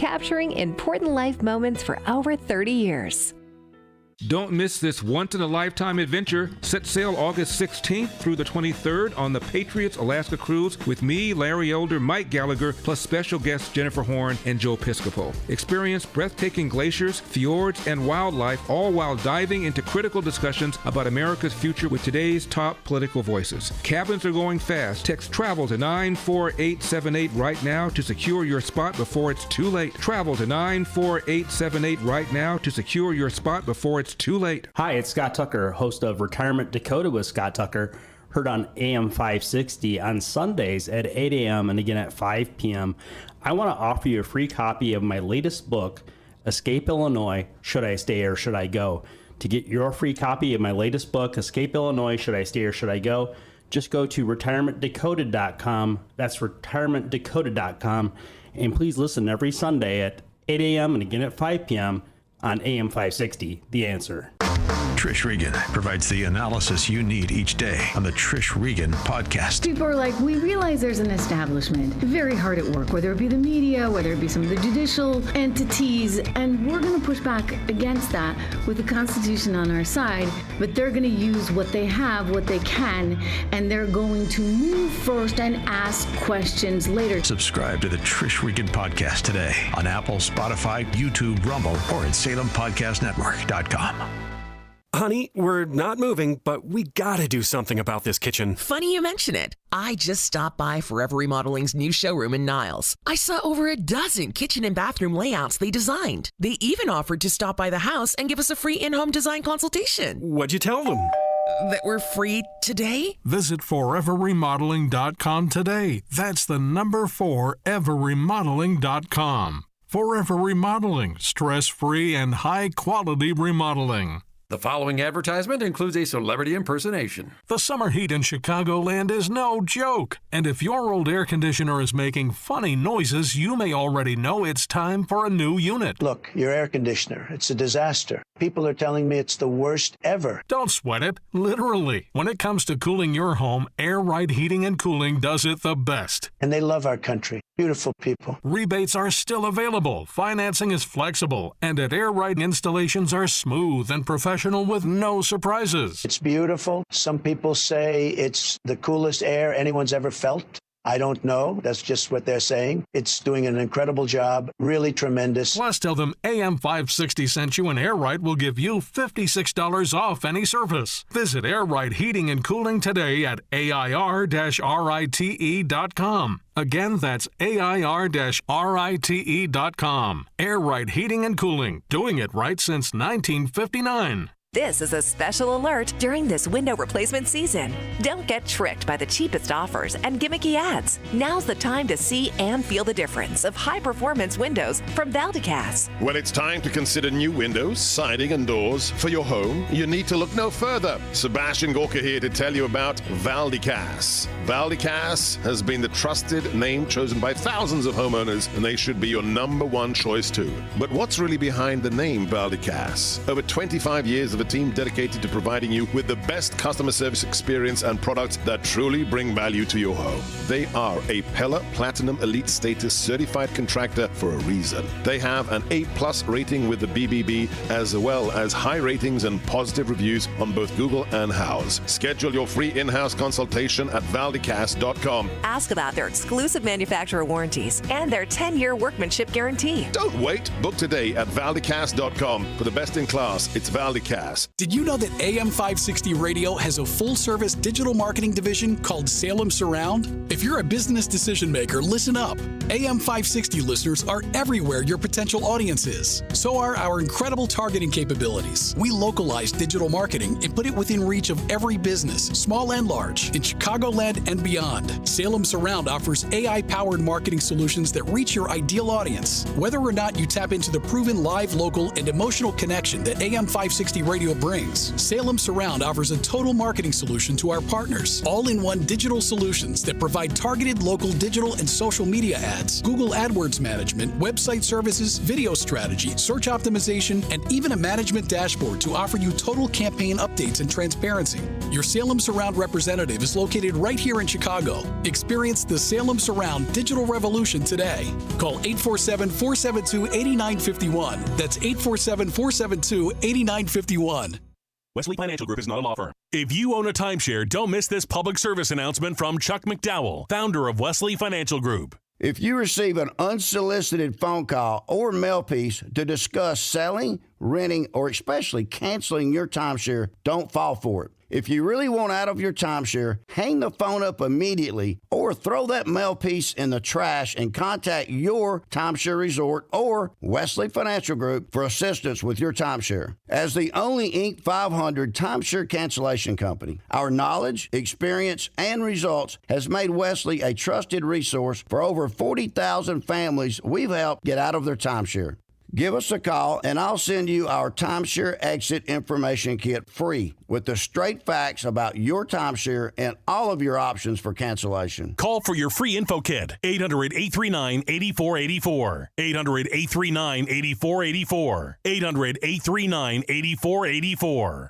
capturing important life moments for over 30 years. Don't miss this once-in-a-lifetime adventure. Set sail August 16th through the 23rd on the Patriots Alaska Cruise with me, Larry Elder, Mike Gallagher, plus special guests Jennifer Horn and Joe Piscopo. Experience breathtaking glaciers, fjords, and wildlife, all while diving into critical discussions about America's future with today's top political voices. Cabins are going fast. Text TRAVEL to 94878 right now to secure your spot before it's too late. Travel to 94878 right now to secure your spot before it's too late. Hi, it's Scott Tucker, host of Retirement Dakota with Scott Tucker, heard on AM 560 on Sundays at 8 a.m. and again at 5 p.m. I want to offer you a free copy of my latest book, Escape Illinois, Should I Stay or Should I Go? To get your free copy of my latest book, Escape Illinois, Should I Stay or Should I Go? Just go to retirementdakota.com. That's retirementdakota.com. And please listen every Sunday at 8 a.m. and again at 5 p.m. on AM 560, The Answer. Trish Regan provides the analysis you need each day on the Trish Regan podcast. People are like, we realize there's an establishment very hard at work, whether it be the media, whether it be some of the judicial entities, and we're going to push back against that with the Constitution on our side, but they're going to use what they have, what they can, and they're going to move first and ask questions later. Subscribe to the Trish Regan podcast today on Apple, Spotify, YouTube, Rumble, or at SalemPodcastNetwork.com. Honey, we're not moving, but we gotta do something about this kitchen. Funny you mention it. I just stopped by Forever Remodeling's new showroom in Niles. I saw over a dozen kitchen and bathroom layouts they designed. They even offered to stop by the house and give us a free in-home design consultation. What'd you tell them? That we're free today? Visit foreverremodeling.com today. That's the number 4, everremodeling.com. Forever Remodeling, stress-free and high-quality remodeling. The following advertisement includes a celebrity impersonation. The summer heat in Chicagoland is no joke. And if your old air conditioner is making funny noises, you may already know it's time for a new unit. Look, your air conditioner, it's a disaster. People are telling me it's the worst ever. Don't sweat it, literally. When it comes to cooling your home, Air Right Heating and Cooling does it the best. And they love our country. Beautiful people. Rebates are still available, financing is flexible, and at Air Right installations are smooth and professional with no surprises. It's beautiful. Some people say it's the coolest air anyone's ever felt. I don't know. That's just what they're saying. It's doing an incredible job. Really tremendous. Plus, tell them AM 560 sent you, and Air Right will give you $56 off any service. Visit Air Right Heating and Cooling today at AIR-RITE.com. Again, that's AIR-RITE.com. Air Right Heating and Cooling, doing it right since 1959. This is a special alert during this window replacement season. Don't get tricked by the cheapest offers and gimmicky ads. Now's the time to see and feel the difference of high-performance windows from Valdecas. When it's time to consider new windows, siding, and doors for your home, you need to look no further. Sebastian Gorka here to tell you about Valdecas. Valdecas has been the trusted name chosen by thousands of homeowners, and they should be your number one choice too. But what's really behind the name Valdecas? Over 25 years of a team dedicated to providing you with the best customer service experience and products that truly bring value to your home. They are a Pella Platinum Elite Status certified contractor for a reason. They have an A+ rating with the BBB, as well as high ratings and positive reviews on both Google and Houzz. Schedule your free in-house consultation at valdecas.com. Ask about their exclusive manufacturer warranties and their 10-year workmanship guarantee. Don't wait. Book today at valdecas.com. For the best in class, it's Valdecas. Did you know that AM 560 Radio has a full-service digital marketing division called Salem Surround? If you're a business decision maker, listen up. AM 560 listeners are everywhere your potential audience is. So are our incredible targeting capabilities. We localize digital marketing and put it within reach of every business, small and large, in Chicagoland and beyond. Salem Surround offers AI-powered marketing solutions that reach your ideal audience. Whether or not you tap into the proven live, local, and emotional connection that AM 560 Radio brings, Salem Surround offers a total marketing solution to our partners. All-in-one digital solutions that provide targeted local digital and social media ads, Google AdWords management, website services, video strategy, search optimization, and even a management dashboard to offer you total campaign updates and transparency. Your Salem Surround representative is located right here in Chicago. Experience the Salem Surround digital revolution today. Call 847-472-8951. That's 847-472-8951. Wesley Financial Group is not a law firm. If you own a timeshare, don't miss this public service announcement from Chuck McDowell, founder of Wesley Financial Group. If you receive an unsolicited phone call or mail piece to discuss selling, renting, or especially canceling your timeshare, don't fall for it. If you really want out of your timeshare, hang the phone up immediately or throw that mail piece in the trash and contact your timeshare resort or Wesley Financial Group for assistance with your timeshare. As the only Inc. 500 timeshare cancellation company, our knowledge, experience, and results has made Wesley a trusted resource for over 40,000 families we've helped get out of their timeshare. Give us a call, and I'll send you our timeshare exit information kit free with the straight facts about your timeshare and all of your options for cancellation. Call for your free info kit, 800-839-8484. 800-839-8484. 800-839-8484.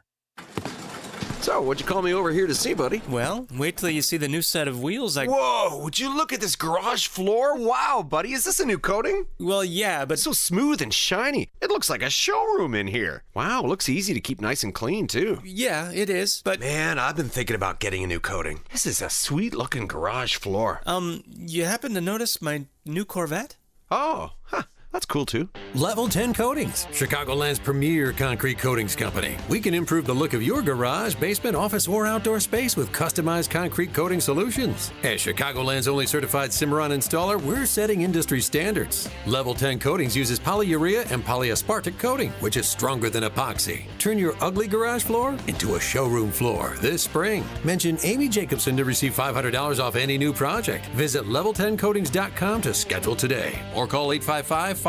So, what'd you call me over here to see, buddy? Well, wait till you see the new set of wheels Whoa, would you look at this garage floor? Wow, buddy, is this a new coating? Well, yeah, but... It's so smooth and shiny. It looks like a showroom in here. Wow, looks easy to keep nice and clean, too. Yeah, it is, but... Man, I've been thinking about getting a new coating. This is a sweet-looking garage floor. You happen to notice my new Corvette? Oh, huh. That's cool, too. Level 10 Coatings, Chicagoland's premier concrete coatings company. We can improve the look of your garage, basement, office, or outdoor space with customized concrete coating solutions. As Chicagoland's only certified Cimarron installer, we're setting industry standards. Level 10 Coatings uses polyurea and polyaspartic coating, which is stronger than epoxy. Turn your ugly garage floor into a showroom floor this spring. Mention Amy Jacobson to receive $500 off any new project. Visit level10coatings.com to schedule today or call 855-510-2628.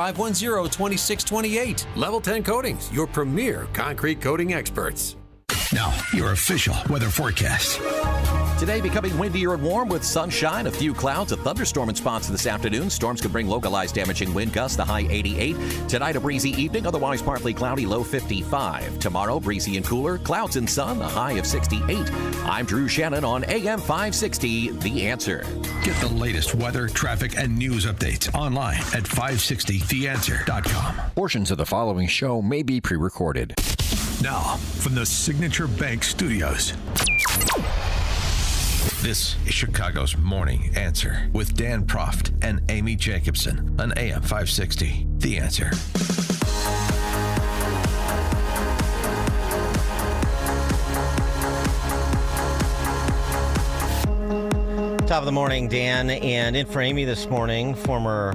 Level 10 Coatings, your premier concrete coating experts. Now, your official weather forecast. Today becoming windier and warm with sunshine, a few clouds, a thunderstorm in spots this afternoon. Storms could bring localized damaging wind gusts, the high 88. Tonight, a breezy evening, otherwise partly cloudy, low 55. Tomorrow, breezy and cooler, clouds and sun, a high of 68. I'm Drew Shannon on AM 560, The Answer. Get the latest weather, traffic, and news updates online at 560theanswer.com. Portions of the following show may be pre-recorded. Now, from the Signature Bank Studios. This is Chicago's Morning Answer with Dan Proft and Amy Jacobson on AM 560. The Answer. Top of the morning, Dan. And in for Amy this morning, former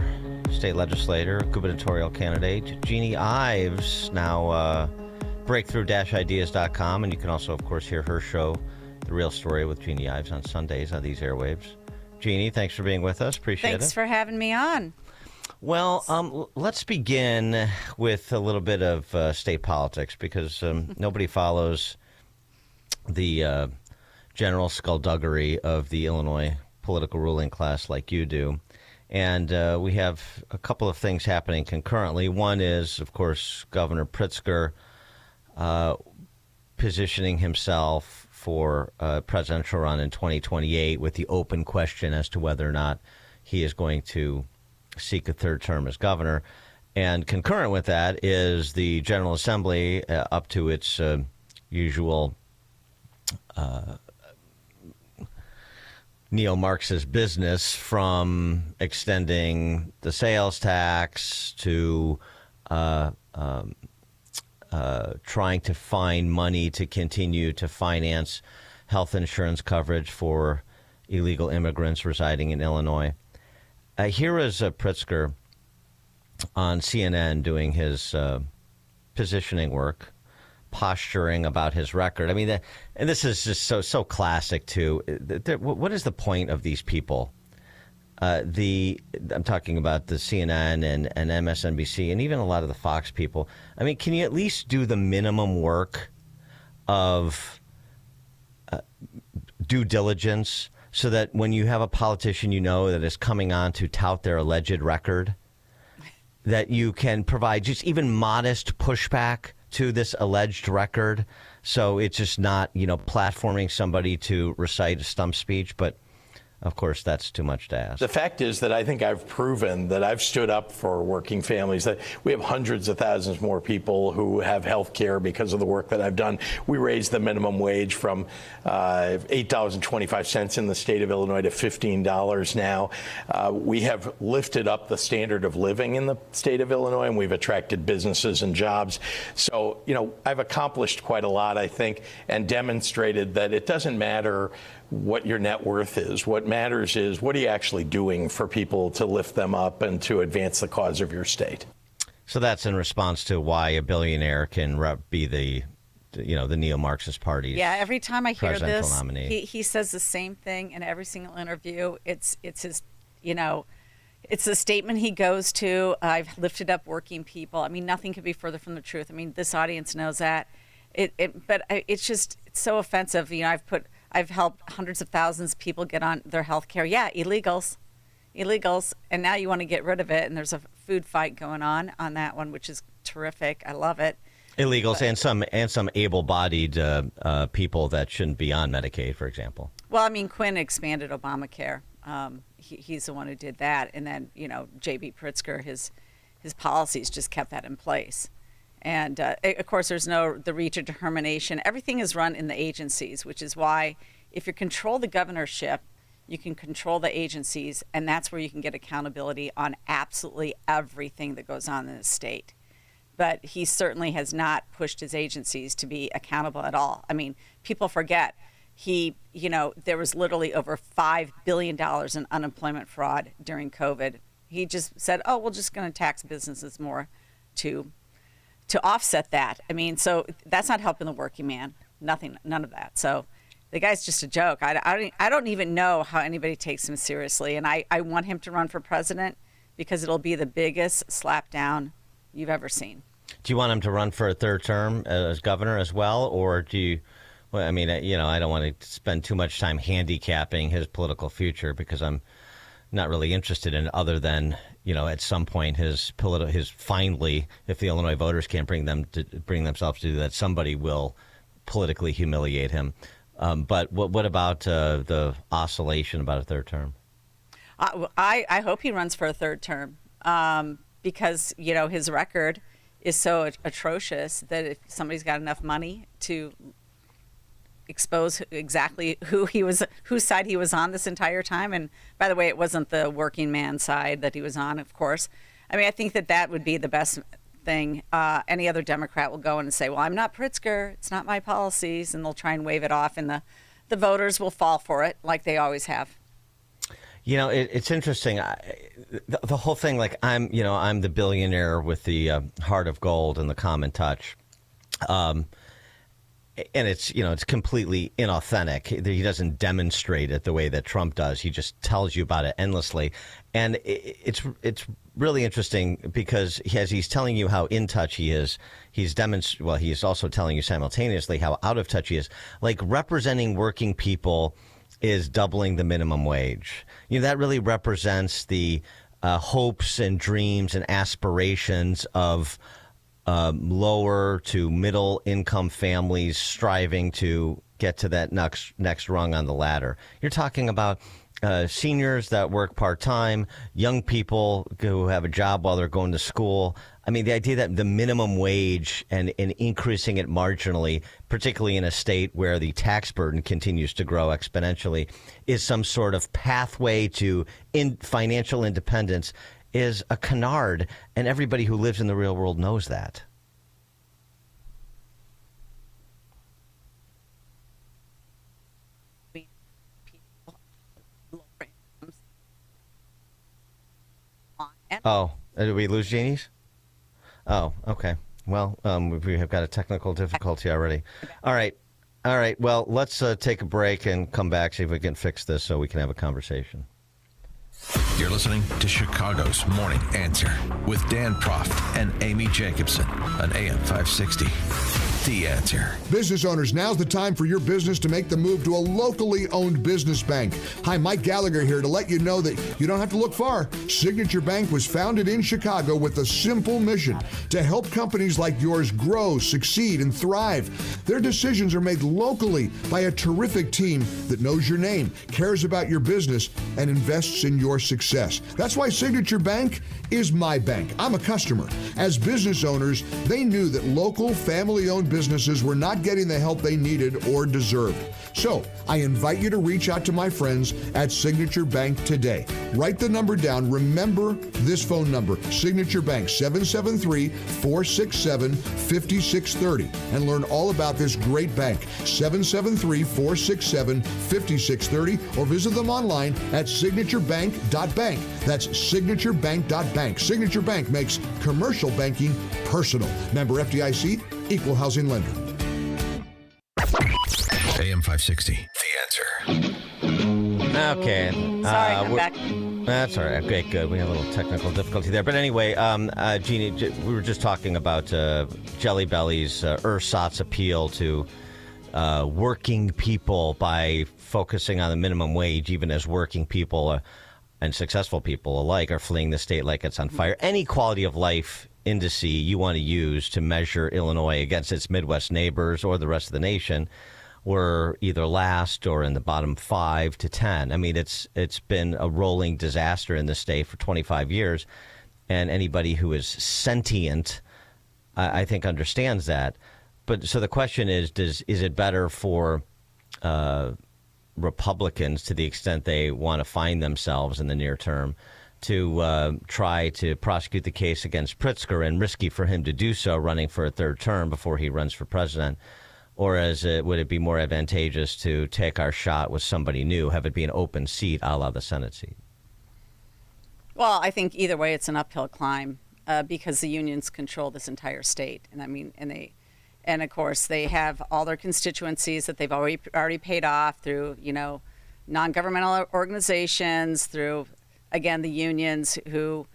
state legislator, gubernatorial candidate, Jeannie Ives, now breakthrough-ideas.com. And you can also, of course, hear her show, The Real Story with Jeannie Ives, on Sundays on these airwaves. Jeannie, thanks for being with us. Appreciate it. Thanks for having me on. Well, let's begin with a little bit of state politics because nobody follows the general skullduggery of the Illinois political ruling class like you do. And we have a couple of things happening concurrently. One is, of course, Governor Pritzker positioning himself for a presidential run in 2028 with the open question as to whether or not he is going to seek a third term as governor. And concurrent with that is the General Assembly up to its usual neo-Marxist business, from extending the sales tax to trying to find money to continue to finance health insurance coverage for illegal immigrants residing in Illinois. Here is Pritzker on CNN doing his positioning work, posturing about his record. I mean, and this is just so classic, too. What is the point of these people? I'm talking about the CNN and MSNBC and even a lot of the Fox people. I mean, can you at least do the minimum work of due diligence so that when you have a politician you know that is coming on to tout their alleged record, that you can provide just even modest pushback to this alleged record. So it's just not, platforming somebody to recite a stump speech. But, of course, that's too much to ask. The fact is that I think I've proven that I've stood up for working families, that we have hundreds of thousands more people who have health care because of the work that I've done. We raised the minimum wage from $8.25 in the state of Illinois to $15 now. We have lifted up the standard of living in the state of Illinois, and we've attracted businesses and jobs. So, I've accomplished quite a lot, I think, and demonstrated that it doesn't matter what your net worth is. What matters is what are you actually doing for people to lift them up and to advance the cause of your state. So that's in response to why a billionaire can be the neo-Marxist party's every time I hear this, nominee. He says the same thing in every single interview. It's his, it's the statement he goes to. I've lifted up working people. I mean, nothing could be further from the truth. I mean, this audience knows that. But it's so offensive. I've helped hundreds of thousands of people get on their health care. Yeah, illegals. And now you want to get rid of it. And there's a food fight going on that one, which is terrific. I love it. Illegals and some able-bodied people that shouldn't be on Medicaid, for example. Well, I mean, Quinn expanded Obamacare. He's the one who did that. And then, J.B. Pritzker, his policies just kept that in place. And, of course, there's the redetermination. Everything is run in the agencies, which is why if you control the governorship, you can control the agencies, and that's where you can get accountability on absolutely everything that goes on in the state. But he certainly has not pushed his agencies to be accountable at all. I mean, people forget there was literally over $5 billion in unemployment fraud during COVID. He just said, we're just going to tax businesses more to offset that. I mean, so that's not helping the working man. None of that. So the guy's just a joke. I don't even know how anybody takes him seriously. And I want him to run for president because it'll be the biggest slapdown you've ever seen. Do you want him to run for a third term as governor as well? Or do you, I don't want to spend too much time handicapping his political future because I'm not really interested in other than, at some point his finally, if the Illinois voters can't bring themselves to do that, somebody will politically humiliate him. But what about the oscillation about a third term? I hope he runs for a third term because, his record is so atrocious that if somebody's got enough money to expose exactly whose side he was on this entire time. And by the way, it wasn't the working man side that he was on, of course. I mean, I think that would be the best thing. Any other Democrat will go in and say, well, I'm not Pritzker. It's not my policies. And they'll try and wave it off. And the voters will fall for it like they always have. It's interesting. The whole thing, like I'm the billionaire with the heart of gold and the common touch. And it's completely inauthentic. He doesn't demonstrate it the way that Trump does. He just tells you about it endlessly. And it's really interesting because as he's telling you how in touch he is, he's also telling you simultaneously how out of touch he is. Like representing working people is doubling the minimum wage. That really represents the hopes and dreams and aspirations of lower to middle income families striving to get to that next rung on the ladder. You're talking about seniors that work part-time, young people who have a job while they're going to school. I mean, the idea that the minimum wage and increasing it marginally, particularly in a state where the tax burden continues to grow exponentially, is some sort of pathway to financial independence is a canard, and everybody who lives in the real world knows that. Oh, did we lose Jeannie's? Oh, okay. Well, we have got a technical difficulty already. All right. Well, let's take a break and come back, see if we can fix this so we can have a conversation. You're listening to Chicago's Morning Answer with Dan Proft and Amy Jacobson on AM 560. The Answer. Business owners, now's the time for your business to make the move to a locally owned business bank. Hi, Mike Gallagher here to let you know that you don't have to look far. Signature Bank was founded in Chicago with a simple mission to help companies like yours grow, succeed, and thrive. Their decisions are made locally by a terrific team that knows your name, cares about your business, and invests in your success. That's why Signature Bank is my bank. I'm a customer. As business owners, they knew that local, family-owned businesses were not getting the help they needed or deserved. So, I invite you to reach out to my friends at Signature Bank today. Write the number down. Remember this phone number, Signature Bank, 773-467-5630, and learn all about this great bank, 773-467-5630, or visit them online at signaturebank.bank. That's signaturebank.bank. Signature Bank makes commercial banking personal. Member FDIC, equal housing lender. AM 560, The Answer. Okay. Sorry, I'm back. That's all right. Okay, good. We had a little technical difficulty there. But anyway, Jeannie, we were just talking about Jelly Belly's ersatz appeal to working people by focusing on the minimum wage, even as working people and successful people alike are fleeing the state like it's on fire. Any quality of life indice you want to use to measure Illinois against its Midwest neighbors or the rest of the nation, we're either last or in the bottom 5 to 10. I mean, it's been a rolling disaster in the state for 25 years, and anybody who is sentient, I think, understands that. But so the question is it better for Republicans, to the extent they want to find themselves in the near term, to try to prosecute the case against Pritzker, and risky for him to do so, running for a third term before he runs for president? Or would it be more advantageous to take our shot with somebody new, have it be an open seat a la the Senate seat? Well, I think either way it's an uphill climb because the unions control this entire state. And I mean, and of course they have all their constituencies that they've already paid off through, non-governmental organizations, through, again, the unions who...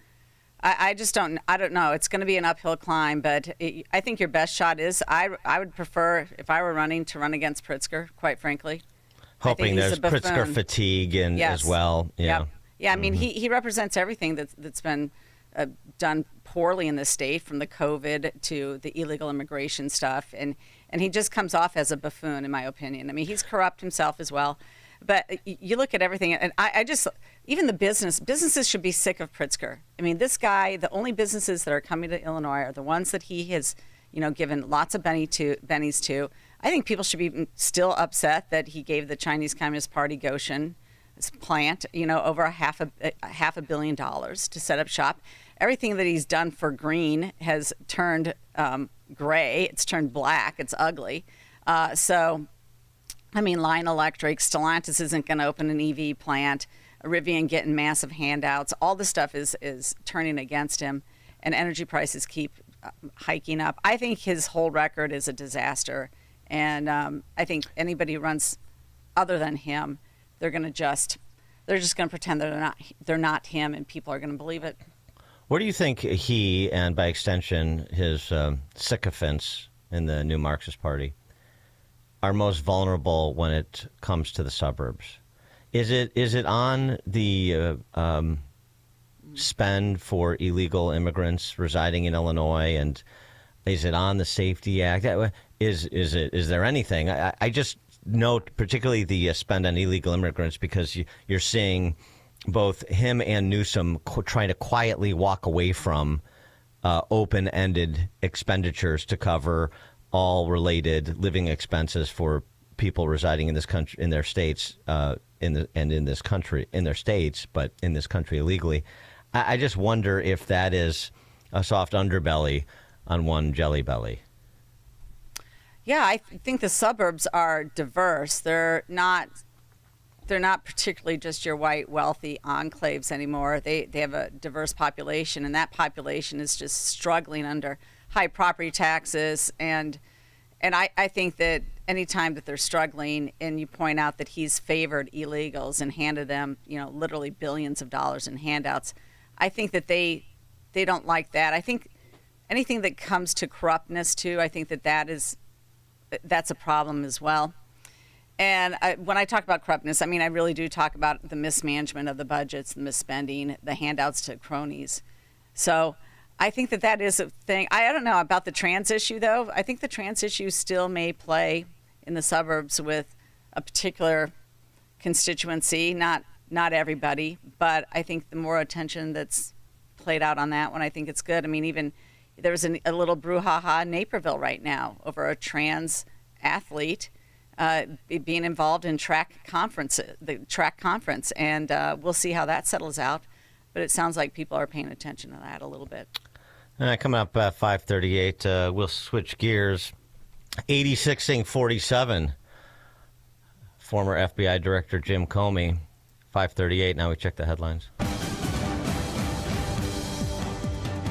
I don't know. It's going to be an uphill climb, but I think your best shot is I would prefer, if I were running, to run against Pritzker, quite frankly. Hoping there's Pritzker fatigue as well. Yeah. Yep. Yeah, I mean, he represents everything that's been done poorly in the state, from the COVID to the illegal immigration stuff. And he just comes off as a buffoon, in my opinion. I mean, he's corrupt himself as well. But you look at everything, and I just, even the businesses should be sick of Pritzker. I mean, this guy, the only businesses that are coming to Illinois are the ones that he has, given lots of bennies to. I think people should be still upset that he gave the Chinese Communist Party Goshen plant, over a half a billion dollars to set up shop. Everything that he's done for green has turned gray. It's turned black. It's ugly. I mean, Lion Electric, Stellantis isn't going to open an EV plant, Rivian getting massive handouts. All this stuff is turning against him, and energy prices keep hiking up. I think his whole record is a disaster, and I think anybody who runs other than him, they're just going to pretend they're not him, and people are going to believe it. Where do you think he, and by extension his sycophants in the New Marxist Party, are most vulnerable when it comes to the suburbs? Is it on the spend for illegal immigrants residing in Illinois, and is it on the Safety Act? Is there anything? I just note particularly the spend on illegal immigrants, because you're seeing both him and Newsom trying to quietly walk away from open-ended expenditures to cover all related living expenses for people residing in this country, in their states, in this country, in their states, but in this country illegally. I just wonder if that is a soft underbelly on one Jelly Belly. Yeah, I think the suburbs are diverse. They're not particularly just your white, wealthy enclaves anymore. They have a diverse population, and that population is just struggling under high property taxes, and I think that any time that they're struggling, and you point out that he's favored illegals and handed them, literally billions of dollars in handouts, I think that they don't like that. I think anything that comes to corruptness too, I think that is that's a problem as well. And when I talk about corruptness, I mean, I really do talk about the mismanagement of the budgets, the misspending, the handouts to cronies. So I think that is a thing. I don't know about the trans issue, though. I think the trans issue still may play in the suburbs with a particular constituency, not everybody, but I think the more attention that's played out on that one, I think it's good. I mean, even there was a little brouhaha in Naperville right now over a trans athlete being involved in the track conference, and we'll see how that settles out. But it sounds like people are paying attention to that a little bit. Coming up at 5:38, we'll switch gears. 86-47. Former FBI Director Jim Comey. 5:38. Now we check the headlines.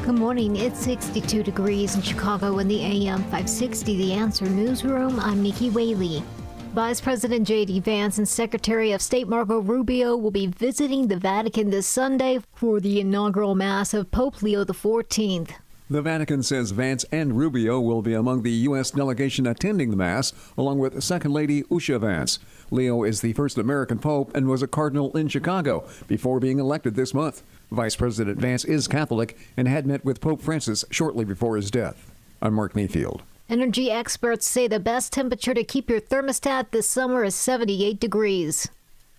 Good morning. It's 62 degrees in Chicago in the AM 560 The Answer Newsroom. I'm Nikki Whaley. Vice President J.D. Vance and Secretary of State Marco Rubio will be visiting the Vatican this Sunday for the inaugural Mass of Pope Leo XIV. The Vatican says Vance and Rubio will be among the U.S. delegation attending the Mass, along with Second Lady Usha Vance. Leo is the first American pope and was a cardinal in Chicago before being elected this month. Vice President Vance is Catholic and had met with Pope Francis shortly before his death. I'm Mark Mayfield. Energy experts say the best temperature to keep your thermostat this summer is 78 degrees.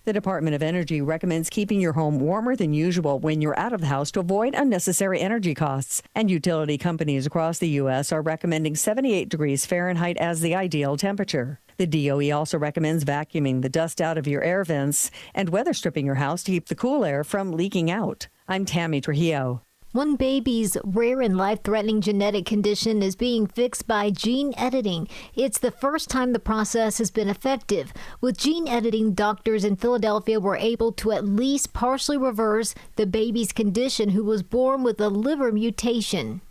The Department of Energy recommends keeping your home warmer than usual when you're out of the house to avoid unnecessary energy costs. And utility companies across the U.S. are recommending 78 degrees Fahrenheit as the ideal temperature. The DOE also recommends vacuuming the dust out of your air vents and weather stripping your house to keep the cool air from leaking out. I'm Tammy Trujillo. One baby's rare and life-threatening genetic condition is being fixed by gene editing. It's the first time the process has been effective. With gene editing, doctors in Philadelphia were able to at least partially reverse the baby's condition, who was born with a liver mutation.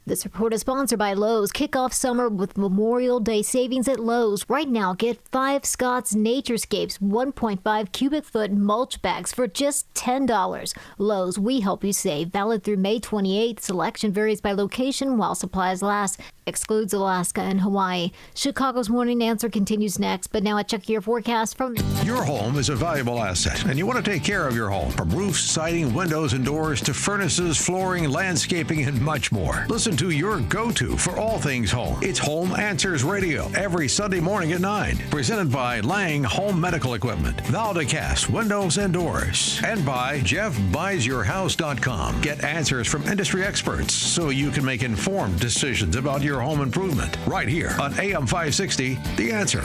This report is sponsored by Lowe's. Kick off summer with Memorial Day savings at Lowe's. Right now, get 5 Scott's Naturescapes 1.5 cubic foot mulch bags for just $10. Lowe's, we help you save. Valid through May 28th. Selection varies by location while supplies last. Excludes Alaska and Hawaii. Chicago's Morning Answer continues next, but now I check your forecast from... Your home is a valuable asset, and you want to take care of your home. From roofs, siding, windows, and doors to furnaces, flooring, landscaping, and much more. Listen to your go-to for all things home. It's Home Answers Radio every Sunday morning at 9. Presented by Lang Home Medical Equipment, Valdecast Windows and Doors, and by JeffBuysYourHouse.com. Get answers from industry experts so you can make informed decisions about your home improvement. Right here on AM 560, The Answer.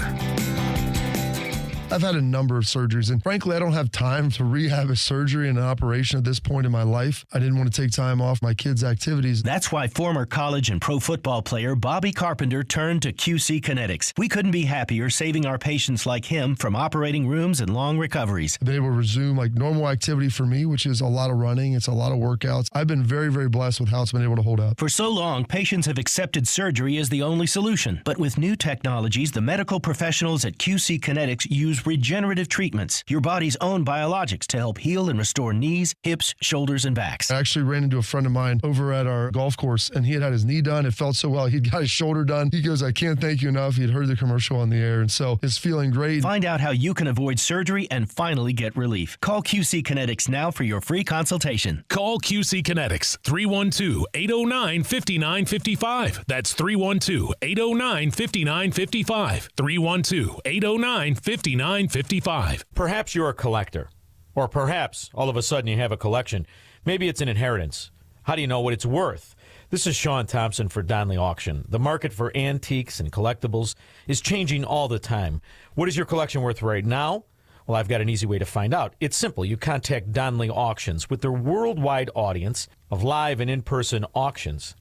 I've had a number of surgeries, and frankly, I don't have time to rehab a surgery and an operation at this point in my life. I didn't want to take time off my kids' activities. That's why former college and pro football player Bobby Carpenter turned to QC Kinetics. We couldn't be happier saving our patients like him from operating rooms and long recoveries. They will resume like normal activity for me, which is a lot of running. It's a lot of workouts. I've been very, very blessed with how it's been able to hold up. For so long, patients have accepted surgery as the only solution. But with new technologies, the medical professionals at QC Kinetics use regenerative treatments, your body's own biologics, to help heal and restore knees, hips, shoulders, and backs. I actually ran into a friend of mine over at our golf course, and he had his knee done. It felt so well. He'd got his shoulder done. He goes, I can't thank you enough. He'd heard the commercial on the air, and so it's feeling great. Find out how you can avoid surgery and finally get relief. Call QC Kinetics now for your free consultation. Call QC Kinetics, 312-809-5955. That's 312-809-5955. 312-809-5955. Perhaps you're a collector, or perhaps all of a sudden you have a collection. Maybe it's an inheritance. How do you know what it's worth? This is Sean Thompson for Donley Auction. The market for antiques and collectibles is changing all the time. What is your collection worth right now? Well, I've got an easy way to find out. It's simple. You contact Donley Auctions. With their worldwide audience of live and in-person auctions,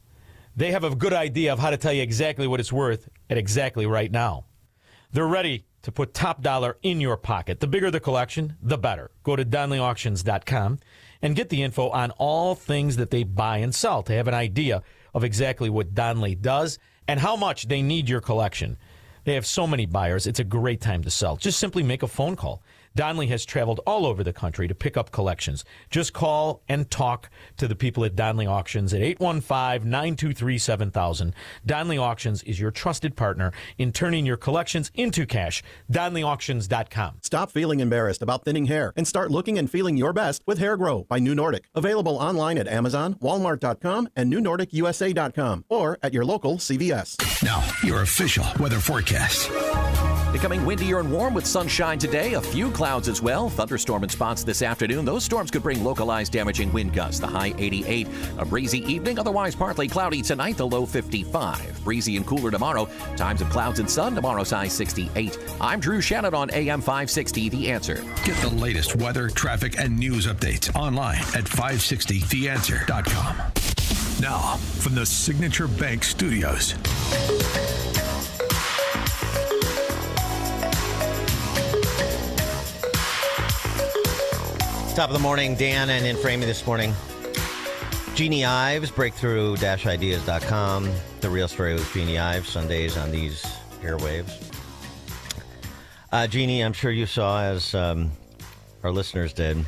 they have a good idea of how to tell you exactly what it's worth at exactly right now. They're ready to put top dollar in your pocket. The bigger the collection, the better. Go to DonleyAuctions.com and get the info on all things that they buy and sell to have an idea of exactly what Donley does and how much they need your collection. They have so many buyers, it's a great time to sell. Just simply make a phone call. Donley has traveled all over the country to pick up collections. Just call and talk to the people at Donley Auctions at 815-923-7000. Donley Auctions is your trusted partner in turning your collections into cash. DonleyAuctions.com. Stop feeling embarrassed about thinning hair and start looking and feeling your best with Hair Grow by New Nordic. Available online at Amazon, Walmart.com, and NewNordicUSA.com, or at your local CVS. Now, your official weather forecast. Becoming windier and warm with sunshine today. A few clouds as well. Thunderstorm in spots this afternoon. Those storms could bring localized damaging wind gusts. The high 88. A breezy evening. Otherwise partly cloudy tonight. The low 55. Breezy and cooler tomorrow. Times of clouds and sun. Tomorrow's high 68. I'm Drew Shannon on AM 560 The Answer. Get the latest weather, traffic, and news updates online at 560theanswer.com. Now, from the Signature Bank Studios. Top of the morning, Dan, and in framing this morning, Jeannie Ives, breakthrough-ideas.com. The Real Story with Jeannie Ives, Sundays on these airwaves. Jeannie, I'm sure you saw, as our listeners did,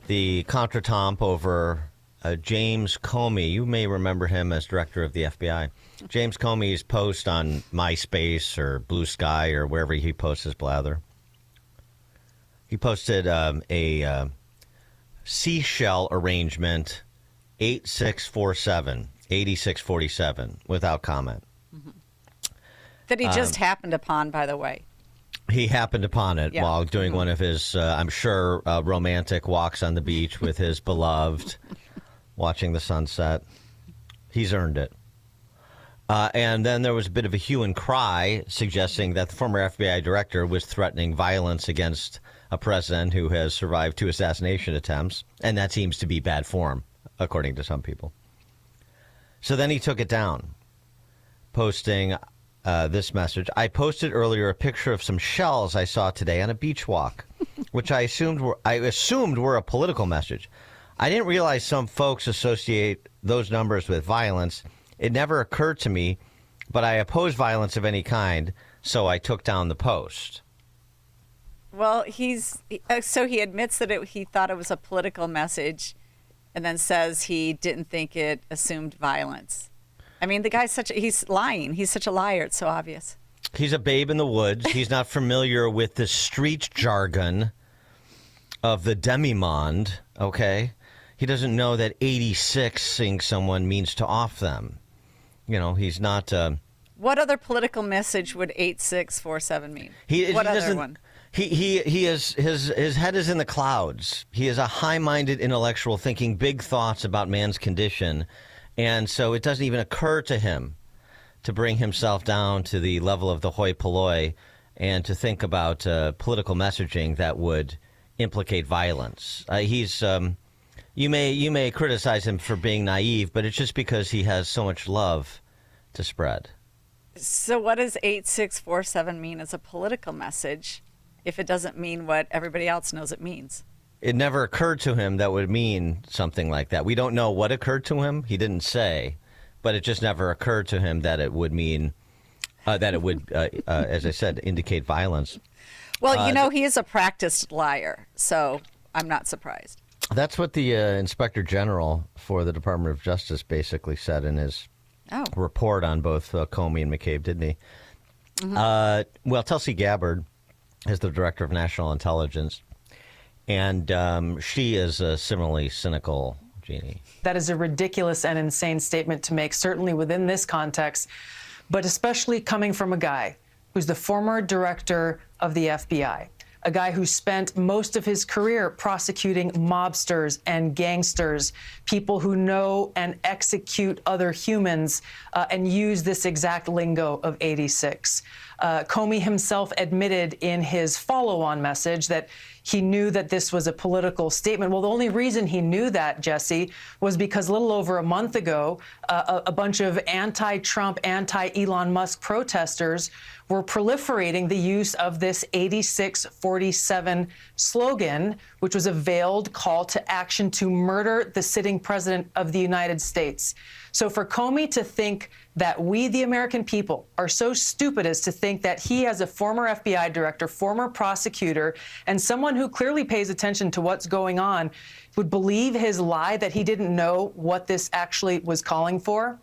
the contretemps over James Comey. You may remember him as director of the FBI. James Comey's post on MySpace or Blue Sky or wherever he posts his blather. He posted a seashell arrangement 8647 without comment. Mm-hmm. That he just happened upon, by the way. He happened upon it while doing one of his, I'm sure, romantic walks on the beach with his beloved, watching the sunset. He's earned it. And then there was a bit of a hue and cry suggesting that the former FBI director was threatening violence against a president who has survived 2 assassination attempts, and that seems to be bad form, according to some people. So then he took it down, posting this message. I posted earlier a picture of some shells I saw today on a beach walk, which I assumed were a political message. I didn't realize some folks associate those numbers with violence. It never occurred to me, but I oppose violence of any kind, so I took down the post. Well, so he admits that he thought it was a political message, and then says he didn't think it assumed violence. I mean, the guy's he's lying. He's such a liar. It's so obvious. He's a babe in the woods. He's not familiar with the street jargon of the demi-monde, okay? He doesn't know that 86ing someone means to off them. You know, he's not... What other political message would 8647 mean? What other one? He is his head is in the clouds. He is a high-minded intellectual thinking big thoughts about man's condition, and so it doesn't even occur to him to bring himself down to the level of the hoi polloi and to think about political messaging that would implicate violence. You may criticize him for being naive, but it's just because he has so much love to spread. So what does 8647 mean as a political message if it doesn't mean what everybody else knows it means? It never occurred to him that would mean something like that. We don't know what occurred to him. He didn't say, but it just never occurred to him that it would mean, that it would, as I said, indicate violence. Well, he is a practiced liar, so I'm not surprised. That's what the Inspector General for the Department of Justice basically said in his report on both Comey and McCabe, didn't he? Mm-hmm. Well, Tulsi Gabbard is the Director of National Intelligence, and she is similarly cynical, Jeannie. That is a ridiculous and insane statement to make, certainly within this context, but especially coming from a guy who's the former director of the FBI, a guy who spent most of his career prosecuting mobsters and gangsters, people who know and execute other humans and use this exact lingo of 86. Comey himself admitted in his follow-on message that he knew that this was a political statement. Well, the only reason he knew that, Jesse, was because a little over a month ago, a bunch of anti-Trump, anti-Elon Musk protesters were proliferating the use of this 8647 slogan, which was a veiled call to action to murder the sitting president of the United States. So for Comey to think that we, the American people, are so stupid as to think that he, as a former FBI director, former prosecutor, and someone who clearly pays attention to what's going on, would believe his lie that he didn't know what this actually was calling for.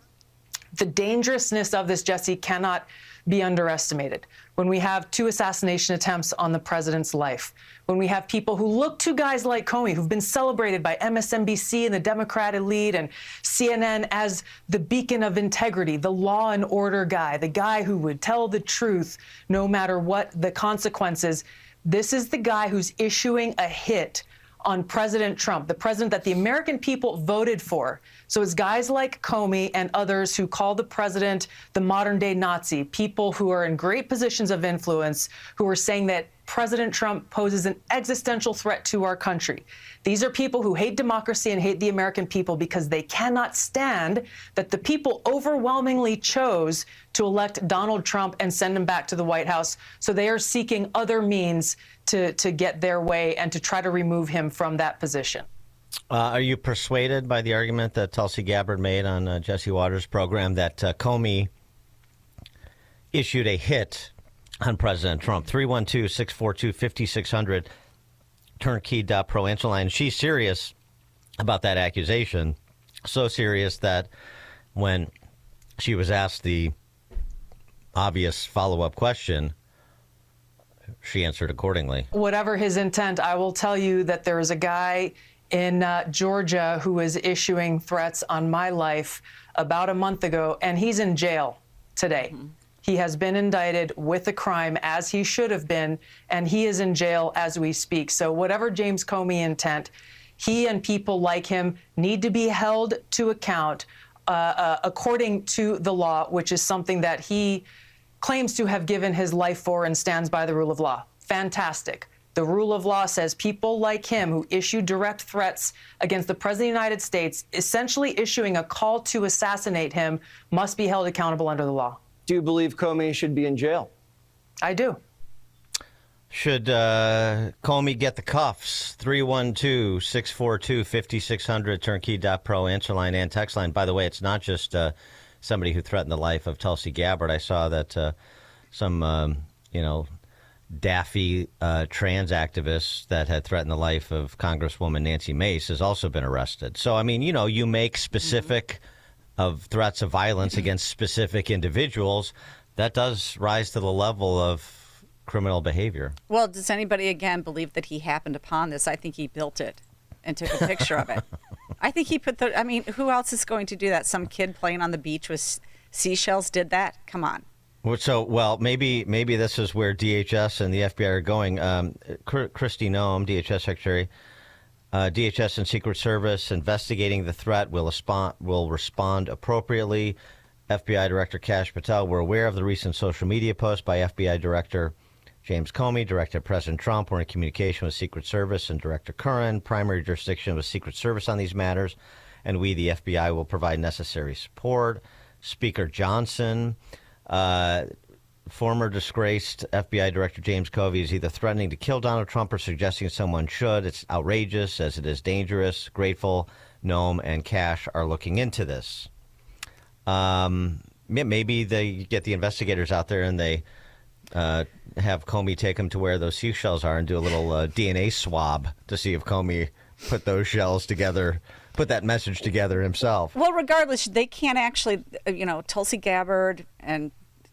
The dangerousness of this, Jesse, cannot be underestimated. When we have 2 assassination attempts on the president's life, when we have people who look to guys like Comey, who've been celebrated by MSNBC and the Democrat elite and CNN as the beacon of integrity, the law and order guy, the guy who would tell the truth no matter what the consequences. This is the guy who's issuing a hit on President Trump, the president that the American people voted for. So it's guys like Comey and others who call the president the modern-day Nazi, people who are in great positions of influence, who are saying that President Trump poses an existential threat to our country. These are people who hate democracy and hate the American people because they cannot stand that the people overwhelmingly chose to elect Donald Trump and send him back to the White House. So they are seeking other means to get their way and to try to remove him from that position. Are you persuaded by the argument that Tulsi Gabbard made on Jesse Waters' program that Comey issued a hit on President Trump? 312-642-5600, turnkey.pro answer line. She's serious about that accusation, so serious that when she was asked the obvious follow-up question, she answered accordingly. Whatever his intent, I will tell you that there is a guy in Georgia who is issuing threats on my life about a month ago, and he's in jail today. Mm-hmm. He has been indicted with a crime, as he should have been, and he is in jail as we speak. So whatever James Comey intent, he and people like him need to be held to account according to the law, which is something that he claims to have given his life for and stands by the rule of law. Fantastic. The rule of law says people like him who issue direct threats against the President of the United States, essentially issuing a call to assassinate him, must be held accountable under the law. Do you believe Comey should be in jail? I do. Should Comey get the cuffs? 312-642-5600, turnkey.pro answer line and text line. By the way, it's not just somebody who threatened the life of Tulsi Gabbard. I saw that some, daffy trans activists that had threatened the life of Congresswoman Nancy Mace has also been arrested. So, I mean, you make specific of threats of violence against specific individuals. That does rise to the level of criminal behavior. Well, does anybody, again, believe that he happened upon this? I think he built it and took a picture of it. I think he put who else is going to do that? Some kid playing on the beach with seashells did that? Come on. So, maybe this is where DHS and the FBI are going. Kristi Noem, DHS Secretary, DHS and Secret Service investigating the threat will respond appropriately. FBI Director Kash Patel, we're aware of the recent social media post by FBI Director James Comey, directed at President Trump. We're in communication with Secret Service and Director Curran. Primary jurisdiction was Secret Service on these matters, and we, the FBI, will provide necessary support. Speaker Johnson, former disgraced FBI Director James Comey is either threatening to kill Donald Trump or suggesting someone should. It's outrageous, as it is dangerous. Grateful, Noem, and Kash are looking into this. Maybe they get the investigators out there and they have Comey take them to where those seashells are and do a little DNA swab to see if Comey put those shells together, put that message together himself. Well, regardless, they can't actually, Tulsi Gabbard and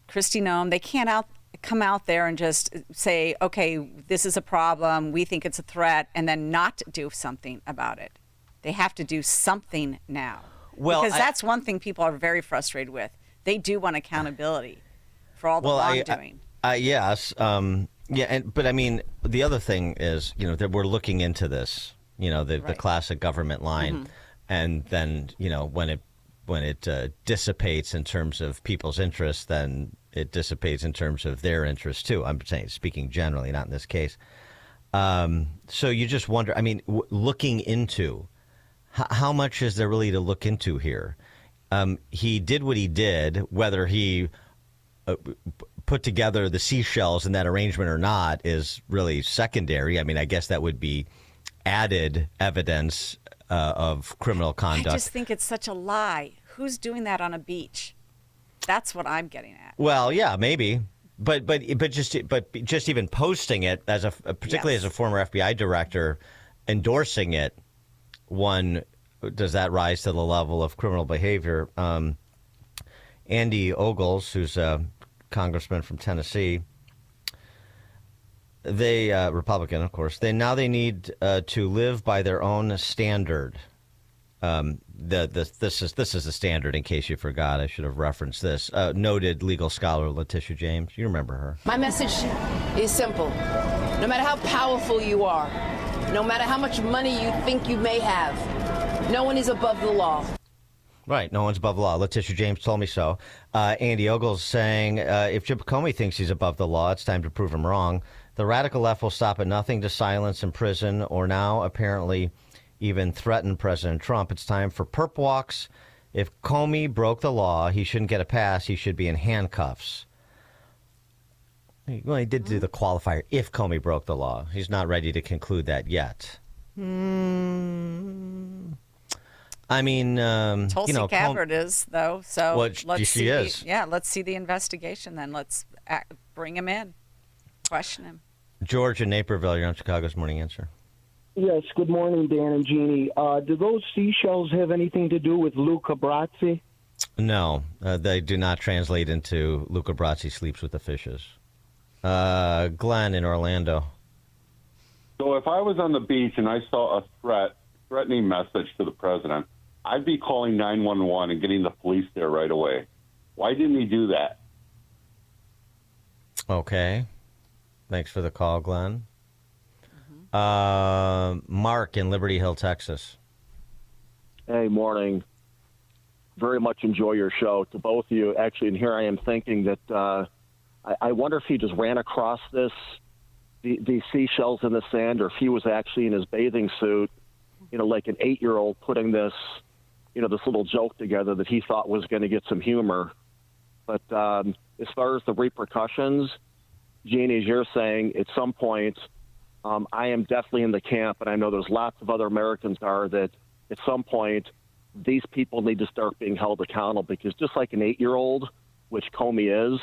Kristi Noem, they can't come out there and just say, okay, this is a problem, we think it's a threat, and then not do something about it. They have to do something now. Well, because that's one thing people are very frustrated with. They do want accountability for all the wrongdoing. Yes. But I mean, the other thing is, that we're looking into this, the classic government line. Mm-hmm. And then, when it dissipates in terms of people's interests, then it dissipates in terms of their interests, too. I'm speaking generally, not in this case. So you just wonder, looking into, how much is there really to look into here? He did what he did, whether he put together the seashells in that arrangement or not is really secondary. I guess that would be added evidence of criminal conduct. I just think it's such a lie. who's doing that on a beach? That's what I'm getting at. Well, yeah, maybe. But just even posting it as particularly as a former FBI director, endorsing it, does that rise to the level of criminal behavior? Andy Ogles, who's a congressman from Tennessee, they Republican, of course. They need to live by their own standard. This is the standard. In case you forgot, I should have referenced this. Noted legal scholar Letitia James. You remember her. My message is simple. No matter how powerful you are, no matter how much money you think you may have, no one is above the law. Right, no one's above the law. Letitia James told me so. Andy Ogles saying, if Jim Comey thinks he's above the law, it's time to prove him wrong. The radical left will stop at nothing to silence, imprison, or now apparently even threaten President Trump. It's time for perp walks. If Comey broke the law, he shouldn't get a pass. He should be in handcuffs. Well, he did do the qualifier, if Comey broke the law. He's not ready to conclude that yet. I mean, Tulsi Gabbard is, though. So well, let's she see. is. Let's see the investigation then. Let's bring him in, question him. George in Naperville, you're on Chicago's Morning Answer. Yes, good morning, Dan and Jeannie. Do those seashells have anything to do with Luca Brasi? No, they do not translate into Luca Brasi sleeps with the fishes. Glenn in Orlando. So if I was on the beach and I saw a threatening message to the president, I'd be calling 911 and getting the police there right away. Why didn't he do that? Okay. Thanks for the call, Glenn. Mark in Liberty Hill, Texas. Hey, morning. Very much enjoy your show. To both of you, actually, and here I am thinking that I wonder if he just ran across these seashells in the sand, or if he was actually in his bathing suit, like an 8-year-old putting this little joke together that he thought was going to get some humor. But as far as the repercussions, Jeannie, as you're saying, at some point, I am definitely in the camp, and I know there's lots of other Americans are, that at some point these people need to start being held accountable, because just like an 8-year-old, which Comey is,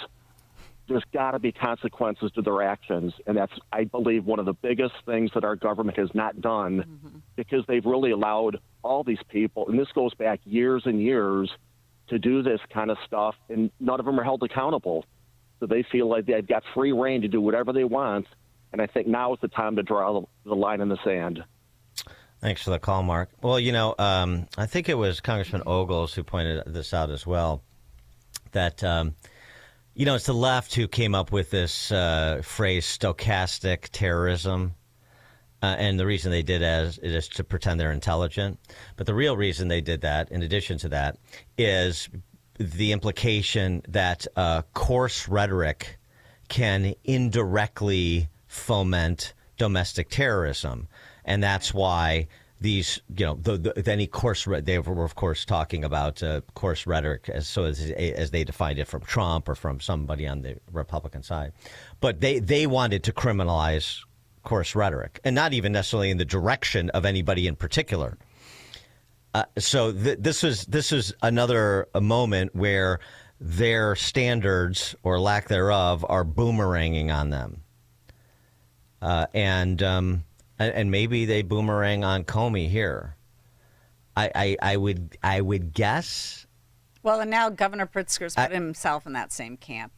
there's got to be consequences to their actions. And that's, I believe, one of the biggest things that our government has not done, because they've really allowed all these people, and this goes back years and years, to do this kind of stuff, and none of them are held accountable. So they feel like they've got free reign to do whatever they want. And I think now is the time to draw the line in the sand. Thanks for the call, Mark. Well, I think it was Congressman Ogles who pointed this out as well, that, it's the left who came up with this phrase, stochastic terrorism. And the reason they did it is to pretend they're intelligent. But the real reason they did that, in addition to that, is the implication that coarse rhetoric can indirectly foment domestic terrorism. And that's why these, any coarse, they were, of course, talking about coarse rhetoric as they defined it from Trump or from somebody on the Republican side. But they wanted to criminalize coarse rhetoric, and not even necessarily in the direction of anybody in particular. So this is another moment where their standards, or lack thereof, are boomeranging on them. And maybe they boomerang on Comey here. I would guess. Well, and now Governor Pritzker's put himself in that same camp.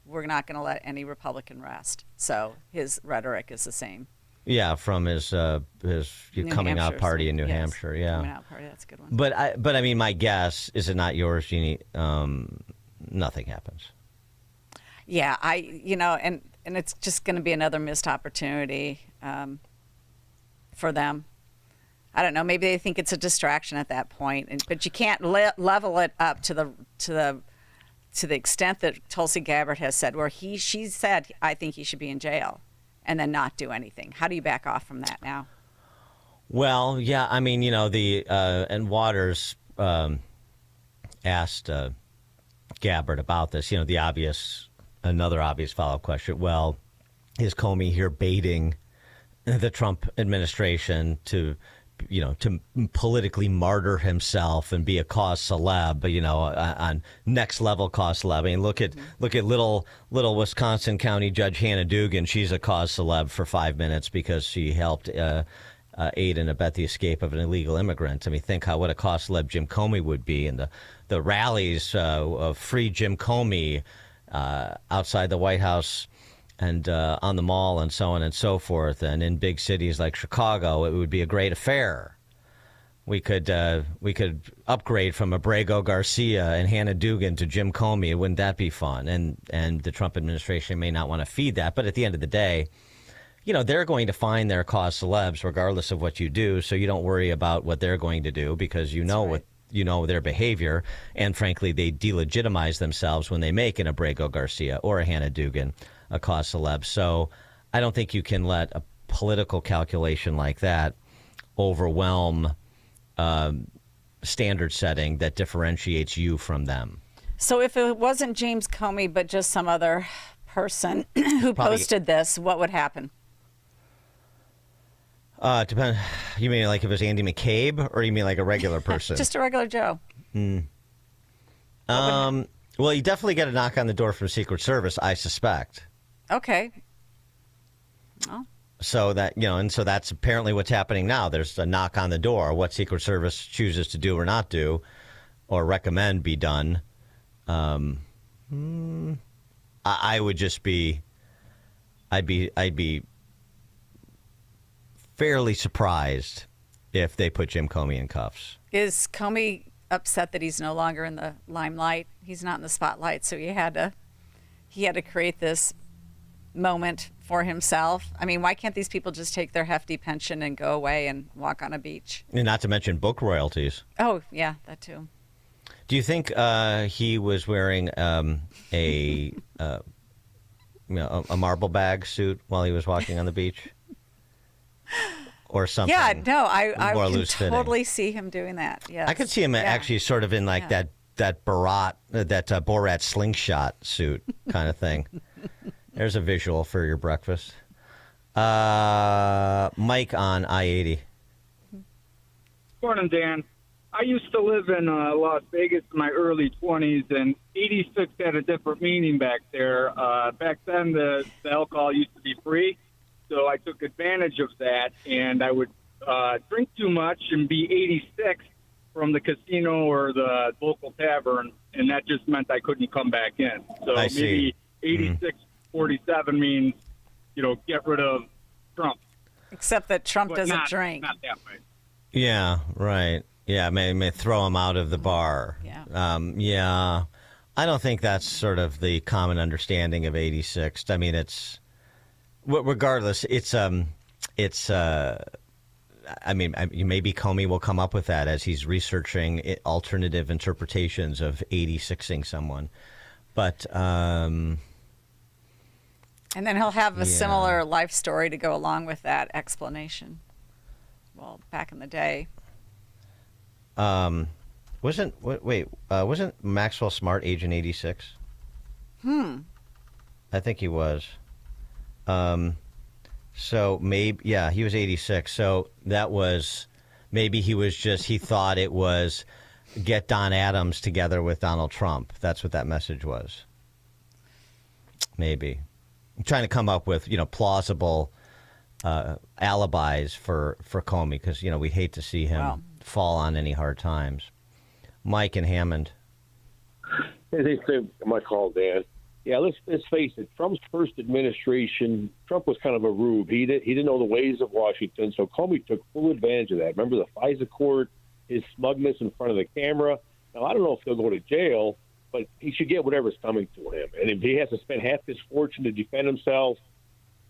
We're not going to let any Republican rest. So his rhetoric is the same. Yeah, from his coming out party in New Hampshire. Yeah, coming out party. That's a good one. But I mean, my guess is it not yours, Jeannie? Nothing happens. Yeah, and it's just going to be another missed opportunity for them. I don't know. Maybe they think it's a distraction at that point, but you can't level it up to the extent that Tulsi Gabbard has said, where she said, I think he should be in jail, and then not do anything. How do you back off from that now? Well, yeah, I mean, and Waters asked Gabbard about this. Another obvious follow-up question. Well, is Comey here baiting the Trump administration to to politically martyr himself and be a cause celeb, on next level cause celeb. I mean, look at little Wisconsin County Judge Hannah Dugan. She's a cause celeb for 5 minutes because she helped aid and abet the escape of an illegal immigrant. I mean, think what a cause celeb Jim Comey would be, and the rallies of Free Jim Comey outside the White House and on the mall and so on and so forth. And in big cities like Chicago, it would be a great affair. We could upgrade from Abrego Garcia and Hannah Dugan to Jim Comey. Wouldn't that be fun? And the Trump administration may not want to feed that. But at the end of the day, they're going to find their cause celebs regardless of what you do. So you don't worry about what they're going to do because their behavior. And frankly, they delegitimize themselves when they make an Abrego Garcia or a Hannah Dugan a cause celeb. So I don't think you can let a political calculation like that overwhelm standard setting that differentiates you from them. So if it wasn't James Comey, but just some other person who posted this, what would happen? Depend. You mean like if it was Andy McCabe, or you mean like a regular person? Just a regular Joe. Well, you definitely get a knock on the door from Secret Service, I suspect. Okay. Well. So so that's apparently what's happening now. There's a knock on the door. What Secret Service chooses to do or not do, or recommend be done. I would just be. I'd be fairly surprised if they put Jim Comey in cuffs. Is Comey upset that he's no longer in the limelight? He's not in the spotlight, so he had to create this moment for himself. I mean, why can't these people just take their hefty pension and go away and walk on a beach? And not to mention book royalties. Oh, yeah, that too. Do you think he was wearing a marble bag suit while he was walking on the beach? Or something? Yeah, no, I can totally fitting. See him doing that. Yes. I could see him actually sort of in like that Borat slingshot suit kind of thing. There's a visual for your breakfast. Mike on I-80. Morning, Dan. I used to live in Las Vegas in my early 20s, and 86 had a different meaning back there. Back then, the alcohol used to be free, so I took advantage of that, and I would drink too much and be 86 from the casino or the local tavern, and that just meant I couldn't come back in. So maybe 86, 47 means, get rid of Trump. Except that Trump doesn't drink. Not that way. Yeah, right. Yeah, may throw him out of the bar. Yeah. I don't think that's sort of the common understanding of 86. I mean, regardless, maybe Comey will come up with that as he's researching alternative interpretations of 86ing someone. But and then he'll have a similar life story to go along with that explanation. Well, back in the day. Wasn't Maxwell Smart Agent 86? I think he was. So maybe, he was 86. So that was, maybe he thought it was get Don Adams together with Donald Trump. That's what that message was. Maybe. I'm trying to come up with, plausible alibis for Comey because, we hate to see him fall on any hard times. Mike and Hammond. Hey, thanks for my call, Dan. Yeah, let's face it. Trump's first administration, Trump was kind of a rube. He didn't know the ways of Washington, so Comey took full advantage of that. Remember the FISA court, his smugness in front of the camera. Now, I don't know if he'll go to jail, but he should get whatever's coming to him. And if he has to spend half his fortune to defend himself,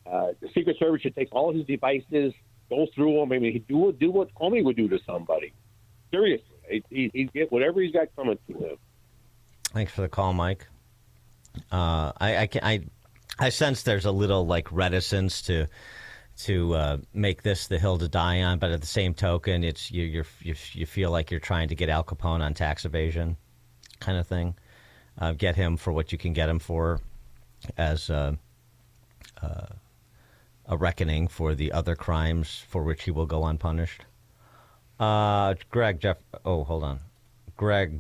the Secret Service should take all his devices, go through them. I mean, he'd do what Comey would do to somebody. Seriously, he'd get whatever he's got coming to him. Thanks for the call, Mike. I sense there's a little reticence to make this the hill to die on, but at the same token, it's you feel like you're trying to get Al Capone on tax evasion, kind of thing. Get him for what you can get him for, as a reckoning for the other crimes for which he will go unpunished. Greg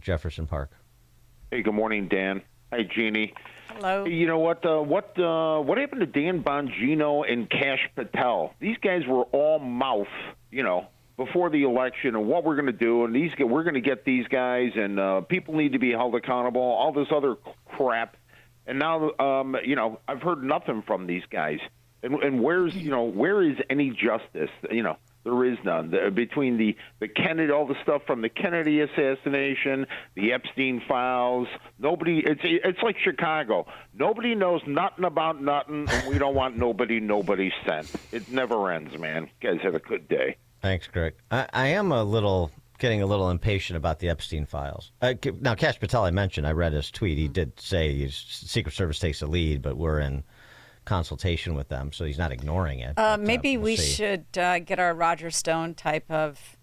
Jefferson Park. Hey, good morning, Dan. Hi, Jeannie. Hello. Hey, you know what happened to Dan Bongino and Kash Patel? These guys were all mouth, before the election and what we're going to do, and we're going to get these guys, and people need to be held accountable, all this other crap. And now, I've heard nothing from these guys. And where is any justice? There is none. Between the Kennedy, all the stuff from the Kennedy assassination, the Epstein files, nobody. It's like Chicago. Nobody knows nothing about nothing, and we don't want nobody sent. It never ends, man. You guys have a good day. Thanks, Greg. I am getting a little impatient about the Epstein files. Now, Kash Patel, I mentioned, I read his tweet. He did say Secret Service takes the lead, but we're in consultation with them, so he's not ignoring it. Maybe we'll we see. should get our Roger Stone type of,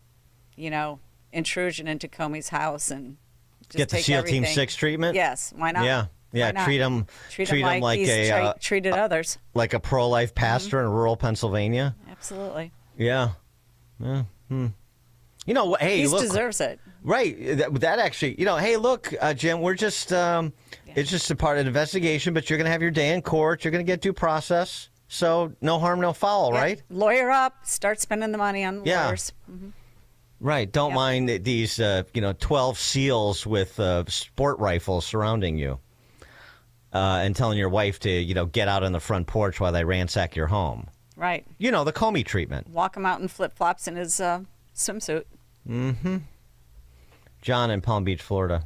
intrusion into Comey's house and just get the take SEAL everything. Team 6 treatment? Yes, why not? Yeah. Why not? Treat him like he's treated others. Like a pro-life pastor in rural Pennsylvania. Absolutely. Yeah. Hey, He look, deserves it. Right. That actually, hey, look, Jim, we're just, it's just a part of the investigation, but you're going to have your day in court. You're going to get due process. So no harm, no foul, right? Lawyer up, start spending the money on lawyers. Mm-hmm. Right. Don't mind these, 12 SEALs with sport rifles surrounding you and telling your wife to, get out on the front porch while they ransack your home. Right. The Comey treatment. Walk him out in flip-flops in his swimsuit. Mm-hmm. John in Palm Beach, Florida.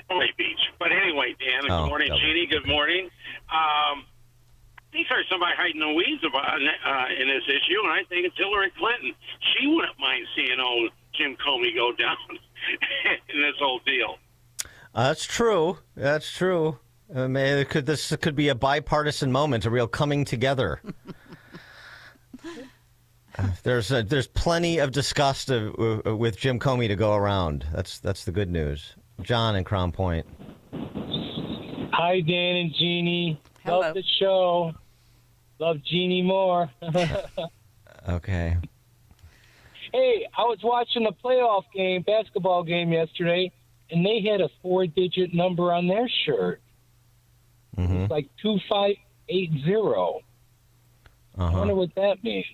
Palm Beach. But anyway, Dan, good morning, Jeannie. Good morning. I think there's somebody hiding the weeds about in this issue, and I think it's Hillary Clinton. She wouldn't mind seeing old Jim Comey go down in this whole deal. That's true. This could be a bipartisan moment, a real coming together. There's plenty of disgust with Jim Comey to go around. That's the good news. John in Crown Point. Hi, Dan and Jeannie. Hello. Love the show. Love Jeannie more. Okay. Hey, I was watching the playoff basketball game yesterday, and they had a 4-digit number on their shirt. Mm-hmm. It's like 2580. I wonder what that means.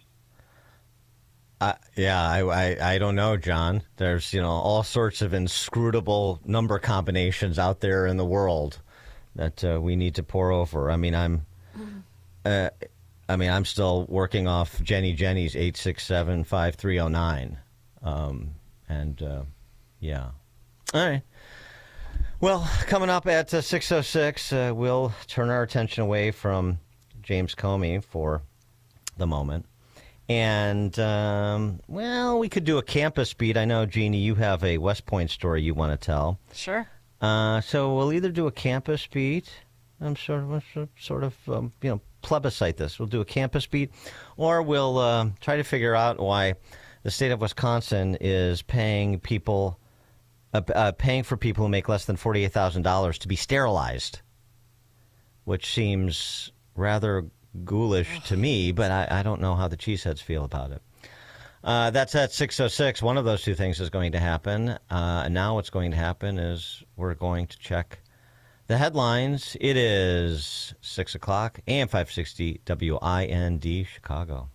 I don't know, John. There's all sorts of inscrutable number combinations out there in the world that we need to pour over. I'm still working off Jenny's 867-5309. Yeah. All right. Well, coming up at 6:06, we'll turn our attention away from James Comey for the moment. And, we could do a campus beat. I know, Jeannie, you have a West Point story you want to tell. Sure. So we'll either do a campus beat. I'm sort of plebiscite this. We'll do a campus beat, or we'll try to figure out why the state of Wisconsin is paying for people who make less than $48,000 to be sterilized, which seems rather ghoulish to me, but I don't know how the cheeseheads feel about it. That's at 6:06. One of those two things is going to happen. And now what's going to happen is we're going to check the headlines. It is 6 o'clock, AM 560 WIND Chicago.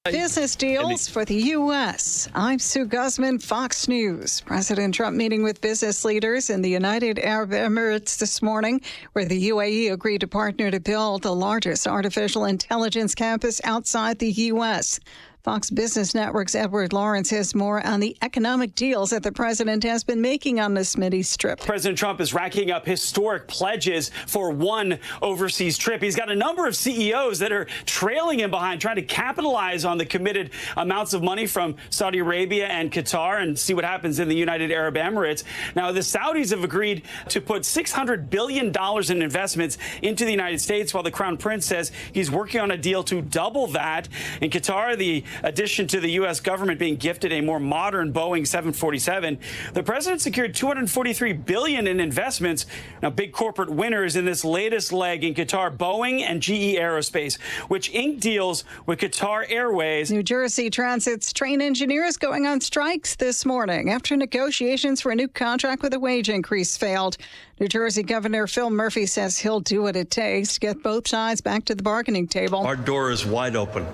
Business deals for the U.S. I'm Sue Guzman, Fox News. President Trump meeting with business leaders in the United Arab Emirates this morning, where the UAE agreed to partner to build the largest artificial intelligence campus outside the U.S. Fox Business Network's Edward Lawrence has more on the economic deals that the president has been making on this Middle East trip. President Trump is racking up historic pledges for one overseas trip. He's got a number of CEOs that are trailing him behind, trying to capitalize on the committed amounts of money from Saudi Arabia and Qatar and see what happens in the United Arab Emirates. Now, the Saudis have agreed to put $600 billion in investments into the United States, while the Crown Prince says he's working on a deal to double that. In Qatar, the addition to the U.S. government being gifted a more modern Boeing 747, the president secured $243 billion in investments. Now, big corporate winners in this latest leg in Qatar, Boeing and GE Aerospace, which inked deals with Qatar Airways. New Jersey Transit's train engineers going on strikes this morning after negotiations for a new contract with a wage increase failed. New Jersey Governor Phil Murphy says he'll do what it takes to get both sides back to the bargaining table. Our door is wide open.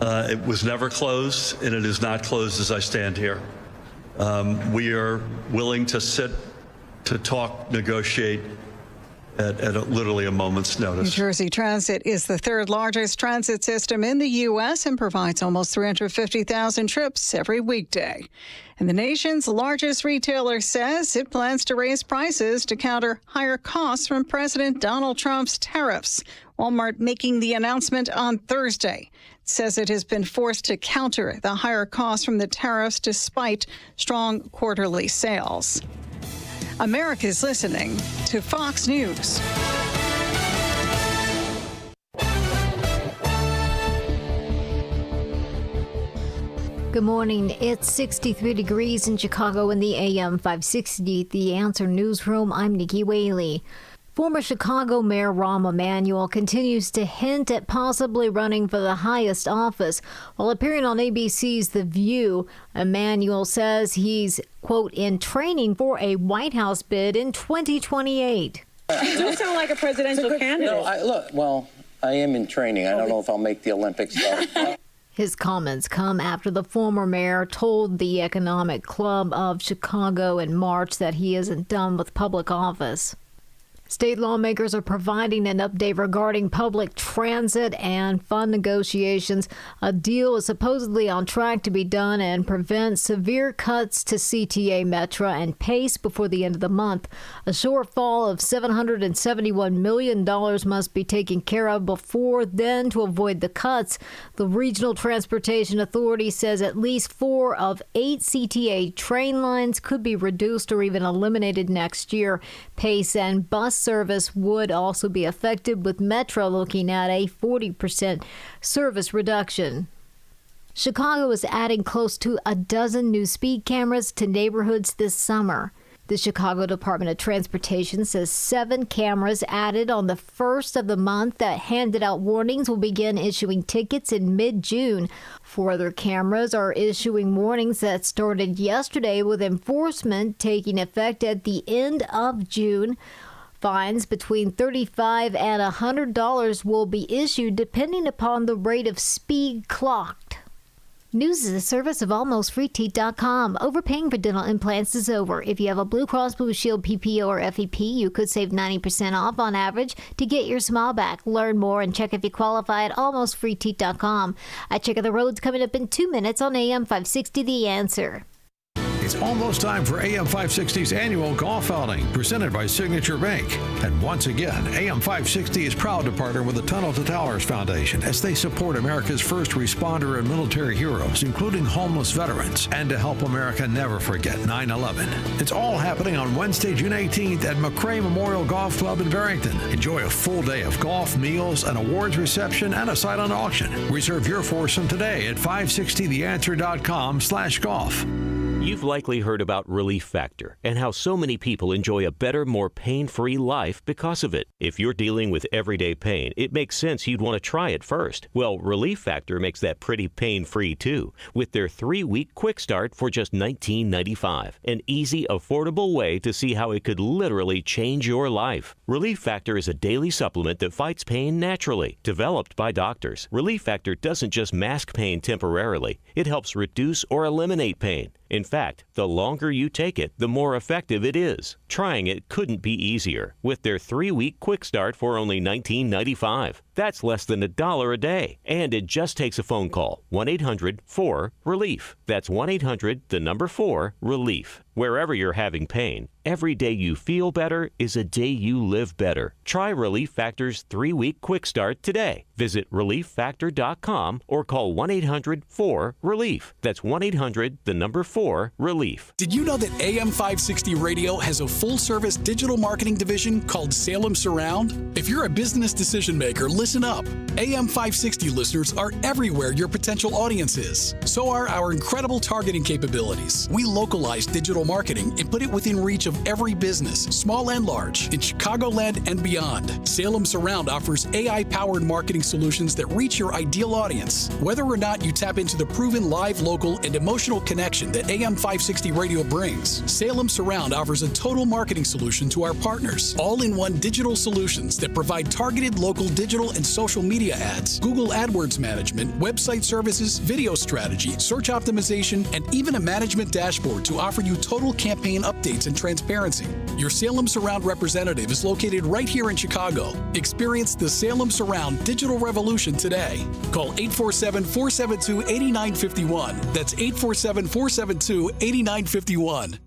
It was never closed, and it is not closed as I stand here. We are willing to sit, to talk, negotiate at literally a moment's notice. New Jersey Transit is the third largest transit system in the U.S. and provides almost 350,000 trips every weekday. And the nation's largest retailer says it plans to raise prices to counter higher costs from President Donald Trump's tariffs. Walmart making the announcement on Thursday. It says it has been forced to counter the higher costs from the tariffs despite strong quarterly sales. America's listening to Fox News. Good morning. It's 63 degrees in Chicago in the AM 560. The Answer Newsroom. I'm Nikki Whaley. Former Chicago Mayor Rahm Emanuel continues to hint at possibly running for the highest office. While appearing on ABC's The View, Emanuel says he's, quote, in training for a White House bid in 2028. You do sound like a presidential candidate. No, I am in training. I don't know if I'll make the Olympics, though. His comments come after the former mayor told the Economic Club of Chicago in March that he isn't done with public office. State lawmakers are providing an update regarding public transit and fund negotiations. A deal is supposedly on track to be done and prevent severe cuts to CTA, Metra, and PACE before the end of the month. A shortfall of $771 million must be taken care of before then to avoid the cuts. The Regional Transportation Authority says at least 4 of 8 CTA train lines could be reduced or even eliminated next year. PACE and bus service would also be affected, with Metra looking at a 40% service reduction. Chicago is adding close to a dozen new speed cameras to neighborhoods this summer. The Chicago Department of Transportation says 7 cameras added on the first of the month that handed out warnings will begin issuing tickets in mid-June. 4 other cameras are issuing warnings that started yesterday, with enforcement taking effect at the end of June. Fines between $35 and $100 will be issued depending upon the rate of speed clocked. News is a service of AlmostFreeTeeth.com. Overpaying for dental implants is over. If you have a Blue Cross Blue Shield PPO or FEP, you could save 90% off on average to get your smile back. Learn more and check if you qualify at AlmostFreeTeeth.com. I check out the roads coming up in 2 minutes on AM 560 The Answer. It's almost time for AM 560's annual golf outing, presented by Signature Bank. And once again, AM 560 is proud to partner with the Tunnel to Towers Foundation as they support America's first responder and military heroes, including homeless veterans, and to help America never forget 9/11. It's all happening on Wednesday, June 18th at McRae Memorial Golf Club in Barrington. Enjoy a full day of golf, meals, an awards reception, and a silent auction. Reserve your foursome today at 560theanswer.com/golf. You've likely heard about Relief Factor and how so many people enjoy a better, more pain-free life because of it. If you're dealing with everyday pain, it makes sense you'd want to try it first. Well, Relief Factor makes that pretty pain-free too, with their 3-week quick start for just $19.95. An easy, affordable way to see how it could literally change your life. Relief Factor is a daily supplement that fights pain naturally. Developed by doctors, Relief Factor doesn't just mask pain temporarily. It helps reduce or eliminate pain. In fact, the longer you take it, the more effective it is. Trying it couldn't be easier with their 3-week quick start for only $19.95. That's less than $1 a day. And it just takes a phone call. 1-800-4-RELIEF. That's 1-800-4-RELIEF. Wherever you're having pain, every day you feel better is a day you live better. Try Relief Factor's 3-week quick start today. Visit ReliefFactor.com or call 1-800-4-RELIEF. That's 1-800-4-RELIEF. Did you know that AM 560 Radio has a full-service digital marketing division called Salem Surround? If you're a business decision maker listen up. AM 560 listeners are everywhere your potential audience is. So are our incredible targeting capabilities. We localize digital marketing and put it within reach of every business, small and large, in Chicagoland and beyond. Salem Surround offers AI-powered marketing solutions that reach your ideal audience. Whether or not you tap into the proven live, local, and emotional connection that AM 560 Radio brings, Salem Surround offers a total marketing solution to our partners. All-in-one digital solutions that provide targeted local digital and social media ads, Google AdWords management, website services, video strategy, search optimization, and even a management dashboard to offer you total campaign updates and transparency. Your Salem Surround representative is located right here in Chicago. Experience the Salem Surround digital revolution today. Call 847-472-8951. That's 847-472-8951.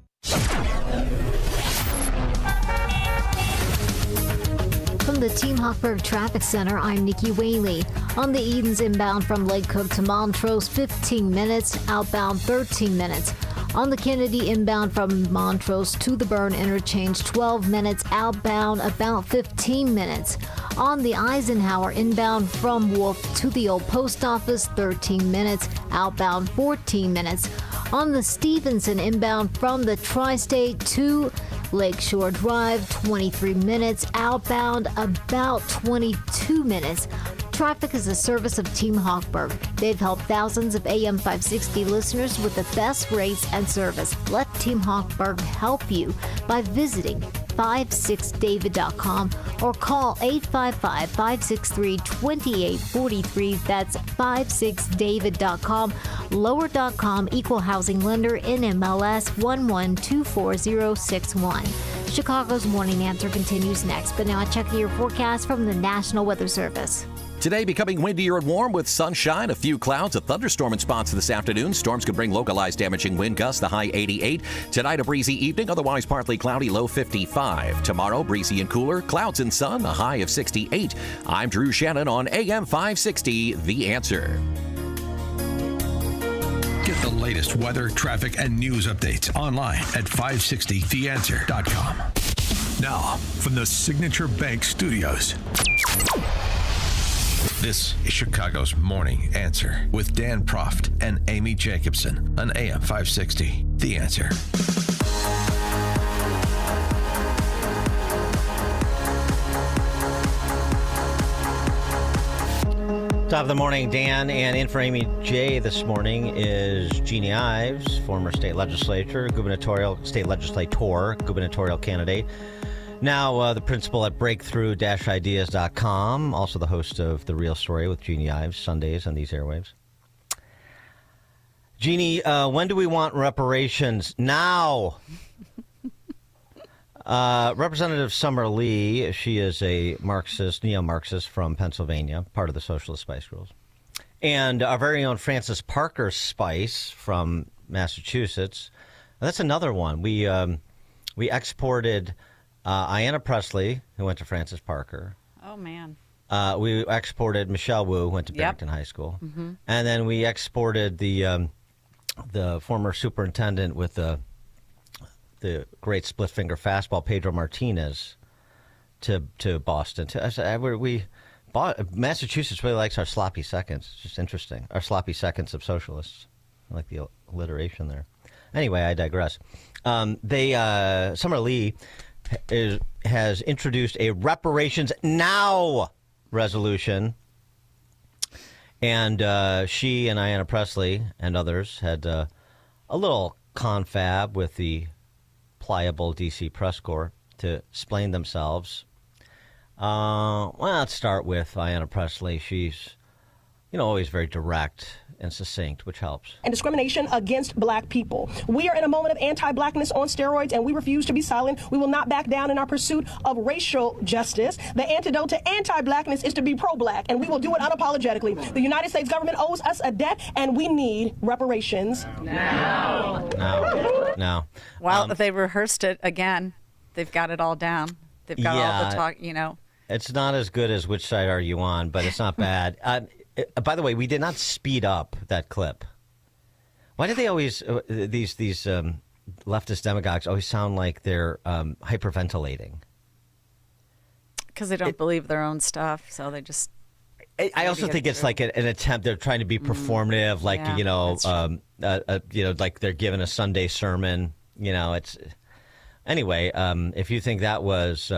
From the Team Hochberg Traffic Center, I'm Nikki Whaley. On the Edens inbound from Lake Cook to Montrose, 15 minutes. Outbound, 13 minutes. On the Kennedy inbound from Montrose to the Byrne Interchange, 12 minutes. Outbound, about 15 minutes. On the Eisenhower inbound from Wolf to the Old Post Office, 13 minutes. Outbound, 14 minutes. On the Stevenson inbound from the Tri-State to Lakeshore Drive, 23 minutes. Outbound, about 22 minutes. Traffic is a service of Team Hochberg. They've helped thousands of AM 560 listeners with the best rates and service. Let Team Hochberg help you by visiting 56david.com or call 855-563-2843. That's 56david.com. Lower.com, equal housing lender, NMLS 1124061. Chicago's Morning Answer continues next, but now check your forecast from the National Weather Service. Today becoming windier and warm with sunshine, a few clouds, a thunderstorm in spots this afternoon. Storms could bring localized damaging wind gusts, the high 88. Tonight a breezy evening, otherwise partly cloudy, low 55. Tomorrow breezy and cooler, clouds and sun, a high of 68. I'm Drew Shannon on AM 560, The Answer. Get the latest weather, traffic, and news updates online at 560theanswer.com. Now, from the Signature Bank Studios, this is Chicago's Morning Answer with Dan Proft and Amy Jacobson on AM 560. The Answer. Top of the morning, Dan, and in for Amy J this morning is Jeannie Ives, former state legislator, gubernatorial candidate. Now the principal at breakthrough-ideas.com, also the host of The Real Story with Jeannie Ives, Sundays on these airwaves. Jeannie, when do we want reparations? Now! Representative Summer Lee, she is a Marxist, neo-Marxist from Pennsylvania, part of the Socialist Spice Girls. And our very own Frances Parker Spice from Massachusetts. That's another one. We exported Ayanna Pressley, who went to Frances Parker. Oh, man. We exported Michelle Wu, who went to Barrington High School. Mm-hmm. And then we exported the former superintendent with the great split finger fastball, Pedro Martinez, to Boston. Massachusetts really likes our sloppy seconds. It's just interesting. Our sloppy seconds of socialists. I like the alliteration there. Anyway, I digress. Summer Lee has introduced a reparations now resolution, and she and Ayanna Pressley and others had a little confab with the pliable D.C. press corps to explain themselves. Well, let's start with Ayanna Pressley. She's, always very direct and succinct, which helps. And discrimination against black people. We are in a moment of anti-blackness on steroids, and we refuse to be silent. We will not back down in our pursuit of racial justice. The antidote to anti-blackness is to be pro-black, and we will do it unapologetically. The United States government owes us a debt, and we need reparations. Now. Well, they rehearsed it again. They've got it all down. They've got all the talk, It's not as good as Which Side Are You On, but it's not bad. By the way, we did not speed up that clip. Why do they always, these leftist demagogues always sound like they're hyperventilating? Because they don't believe their own stuff, so they just I also think it's like an attempt. They're trying to be performative, like like they're giving a Sunday sermon. It's anyway. If you think that was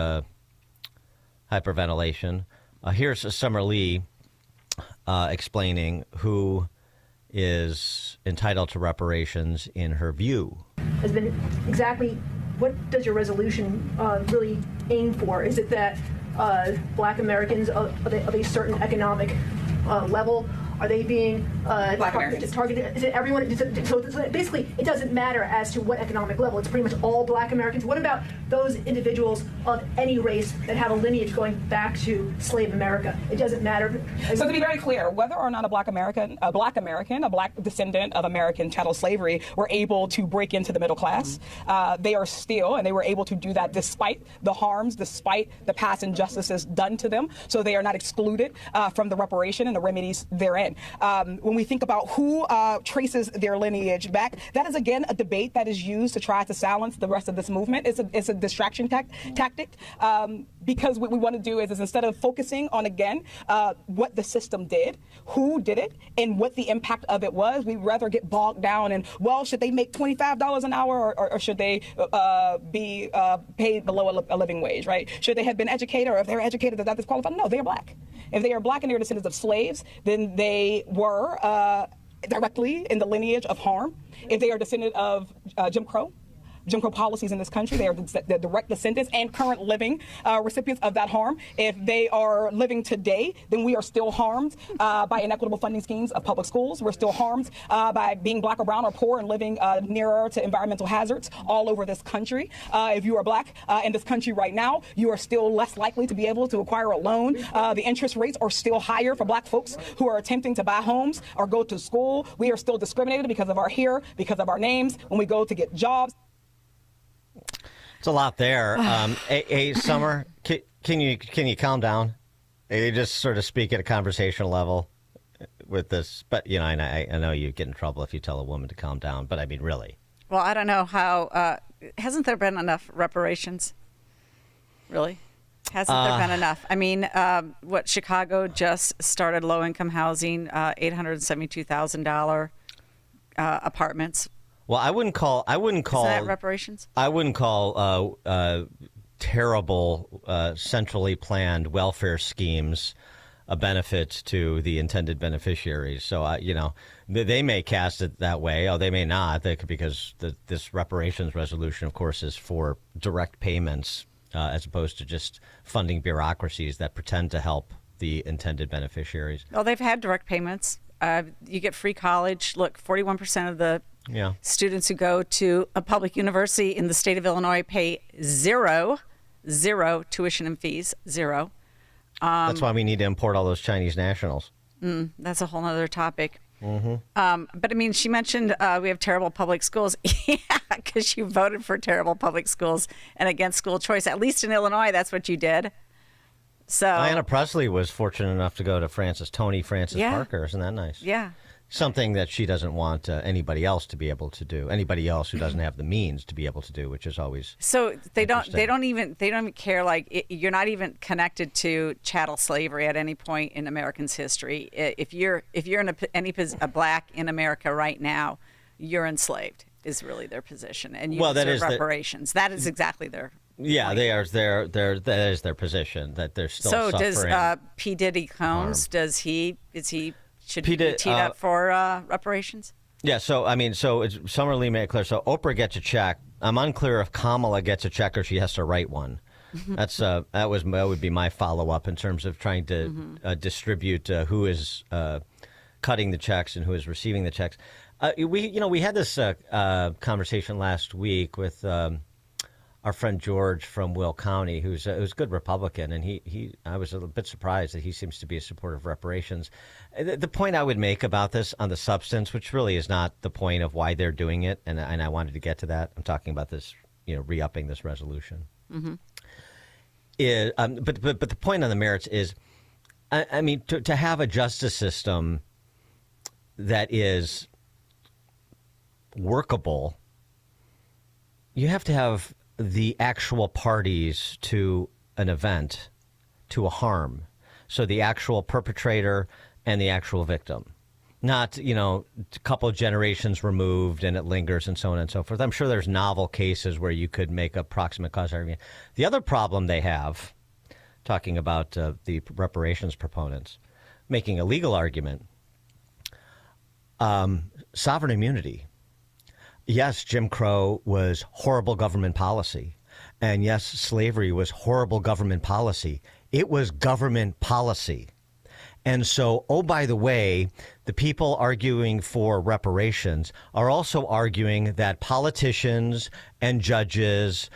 hyperventilation, here's Summer Lee explaining who is entitled to reparations in her view. Has been exactly what does your resolution really aim for? Is it that Black Americans of a certain economic level, are they being targeted? Is it everyone? So basically, it doesn't matter as to what economic level. It's pretty much all Black Americans. What about those individuals of any race that have a lineage going back to slave America? It doesn't matter. So to be very clear, whether or not a Black descendant of American chattel slavery were able to break into the middle class, they are still, and they were able to do that despite the harms, despite the past injustices done to them. So they are not excluded from the reparation and the remedies therein. When we think about who traces their lineage back, that is again a debate that is used to try to silence the rest of this movement. It's a distraction tactic because what we want to do is instead of focusing on again what the system did, who did it, and what the impact of it was, we'd rather get bogged down in, well, should they make $25 an hour or should they be paid below a living wage, right? Should they have been educated, or if they're educated, that disqualified? No, they are Black. If they are Black and they're descendants of slaves, then they were directly in the lineage of harm. If they are descendant of Jim Crow policies in this country, they are the direct descendants and current living recipients of that harm. If they are living today, then we are still harmed by inequitable funding schemes of public schools. We're still harmed by being Black or brown or poor and living nearer to environmental hazards all over this country. If you are Black in this country right now, you are still less likely to be able to acquire a loan. The interest rates are still higher for Black folks who are attempting to buy homes or go to school. We are still discriminated because of our hair, because of our names, when we go to get jobs. It's a lot there. Hey, Summer, can you calm down? You just sort of speak at a conversational level with this. But, I know you get in trouble if you tell a woman to calm down. But, I mean, really. Well, I don't know how. Hasn't there been enough reparations? Really? Hasn't there been enough? I mean, Chicago just started low-income housing, $872,000 apartments. Well, I wouldn't call. Isn't that reparations? I wouldn't call terrible centrally planned welfare schemes a benefit to the intended beneficiaries. So, they may cast it that way. Or they may not. Because this reparations resolution, of course, is for direct payments as opposed to just funding bureaucracies that pretend to help the intended beneficiaries. Well, they've had direct payments. You get free college. Look, 41% of the students who go to a public university in the state of Illinois pay zero tuition and fees, zero. That's why we need to import all those Chinese nationals. That's a whole other topic. Mm-hmm. But I mean, she mentioned we have terrible public schools. Yeah, because you voted for terrible public schools and against school choice. At least in Illinois, that's what you did. So Diana Presley was fortunate enough to go to Tony Francis Parker. Isn't that nice? Yeah. Something that she doesn't want anybody else to be able to do. Anybody else who doesn't have the means to be able to do, which is always so they don't even care. Like you're not even connected to chattel slavery at any point in Americans' history. If you're a Black in America right now, you're enslaved. Is really their position, and you deserve reparations. That is exactly their. Yeah, that is their position, that they're still suffering. So does P. Diddy Combs? Should he be teed up for reparations? Yeah. So it's Summer Lee made it clear. So Oprah gets a check. I'm unclear if Kamala gets a check or she has to write one. That would be my follow up in terms of trying to distribute who is cutting the checks and who is receiving the checks. We had this conversation last week with our friend George from Will County, who's a good Republican, and I was a bit surprised that he seems to be a supporter of reparations. The point I would make about this on the substance, which really is not the point of why they're doing it, and I wanted to get to that. I'm talking about this, re-upping this resolution. Mm-hmm. But the point on the merits is, I mean, to have a justice system that is workable, you have to have the actual parties to an event, to a harm. So the actual perpetrator and the actual victim. Not, a couple of generations removed and it lingers and so on and so forth. I'm sure there's novel cases where you could make a proximate cause argument. The other problem they have, talking about the reparations proponents, making a legal argument, sovereign immunity. Yes, Jim Crow was horrible government policy. And yes, slavery was horrible government policy. It was government policy. And so, oh, by the way, the people arguing for reparations are also arguing that politicians and judges,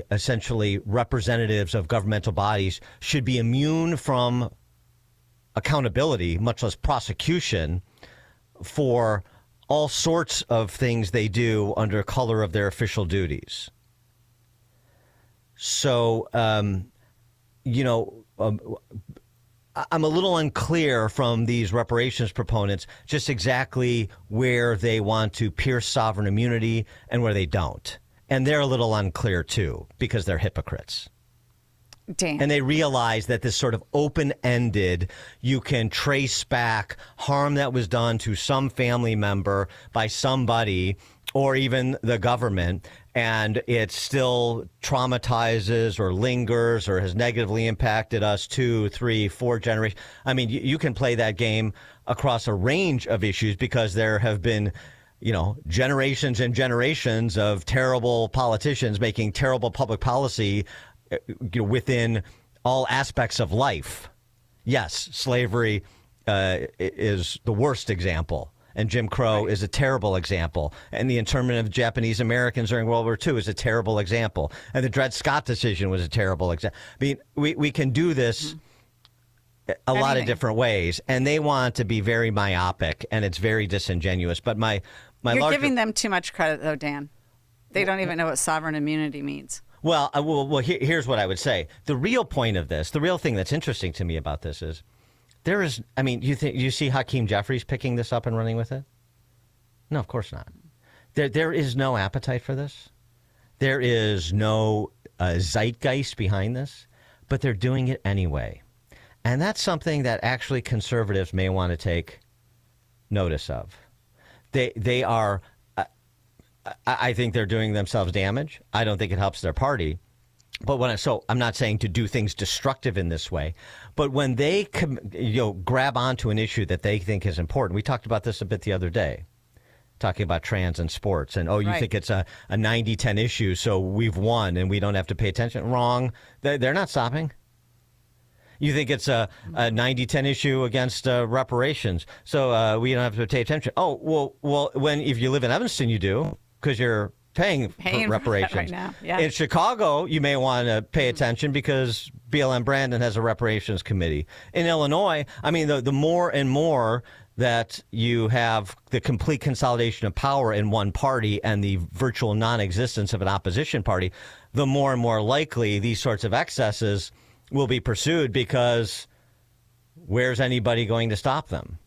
essentially representatives of governmental bodies, should be immune from accountability, much less prosecution, for all sorts of things they do under color of their official duties. So, I'm a little unclear from these reparations proponents just exactly where they want to pierce sovereign immunity and where they don't. And they're a little unclear, too, because they're hypocrites. Dan. And they realize that this sort of open-ended, you can trace back harm that was done to some family member by somebody or even the government, and it still traumatizes or lingers or has negatively impacted us 2, 3, 4 generations. I mean, you can play that game across a range of issues because there have been, generations and generations of terrible politicians making terrible public policy within all aspects of life. Yes, slavery is the worst example. And Jim Crow is a terrible example. And the internment of Japanese Americans during World War II is a terrible example. And the Dred Scott decision was a terrible example. I mean, we can do this a lot of different ways. And they want to be very myopic, and it's very disingenuous. But You're giving them too much credit, though, Dan. They don't even know what sovereign immunity means. Well, here's what I would say. The real point of this, the real thing that's interesting to me about this is, you see Hakeem Jeffries picking this up and running with it? No, of course not. There is no appetite for this. There is no zeitgeist behind this, but they're doing it anyway. And that's something that actually conservatives may want to take notice of. They are, I think they're doing themselves damage. I don't think it helps their party. But I'm not saying to do things destructive in this way, but when they grab onto an issue that they think is important, we talked about this a bit the other day, talking about trans and sports, and you think it's a 90-10 issue, so we've won and we don't have to pay attention. Wrong. They're not stopping. You think it's a 90-10 issue against reparations, so we don't have to pay attention. Oh, well, if you live in Evanston, you do, because you're paying for reparations. Right now. Yeah. In Chicago, you may want to pay attention because BLM Brandon has a reparations committee. In Illinois, the more and more that you have the complete consolidation of power in one party and the virtual non-existence of an opposition party, the more and more likely these sorts of excesses will be pursued, because where's anybody going to stop them?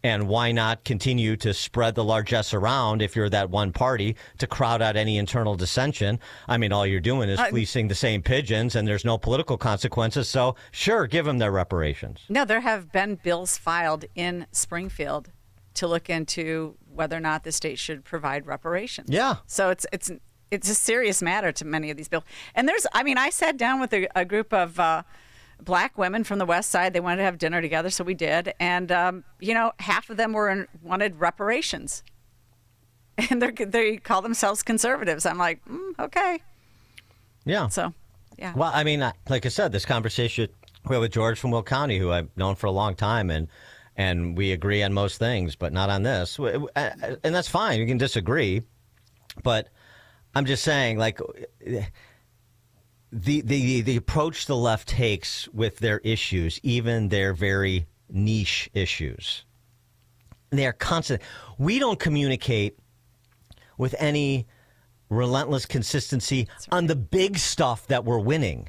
And why not continue to spread the largesse around if you're that one party to crowd out any internal dissension? All you're doing is fleecing the same pigeons, and there's no political consequences. So, sure, give them their reparations. No, there have been bills filed in Springfield to look into whether or not the state should provide reparations. Yeah. So it's a serious matter to many of these bills. And I sat down with a group of Black women from the West Side. They wanted to have dinner together, so we did. And, half of them wanted reparations. And they call themselves conservatives. I'm like, okay. Yeah. So, yeah. Well, like I said, this conversation we had with George from Will County, who I've known for a long time, and we agree on most things, but not on this. And that's fine. You can disagree. But I'm just saying, the approach the left takes with their issues, even their very niche issues, they are constant. We don't communicate with any relentless consistency on the big stuff that we're winning.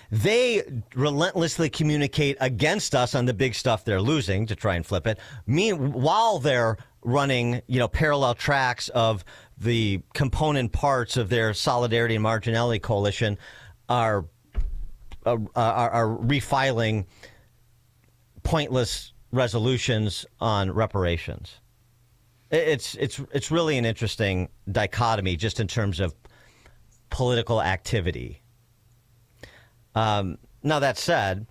They relentlessly communicate against us on the big stuff they're losing, to try and flip it. While they're running, parallel tracks of the component parts of their Solidarity and Marginality Coalition are refiling pointless resolutions on reparations. It's really an interesting dichotomy just in terms of political activity. Now, that said,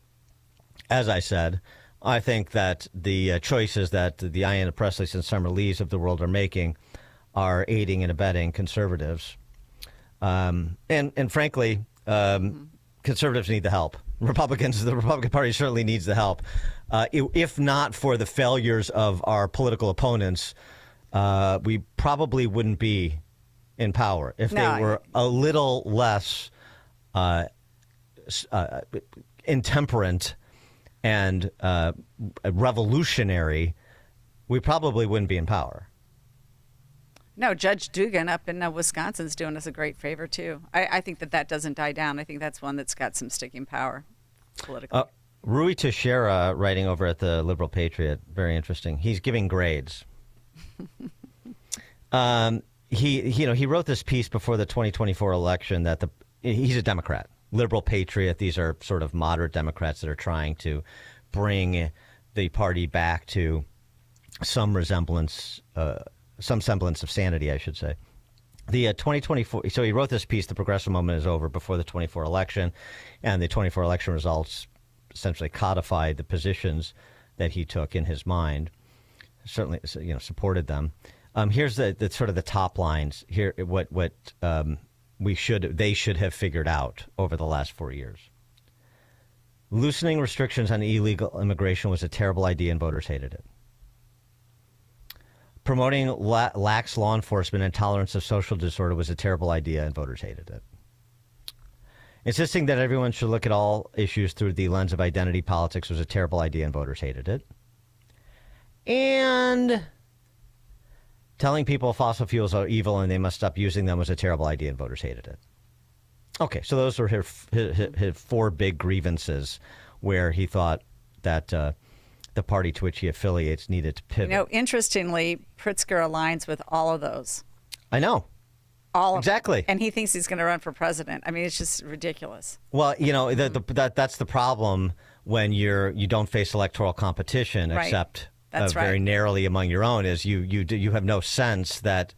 as I said, I think that the choices that the Ayanna Presleys and Summer Lees of the world are making are aiding and abetting conservatives. And frankly, conservatives need the help. The Republican Party certainly needs the help. If not for the failures of our political opponents, we probably wouldn't be in power if they were a little less intemperate and revolutionary. We probably wouldn't be in power. No, Judge Dugan up in Wisconsin is doing us a great favor, too. I think that doesn't die down. I think that's one that's got some sticking power politically. Rui Teixeira, writing over at the Liberal Patriot, very interesting. He's giving grades. He wrote this piece before the 2024 election that he's a Democrat, Liberal Patriot. These are sort of moderate Democrats that are trying to bring the party back to some semblance of sanity, I should say. The 2024, so he wrote this piece, The Progressive Moment is Over, before the 24 election, and the 24 election results essentially codified the positions that he took in his mind, certainly supported them. Here's the sort of the top lines here, what they should have figured out over the last 4 years. Loosening restrictions on illegal immigration was a terrible idea and voters hated it. Promoting lax law enforcement and tolerance of social disorder was a terrible idea and voters hated it. Insisting that everyone should look at all issues through the lens of identity politics was a terrible idea and voters hated it. And telling people fossil fuels are evil and they must stop using them was a terrible idea and voters hated it. Okay, so those were his four big grievances where he thought that the party to which he affiliates needed to pivot. Interestingly, Pritzker aligns with all of those. I know. Exactly. And he thinks he's going to run for president. I mean, it's just ridiculous. Well, that's the problem when you don't face electoral competition, right. Except very right. narrowly among your own, is you have no sense that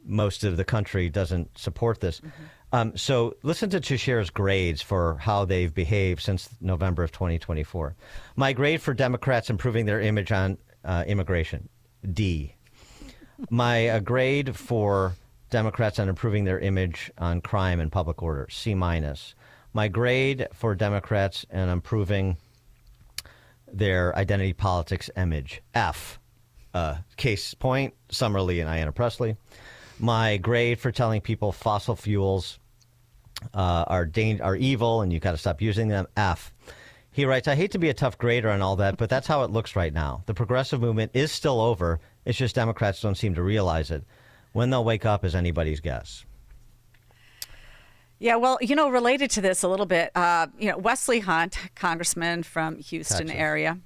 most of the country doesn't support this. Mm-hmm. So listen to Teixeira's grades for how they've behaved since November of 2024. My grade for Democrats improving their image on immigration, D. My grade for Democrats on improving their image on crime and public order, C-. My grade for Democrats and improving their identity politics image, F. Case point, Summer Lee and Ayanna Pressley. My grade for telling people fossil fuels are evil and you got to stop using them, F. He writes, I hate to be a tough grader and all that, but that's how it looks right now. The progressive movement is still over. It's just Democrats don't seem to realize it. When they'll wake up is anybody's guess. Yeah, well, related to this a little bit, Wesley Hunt, congressman from Houston Texas. area,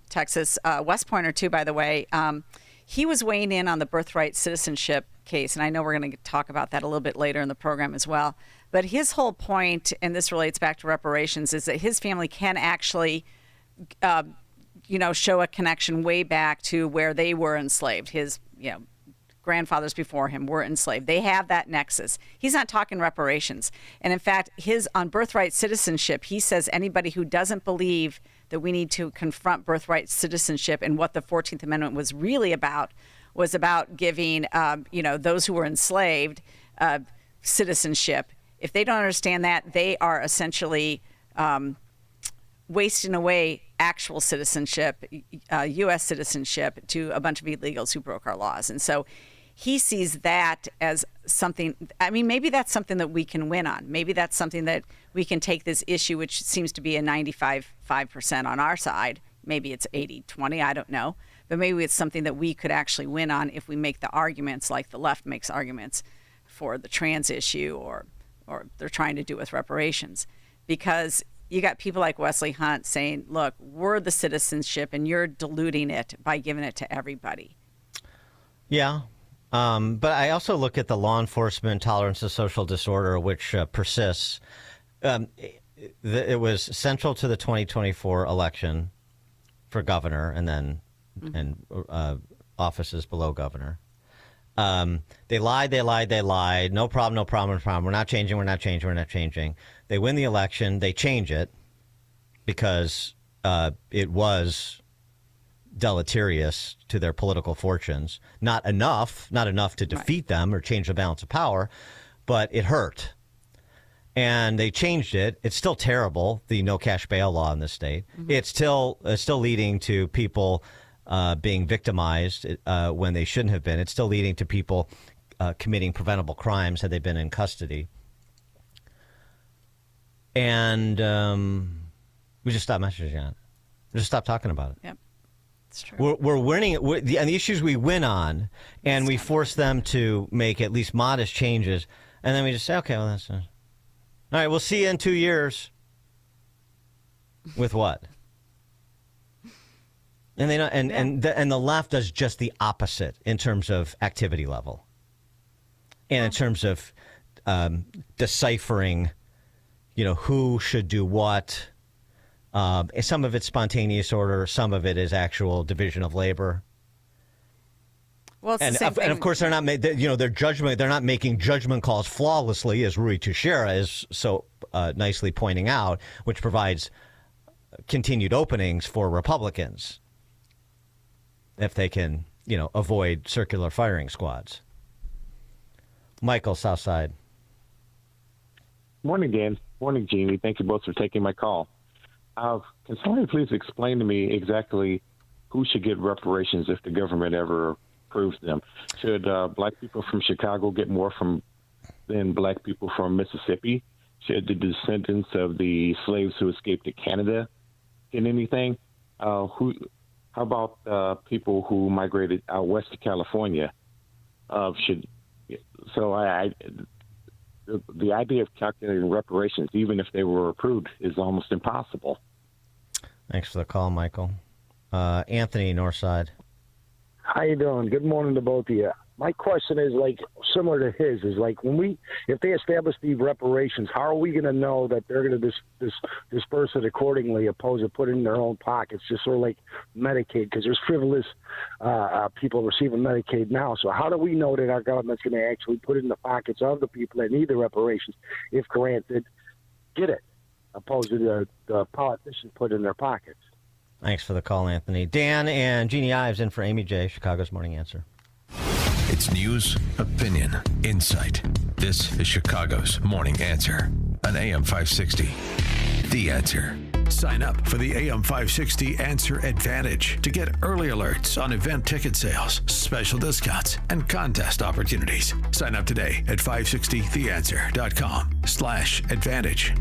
Texas, West Pointer too, by the way, he was weighing in on the birthright citizenship case, and I know we're going to talk about that a little bit later in the program as well. But his whole point, and this relates back to reparations, is that his family can actually, show a connection way back to where they were enslaved. His, grandfathers before him were enslaved. They have that nexus. He's not talking reparations. And in fact, on birthright citizenship, he says anybody who doesn't believe that we need to confront birthright citizenship and what the 14th Amendment was really about was about giving, those who were enslaved citizenship. If they don't understand that, they are essentially wasting away actual citizenship, U.S. citizenship, to a bunch of illegals who broke our laws. And so he sees that as something, maybe that's something that we can win on. Maybe that's something that we can take this issue, which seems to be a 95% on our side. Maybe it's 80-20, I don't know. But maybe it's something that we could actually win on if we make the arguments like the left makes arguments for the trans issue or they're trying to do with reparations. Because you got people like Wesley Hunt saying, look, we're the citizenship and you're diluting it by giving it to everybody. Yeah. But I also look at the law enforcement tolerance of social disorder, which persists. it was central to the 2024 election for governor and then offices below governor. They lied. No problem. We're not changing. They win the election. They change it because it was deleterious to their political fortunes. Not enough to defeat them or change the balance of power, but it hurt. And they changed it. It's still terrible, the no cash bail law in this state. Mm-hmm. It's still leading to people being victimized when they shouldn't have been. It's still leading to people committing preventable crimes had they been in custody. And we just stopped messaging on it. We just stopped talking about it. Yep, it's true. We're winning it. And the issues we win on, and we force them to make at least modest changes, and then we just say, okay, well, that's... all right, we'll see you in 2 years. With what? And they don't, and the left does just the opposite in terms of activity level, and in terms of deciphering, who should do what. Some of it's spontaneous order, some of it is actual division of labor. Well, it's the same thing. And of course, they're not, their judgment. They're not making judgment calls flawlessly, as Rui Teixeira is so nicely pointing out, which provides continued openings for Republicans if they can, avoid circular firing squads. Michael, Southside. Morning, Dan. Morning, Jeannie. Thank you both for taking my call. Can somebody please explain to me exactly who should get reparations if the government ever approves them? Should black people from Chicago get more than black people from Mississippi? Should the descendants of the slaves who escaped to Canada get anything? How about people who migrated out west to California? The idea of calculating reparations, even if they were approved, is almost impossible. Thanks for the call, Michael. Anthony, Northside. How you doing? Good morning to both of you. My question is similar to his. Is if they establish the reparations, how are we going to know that they're going to disperse it accordingly, opposed to put it in their own pockets, just sort of like Medicaid? Because there's frivolous people receiving Medicaid now. So how do we know that our government's going to actually put it in the pockets of the people that need the reparations, if granted, get it, opposed to the politicians put it in their pockets? Thanks for the call, Anthony. Dan and Jeannie Ives in for Amy J., Chicago's Morning Answer. It's news, opinion, insight. This is Chicago's Morning Answer on AM 560. The Answer. Sign up for the AM 560 Answer Advantage to get early alerts on event ticket sales, special discounts, and contest opportunities. Sign up today at 560theanswer.com/advantage.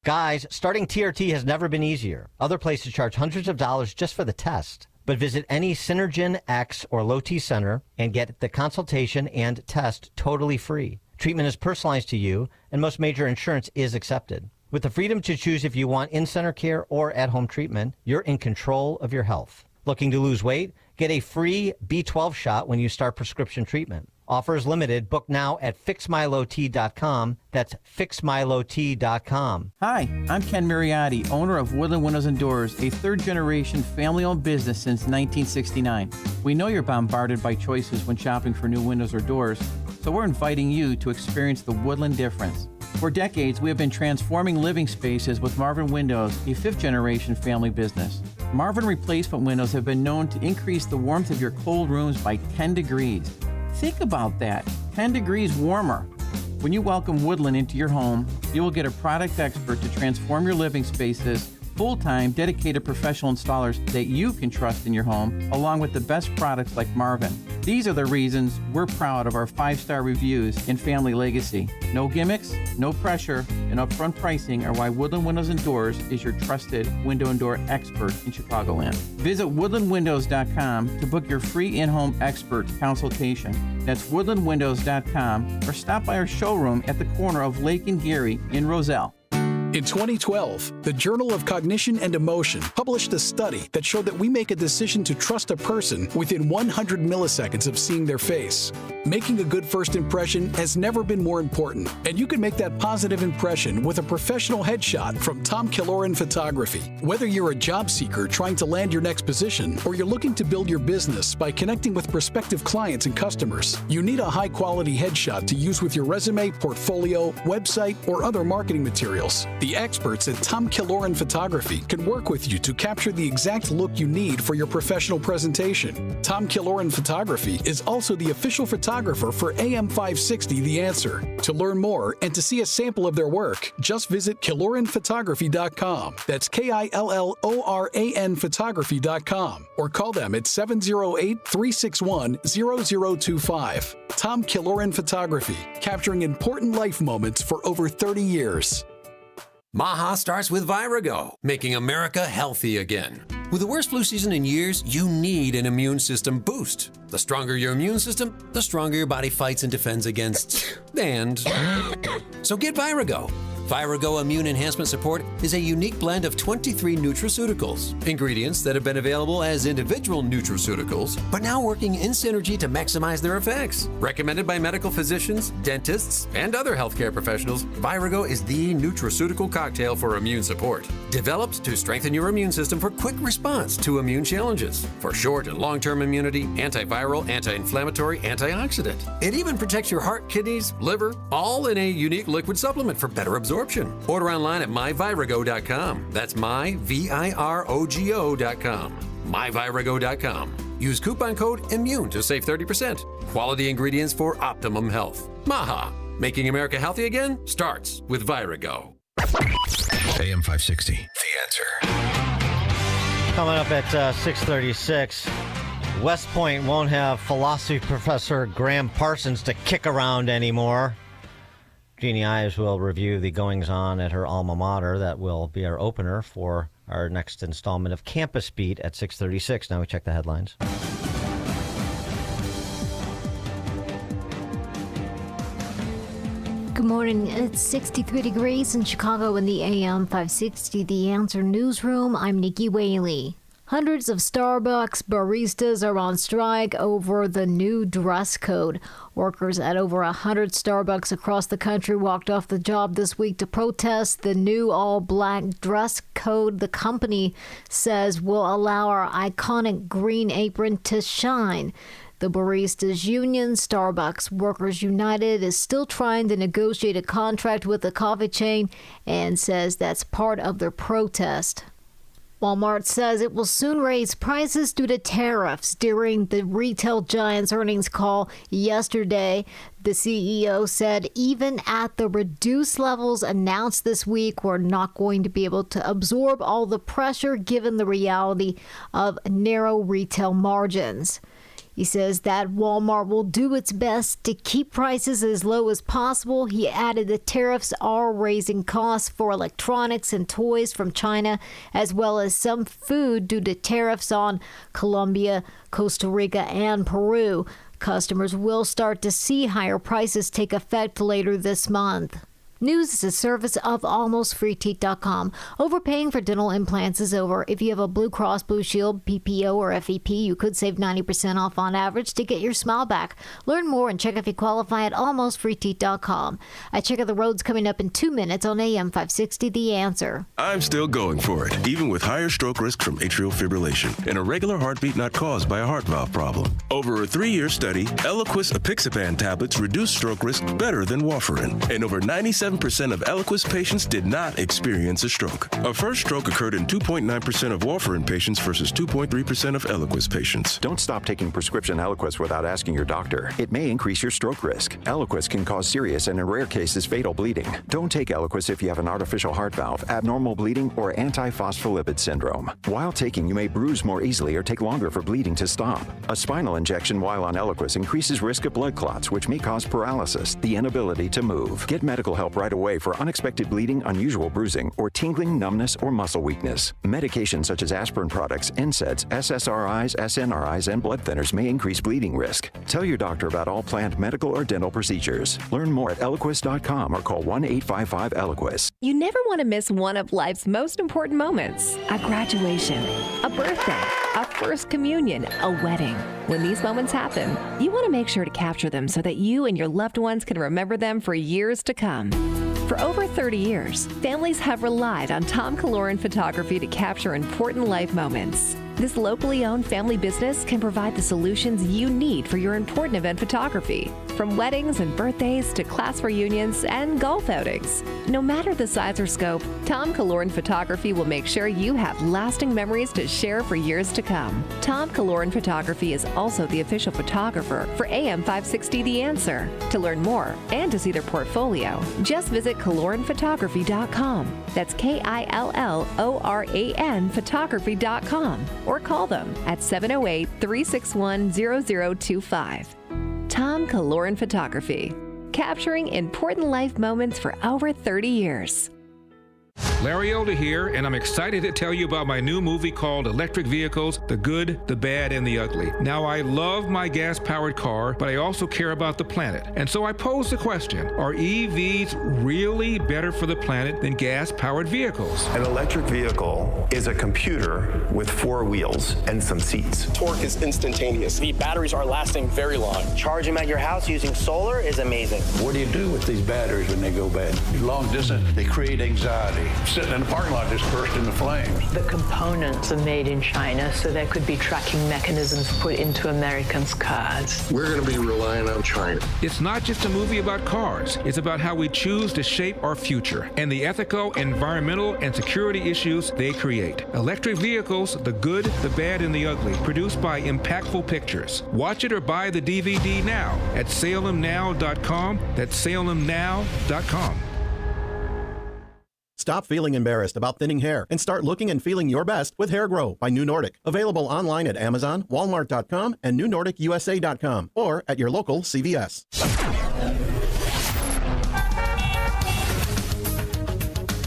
Guys, starting TRT has never been easier. Other places charge hundreds of dollars just for the test. But visit any Synergen X or Low T center and get the consultation and test totally free. Treatment is personalized to you, and most major insurance is accepted. With the freedom to choose if you want in-center care or at-home treatment, you're in control of your health. Looking to lose weight? Get a free B12 shot when you start prescription treatment. Offer is limited. Book now at fixmylowt.com. That's fixmylowt.com. Hi, I'm Ken Mariotti, owner of Woodland Windows and Doors, a third-generation family-owned business since 1969. We know you're bombarded by choices when shopping for new windows or doors, so we're inviting you to experience the Woodland difference. For decades, we have been transforming living spaces with Marvin Windows, a fifth-generation family business. Marvin replacement windows have been known to increase the warmth of your cold rooms by 10 degrees. Think about that, 10 degrees warmer. When you welcome Woodland into your home, you will get a product expert to transform your living spaces, full-time, dedicated professional installers that you can trust in your home, along with the best products like Marvin. These are the reasons we're proud of our 5-star reviews and family legacy. No gimmicks, no pressure, and upfront pricing are why Woodland Windows and Doors is your trusted window and door expert in Chicagoland. Visit woodlandwindows.com to book your free in-home expert consultation. That's woodlandwindows.com, or stop by our showroom at the corner of Lake and Geary in Roselle. In 2012, the Journal of Cognition and Emotion published a study that showed that we make a decision to trust a person within 100 milliseconds of seeing their face. Making a good first impression has never been more important, and you can make that positive impression with a professional headshot from Tom Killoran Photography. Whether you're a job seeker trying to land your next position, or you're looking to build your business by connecting with prospective clients and customers, you need a high-quality headshot to use with your resume, portfolio, website, or other marketing materials. The experts at Tom Killoran Photography can work with you to capture the exact look you need for your professional presentation. Tom Killoran Photography is also the official photographer for AM 560 The Answer. To learn more and to see a sample of their work, just visit KilloranPhotography.com. That's KILLORAN Photography.com, or call them at 708-361-0025. Tom Killoran Photography, capturing important life moments for over 30 years. Maha starts with Virago, making America healthy again. With the worst flu season in years, you need an immune system boost. The stronger your immune system, the stronger your body fights and defends against So get Virago. Virago Immune Enhancement Support is a unique blend of 23 nutraceuticals, ingredients that have been available as individual nutraceuticals, but now working in synergy to maximize their effects. Recommended by medical physicians, dentists, and other healthcare professionals, Virago is the nutraceutical cocktail for immune support. Developed to strengthen your immune system for quick response to immune challenges, for short and long-term immunity, antiviral, anti-inflammatory, antioxidant. It even protects your heart, kidneys, liver, all in a unique liquid supplement for better absorption. Order online at myvirago.com. That's myvirago.com. myvirago.com. Use coupon code IMMUNE to save 30%. Quality ingredients for optimum health. Maha, making America healthy again starts with Virago. AM 560, The Answer. Coming up at 6:36, West Point won't have philosophy professor Graham Parsons to kick around anymore. Jeannie Ives will review the goings-on at her alma mater. That will be our opener for our next installment of Campus Beat at 6:36. Now we check the headlines. Good morning. It's 63 degrees in Chicago in the AM 560 The Answer newsroom. I'm Nikki Whaley. Hundreds of Starbucks baristas are on strike over the new dress code. Workers at over 100 Starbucks across the country walked off the job this week to protest the new all-black dress code the company says will allow our iconic green apron to shine. The Baristas Union, Starbucks Workers United, is still trying to negotiate a contract with the coffee chain and says that's part of their protest. Walmart says it will soon raise prices due to tariffs. During the retail giant's earnings call yesterday, the CEO said even at the reduced levels announced this week, we're not going to be able to absorb all the pressure given the reality of narrow retail margins. He says that Walmart will do its best to keep prices as low as possible. He added the tariffs are raising costs for electronics and toys from China, as well as some food due to tariffs on Colombia, Costa Rica, and Peru. Customers will start to see higher prices take effect later this month. News is a service of AlmostFreeTeeth.com. Overpaying for dental implants is over. If you have a Blue Cross Blue Shield, PPO, or FEP, you could save 90% off on average to get your smile back. Learn more and check if you qualify at AlmostFreeTeeth.com. I check out the roads coming up in 2 minutes on AM 560 The Answer. I'm still going for it, even with higher stroke risk from atrial fibrillation and a regular heartbeat not caused by a heart valve problem. Over a 3-year study, Eliquis apixaban tablets reduced stroke risk better than warfarin, and over 97% of Eliquis patients did not experience a stroke. A first stroke occurred in 2.9% of warfarin patients versus 2.3% of Eliquis patients. Don't stop taking prescription Eliquis without asking your doctor. It may increase your stroke risk. Eliquis can cause serious and in rare cases fatal bleeding. Don't take Eliquis if you have an artificial heart valve, abnormal bleeding, or antiphospholipid syndrome. While taking, you may bruise more easily or take longer for bleeding to stop. A spinal injection while on Eliquis increases risk of blood clots, which may cause paralysis, the inability to move. Get medical help right away for unexpected bleeding, unusual bruising, or tingling, numbness, or muscle weakness. Medications such as aspirin products, NSAIDs, SSRIs, SNRIs, and blood thinners may increase bleeding risk. Tell your doctor about all planned medical or dental procedures. Learn more at Eliquis.com or call 1-855-ELIQUIS. You never want to miss one of life's most important moments. A graduation, a birthday, a first communion, a wedding. When these moments happen, you want to make sure to capture them so that you and your loved ones can remember them for years to come. For over 30 years, families have relied on Tom Kaloran Photography to capture important life moments. This locally owned family business can provide the solutions you need for your important event photography, from weddings and birthdays to class reunions and golf outings. No matter the size or scope, Tom Kaloran Photography will make sure you have lasting memories to share for years to come. Tom Kaloran Photography is also the official photographer for AM 560 The Answer. To learn more and to see their portfolio, just visit KaloranPhotography.com. That's KILLORAN photography.com. Or call them at 708-361-0025. Tom Kaloran Photography, capturing important life moments for over 30 years. Larry Elder here, and I'm excited to tell you about my new movie called Electric Vehicles, The Good, the Bad, and the Ugly. Now, I love my gas-powered car, but I also care about the planet. And so I pose the question, are EVs really better for the planet than gas-powered vehicles? An electric vehicle is a computer with 4 wheels and some seats. Torque is instantaneous. The batteries are lasting very long. Charging them at your house using solar is amazing. What do you do with these batteries when they go bad? Long distance, they create anxiety. Sitting in the parking lot just burst into flames. The components are made in China, so there could be tracking mechanisms put into Americans' cars. We're going to be relying on China. It's not just a movie about cars. It's about how we choose to shape our future and the ethical, environmental, and security issues they create. Electric Vehicles, The Good, the Bad, and the Ugly, produced by Impactful Pictures. Watch it or buy the DVD now at salemnow.com. That's salemnow.com. Stop feeling embarrassed about thinning hair and start looking and feeling your best with Hair Grow by New Nordic. Available online at Amazon, Walmart.com, and NewNordicUSA.com, or at your local CVS.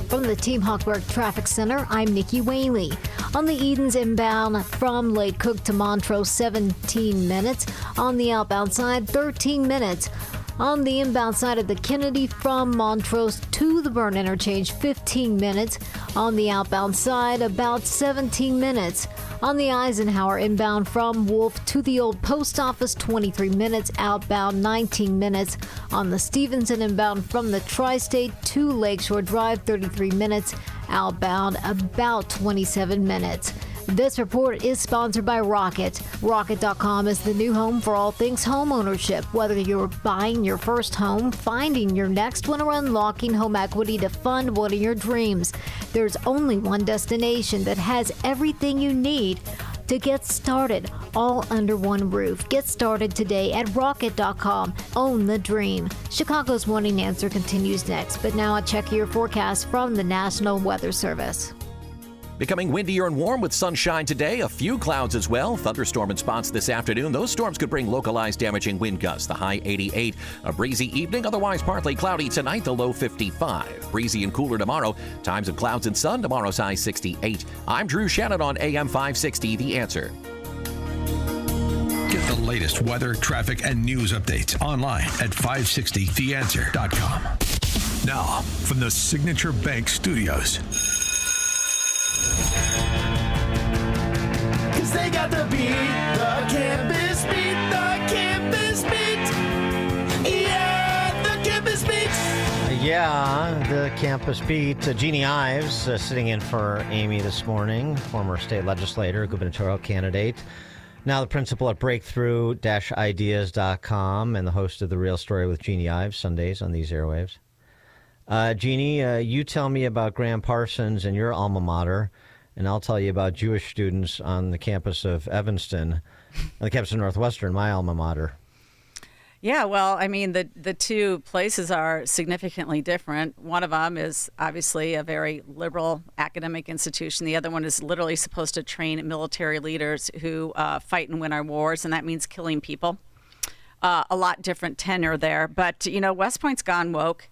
From the Team Hawkwork Traffic Center, I'm Nikki Whaley. On the Edens inbound from Lake Cook to Montrose, 17 minutes. On the outbound side, 13 minutes. On the inbound side of the Kennedy from Montrose to the Burn Interchange, 15 minutes. On the outbound side, about 17 minutes. On the Eisenhower inbound from Wolf to the Old Post Office, 23 minutes. Outbound, 19 minutes. On the Stevenson inbound from the Tri-State to Lakeshore Drive, 33 minutes. Outbound, about 27 minutes. This report is sponsored by Rocket. Rocket.com is the new home for all things home ownership. Whether you're buying your first home, finding your next one, or unlocking home equity to fund one of your dreams, there's only one destination that has everything you need to get started, all under one roof. Get started today at Rocket.com. Own the dream. Chicago's Morning Answer continues next, but now a check your forecast from the National Weather Service. Becoming windier and warm with sunshine today, a few clouds as well. Thunderstorm in spots this afternoon. Those storms could bring localized damaging wind gusts. The high 88. A breezy evening, otherwise partly cloudy tonight, the low 55. Breezy and cooler tomorrow. Times of clouds and sun, tomorrow's high 68. I'm Drew Shannon on AM 560, The Answer. Get the latest weather, traffic, and news updates online at 560theanswer.com. Now, from the Signature Bank Studios. 'Cause they got the beat, the campus beat, the campus beat. Yeah, the campus beat. The campus beat. Jeannie Ives sitting in for Amy this morning, former state legislator, gubernatorial candidate. Now the principal at breakthrough-ideas.com and the host of The Real Story with Jeannie Ives, Sundays on these airwaves. Jeannie, you tell me about Graham Parsons and your alma mater, and I'll tell you about Jewish students on the campus of Evanston, on the campus of Northwestern, my alma mater. Yeah, well, I mean, the two places are significantly different. One of them is obviously a very liberal academic institution. The other one is literally supposed to train military leaders who fight and win our wars, and that means killing people. A lot different tenor there. But, West Point's gone woke.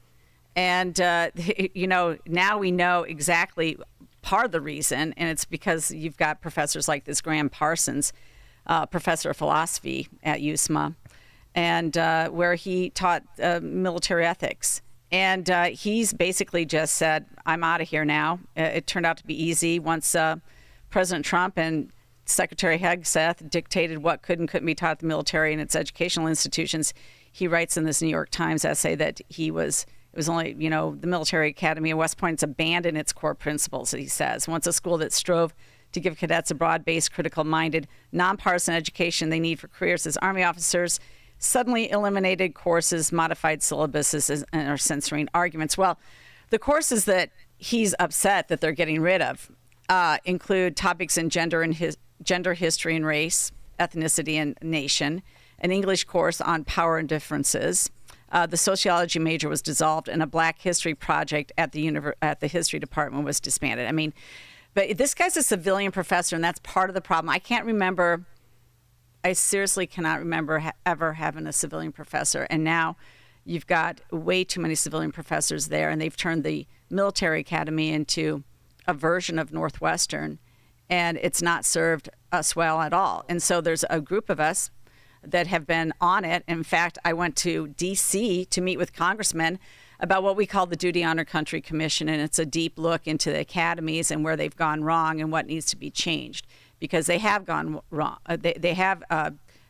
And, now we know exactly part of the reason, and it's because you've got professors like this Graham Parsons, professor of philosophy at USMA, and where he taught military ethics. And he's basically just said, I'm out of here now. It turned out to be easy once President Trump and Secretary Hegseth dictated what could and couldn't be taught at the military and its educational institutions. He writes in this New York Times essay that it was only, the military academy at West Point has abandoned its core principles, he says. Once a school that strove to give cadets a broad-based, critical-minded, nonpartisan education they need for careers as Army officers, suddenly eliminated courses, modified syllabuses, and are censoring arguments. Well, the courses that he's upset that they're getting rid of include topics in gender, history and race, ethnicity and nation, an English course on power and differences. The sociology major was dissolved, and a Black History project at the history department was disbanded. I mean, but this guy's a civilian professor, and that's part of the problem. I seriously cannot remember ever having a civilian professor, and now you've got way too many civilian professors there, and they've turned the military academy into a version of Northwestern, and it's not served us well at all. And so there's a group of us that have been on it. In fact, I went to D.C. to meet with congressmen about what we call the Duty Honor Country Commission, and it's a deep look into the academies and where they've gone wrong and what needs to be changed, because they have gone wrong. They have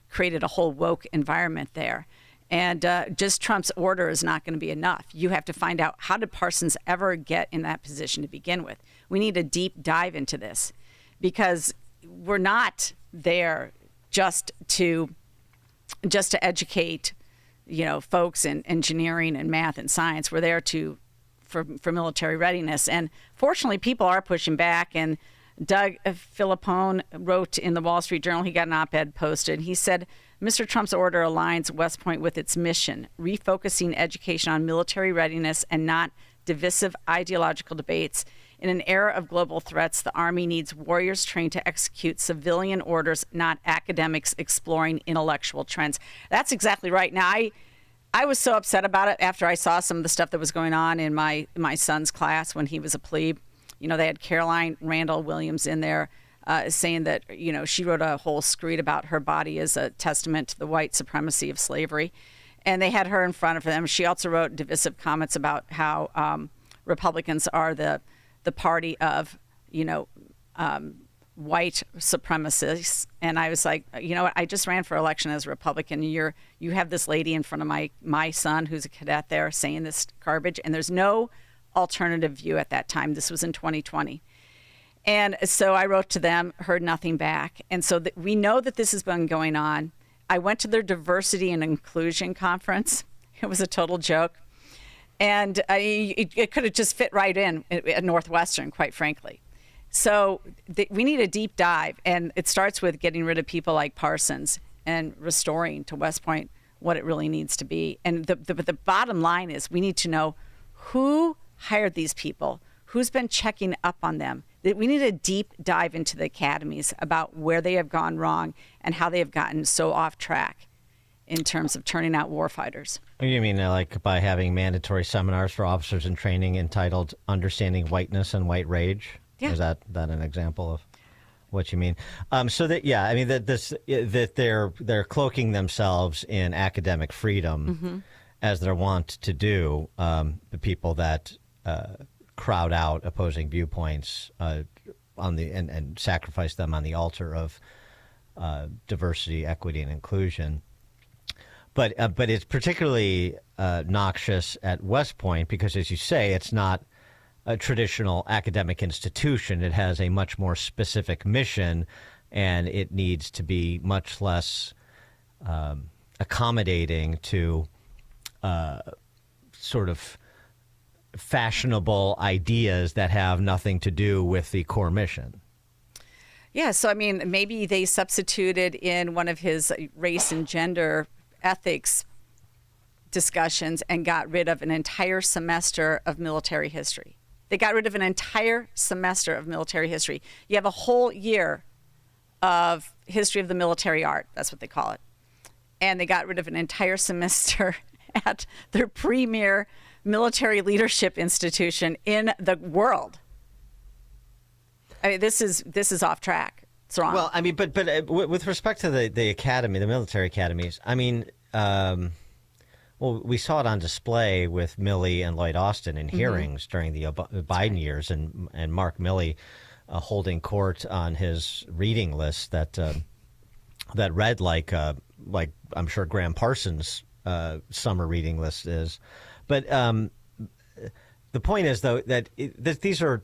created a whole woke environment there. And just Trump's order is not going to be enough. You have to find out, how did Parsons ever get in that position to begin with? We need a deep dive into this, because we're not there just to educate, folks in engineering and math and science. We're there for military readiness. And fortunately, people are pushing back. And Doug Filippone wrote in the Wall Street Journal, he got an op-ed posted. He said, Mr. Trump's order aligns West Point with its mission, refocusing education on military readiness and not divisive ideological debates. In an era of global threats, the Army needs warriors trained to execute civilian orders, not academics exploring intellectual trends. That's exactly right. Now, I was so upset about it after I saw some of the stuff that was going on in my son's class when he was a plebe. They had Caroline Randall Williams in there saying that, she wrote a whole screed about her body as a testament to the white supremacy of slavery. And they had her in front of them. She also wrote divisive comments about how Republicans are the party of, white supremacists. And I was like, you know what? I just ran for election as a Republican. You have this lady in front of my son who's a cadet there saying this garbage, and there's no alternative view at that time. This was in 2020. And so I wrote to them, heard nothing back. And so we know that this has been going on. I went to their diversity and inclusion conference. It was a total joke. And it could have just fit right in at Northwestern, quite frankly. So we need a deep dive. And it starts with getting rid of people like Parsons and restoring to West Point what it really needs to be. And the bottom line is, we need to know who hired these people, who's been checking up on them. We need a deep dive into the academies about where they have gone wrong and how they have gotten so off track in terms of turning out warfighters. You mean like by having mandatory seminars for officers in training entitled Understanding Whiteness and White Rage? Yeah. Is that an example of what you mean? That they're cloaking themselves in academic freedom, as they're wont to do, the people that crowd out opposing viewpoints and sacrifice them on the altar of diversity, equity, and inclusion. But it's particularly noxious at West Point because, as you say, it's not a traditional academic institution. It has a much more specific mission, and it needs to be much less accommodating to sort of fashionable ideas that have nothing to do with the core mission. Yeah, so I mean, maybe they substituted in one of his race and gender ethics discussions and got rid of an entire semester of military history. They got rid of an entire semester of military history. You have a whole year of history of the military art, that's what they call it. And they got rid of an entire semester at their premier military leadership institution in the world. I mean, this is off track. It's wrong. Well, I mean, but with respect to the academy, the military academies, I mean, we saw it on display with Milley and Lloyd Austin in hearings during the Biden years, and Mark Milley holding court on his reading list that read like I'm sure Graham Parsons' summer reading list is. But the point is, though, that these are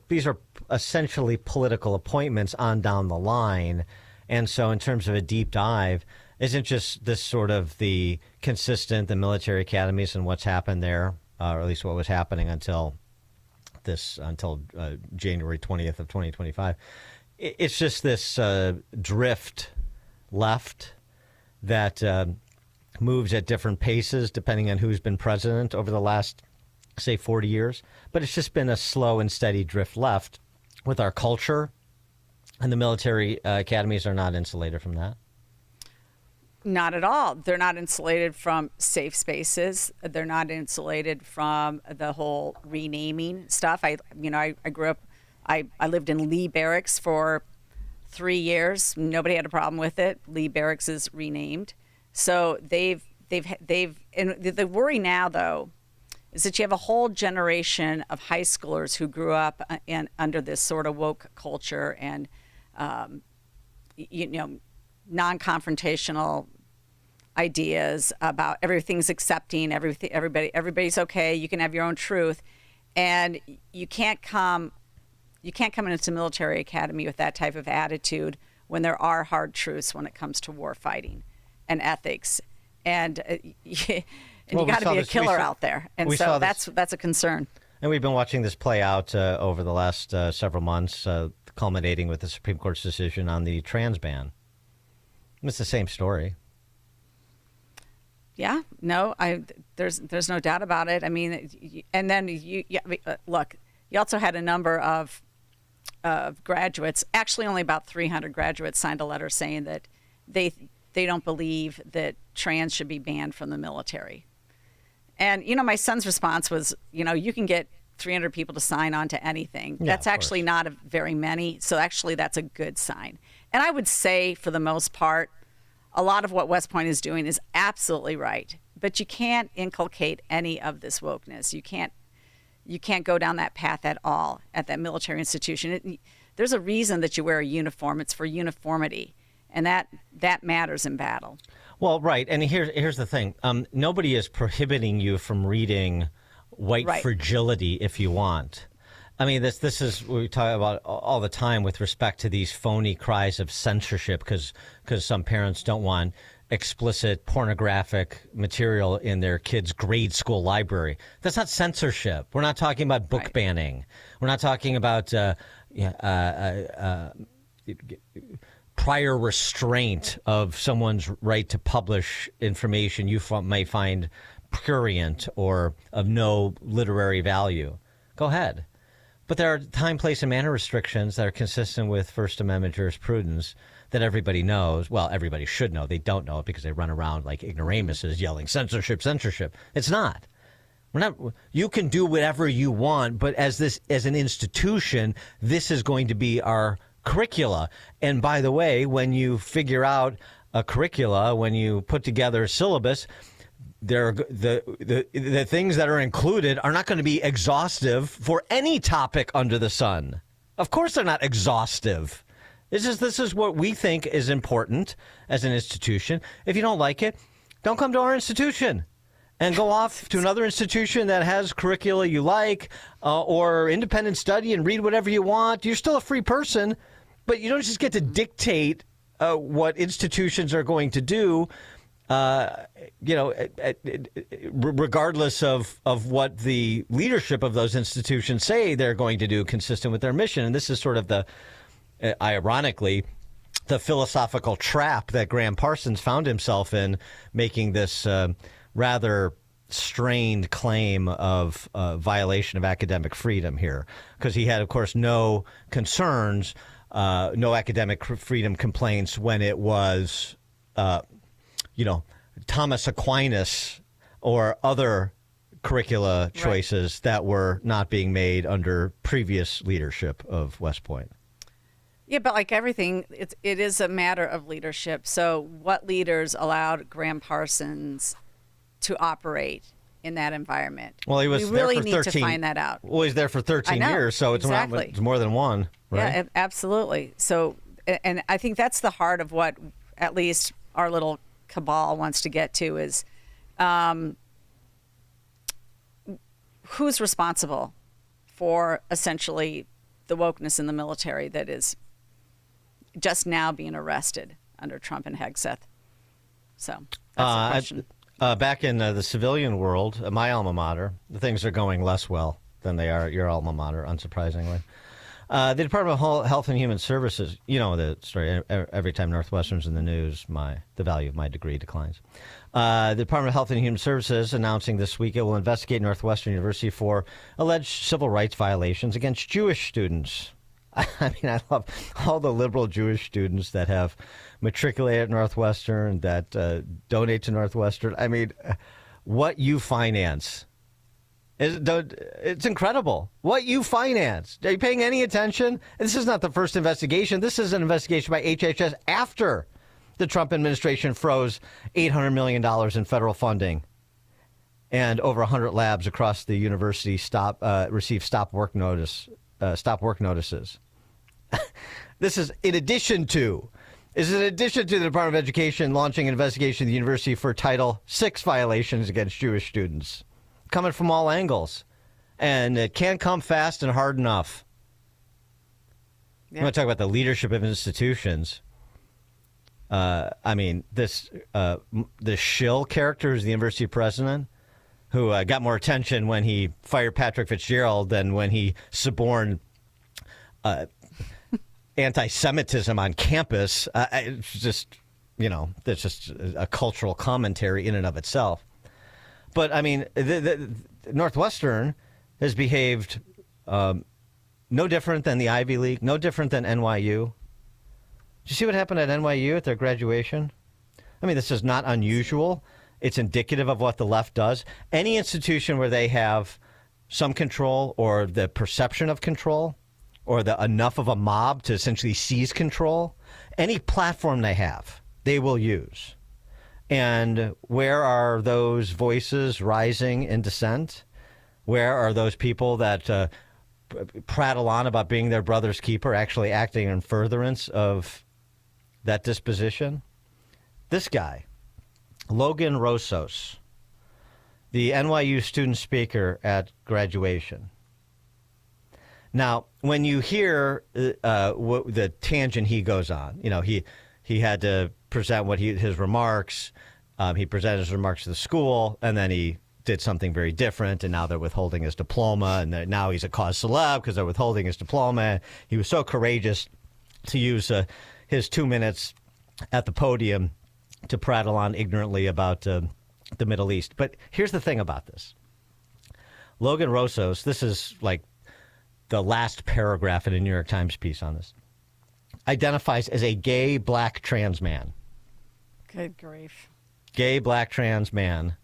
essentially political appointments on down the line. And so in terms of a deep dive, isn't just this sort of the consistent, the military academies and what's happened there, or at least what was happening until January 20th of 2025. It's just this drift left that moves at different paces depending on who's been president over the last, say, 40 years. But it's just been a slow and steady drift left with our culture, and the military academies are not insulated from that. Not at all. They're not insulated from safe spaces. They're not insulated from the whole renaming stuff. I grew up, I lived in Lee Barracks for 3 years. Nobody had a problem with it. Lee Barracks is renamed. So and the worry now, though, is that you have a whole generation of high schoolers who grew up under this sort of woke culture and, non-confrontational ideas about everything's accepting, everybody's okay, you can have your own truth, and you can't come into military academy with that type of attitude when there are hard truths when it comes to war fighting and ethics, and you got to be a killer out there, and so that's a concern. And we've been watching this play out over the last several months, culminating with the Supreme Court's decision on the trans ban. It's the same story. Yeah, no, there's no doubt about it. I mean, and then look, you also had a number of graduates. Actually, only about 300 graduates signed a letter saying that they don't believe that trans should be banned from the military. And my son's response was, you can get 300 people to sign on to anything. Yeah, that's actually not very many. So actually, that's a good sign. And I would say, for the most part, a lot of what West Point is doing is absolutely right. But you can't inculcate any of this wokeness. You can't go down that path at all at that military institution. There's a reason that you wear a uniform. It's for uniformity, and that matters in battle. Well, right. And here's the thing. Nobody is prohibiting you from reading White Fragility if you want. I mean, this is what we talk about all the time with respect to these phony cries of censorship because some parents don't want explicit pornographic material in their kids' grade school library. That's not censorship. We're not talking about book banning. We're not talking about prior restraint of someone's right to publish information you may find prurient or of no literary value. Go ahead. But there are time, place, and manner restrictions that are consistent with First Amendment jurisprudence that everybody knows. Well, everybody should know. They don't know it because they run around like ignoramuses yelling, censorship, censorship. It's not. You can do whatever you want, but as an institution, this is going to be our curricula. And by the way, when you figure out a curricula, when you put together a syllabus, the things that are included are not going to be exhaustive for any topic under the sun. Of course, they're not exhaustive. This is what we think is important as an institution. If you don't like it, don't come to our institution and go off to another institution that has curricula you like or independent study and read whatever you want. You're still a free person, but you don't just get to dictate what institutions are going to do. Regardless of what the leadership of those institutions say they're going to do consistent with their mission. And this is sort of ironically, the philosophical trap that Graham Parsons found himself in, making this rather strained claim of violation of academic freedom here. Because he had, of course, no concerns, no academic freedom complaints when it was Thomas Aquinas or other curricula choices that were not being made under previous leadership of West Point. Yeah, but like everything, it is a matter of leadership. So what leaders allowed Graham Parsons to operate in that environment? Well, he was we really there for need 13, to find that out. Well, he's there for 13 years, so it's, it's more than one, right? Yeah, absolutely. So, and I think that's the heart of what at least our little cabal wants to get to is who's responsible for essentially the wokeness in the military that is just now being arrested under Trump and Hegseth. So that's the question. Back in the civilian world, my alma mater, things are going less well than they are at your alma mater, unsurprisingly. The Department of Health and Human Services, you know the story, every time Northwestern's in the news, the value of my degree declines. The Department of Health and Human Services announcing this week it will investigate Northwestern University for alleged civil rights violations against Jewish students. I mean, I love all the liberal Jewish students that have matriculated at Northwestern, that donate to Northwestern. I mean, what you finance, it's incredible. What you finance. Are you paying any attention? This is not the first investigation. This is an investigation by HHS after the Trump administration froze $800 million in federal funding. And over 100 labs across the university received stop work notices. This is in addition to the Department of Education launching an investigation of the university for Title VI violations against Jewish students, coming from all angles, and it can't come fast and hard enough. Yeah. I'm going to talk about the leadership of institutions. I mean, this shill character is the university president, who got more attention when he fired Patrick Fitzgerald than when he suborned anti-Semitism on campus. It's just, that's just a cultural commentary in and of itself. But, I mean, the Northwestern has behaved no different than the Ivy League, no different than NYU. Did you see what happened at NYU at their graduation? I mean, this is not unusual. It's indicative of what the left does. Any institution where they have some control or the perception of control or enough of a mob to essentially seize control, any platform they have, they will use. And where are those voices rising in dissent? Where are those people that prattle on about being their brother's keeper actually acting in furtherance of that disposition? This guy, Logan Rossos, the NYU student speaker at graduation. Now, when you hear the tangent he goes on, he had to present his remarks. He presented his remarks to the school, and then he did something very different, and now they're withholding his diploma, and now he's a cause celeb because they're withholding his diploma. He was so courageous to use his 2 minutes at the podium to prattle on ignorantly about the Middle East. But here's the thing about this. Logan Rossos, this is like the last paragraph in a New York Times piece on this, identifies as a gay black trans man. Good grief. Gay black trans man.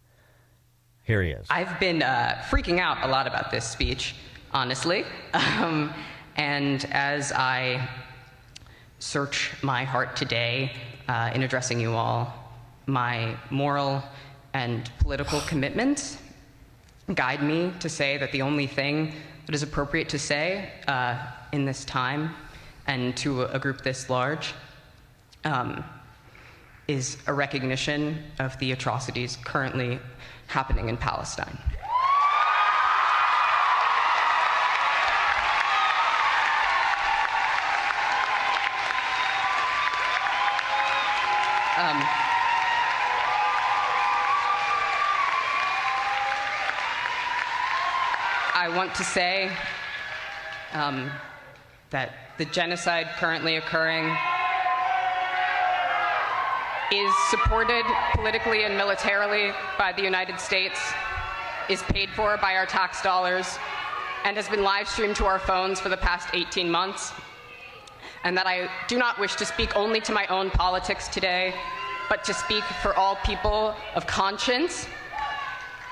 Here he is. I've been freaking out a lot about this speech, honestly. And as I search my heart today in addressing you all, my moral and political commitments guide me to say that the only thing that is appropriate to say in this time and to a group this large is a recognition of the atrocities currently happening in Palestine. I want to say that the genocide currently occurring is supported politically and militarily by the United States, is paid for by our tax dollars, and has been live streamed to our phones for the past 18 months. And that I do not wish to speak only to my own politics today, but to speak for all people of conscience,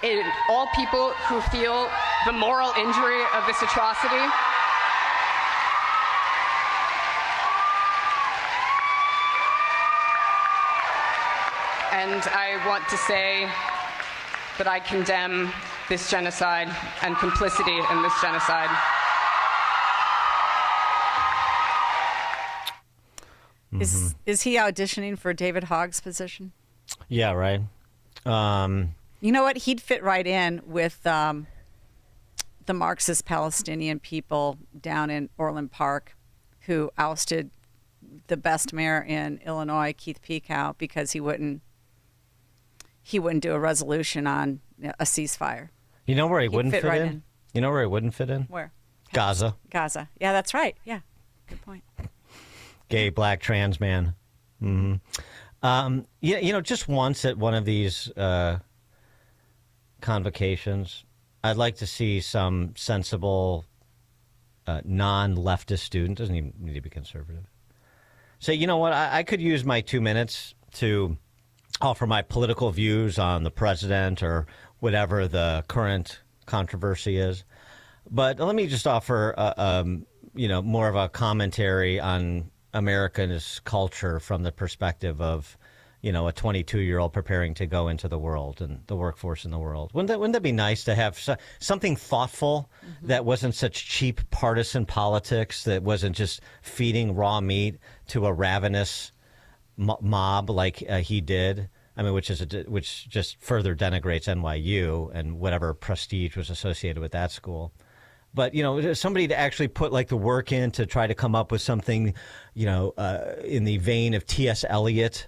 and all people who feel the moral injury of this atrocity. And I want to say that I condemn this genocide and complicity in this genocide. Is he auditioning for David Hogg's position? Yeah, right. You know what? He'd fit right in with the Marxist Palestinian people down in Orland Park who ousted the best mayor in Illinois, Keith Pekow, because he wouldn't do a resolution on a ceasefire. You know where he wouldn't fit right in? You know where he wouldn't fit in? Where? Gaza. Gaza. Yeah, that's right. Yeah. Good point. Gay, black, trans man. Mm-hmm. Just once at one of these convocations, I'd like to see some sensible non-leftist student, doesn't even need to be conservative, say, you know what, I could use my 2 minutes to offer my political views on the president or whatever the current controversy is. But let me just offer, more of a commentary on America's culture from the perspective of, a 22-year-old preparing to go into the world and the workforce in the world. Wouldn't that be nice to have something thoughtful that wasn't such cheap partisan politics, that wasn't just feeding raw meat to a ravenous mob like he did? I mean, which just further denigrates NYU and whatever prestige was associated with that school. But, somebody to actually put like the work in to try to come up with something, in the vein of T.S. Eliot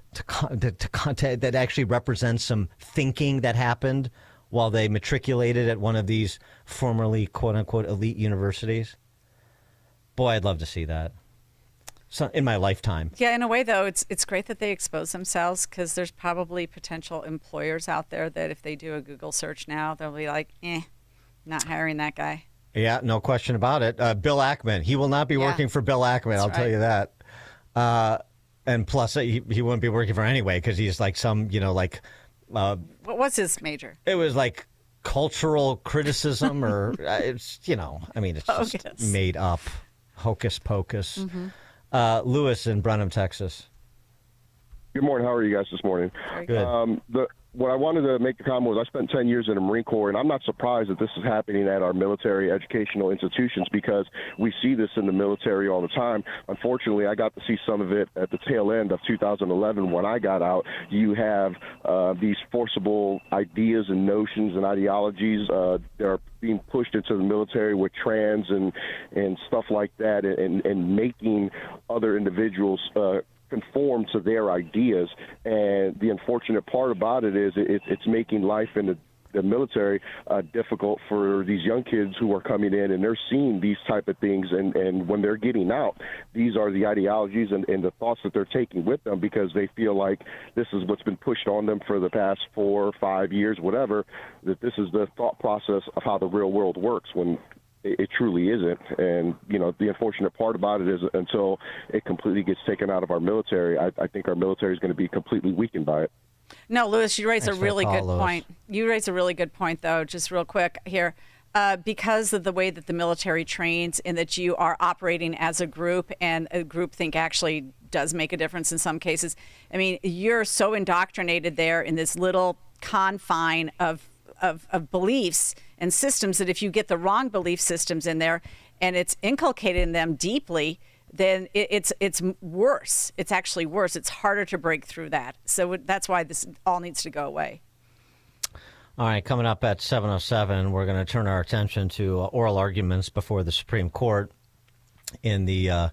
that actually represents some thinking that happened while they matriculated at one of these formerly, quote unquote, elite universities. Boy, I'd love to see that. So, in my lifetime. Yeah, in a way, though, it's great that they expose themselves, because there's probably potential employers out there that if they do a Google search now, they'll be like, not hiring that guy. Yeah, no question about it. Bill Ackman. He will not be working for Bill Ackman, I'll tell you that. And plus, he wouldn't be working for anyway, because he's like some, what was his major? It was like cultural criticism or, it's just made up. Hocus pocus. Mm-hmm. Lewis in Brenham, Texas. Good morning. How are you guys this morning? Good. What I wanted to make the comment was I spent 10 years in the Marine Corps, and I'm not surprised that this is happening at our military educational institutions, because we see this in the military all the time. Unfortunately, I got to see some of it at the tail end of 2011 when I got out. You have these forcible ideas and notions and ideologies that are being pushed into the military with trans and stuff like that, and making other individuals conform to their ideas. And the unfortunate part about it is it's making life in the military difficult for these young kids who are coming in, and they're seeing these type of things, and when they're getting out, these are the ideologies and the thoughts that they're taking with them, because they feel like this is what's been pushed on them for the past 4 or 5 years, whatever, that this is the thought process of how the real world works, when it truly isn't. And, the unfortunate part about it is until it completely gets taken out of our military, I think our military is going to be completely weakened by it. No, Lewis, you raise a really good point. You raise a really good point, though, just real quick here. Because of the way that the military trains, and that you are operating as a group, and a groupthink actually does make a difference in some cases. I mean, you're so indoctrinated there in this little confine of beliefs and systems that if you get the wrong belief systems in there and it's inculcated in them deeply, then it's worse. It's actually worse. It's harder to break through that. So that's why this all needs to go away. All right, coming up at 7:07, we're going to turn our attention to oral arguments before the Supreme Court in the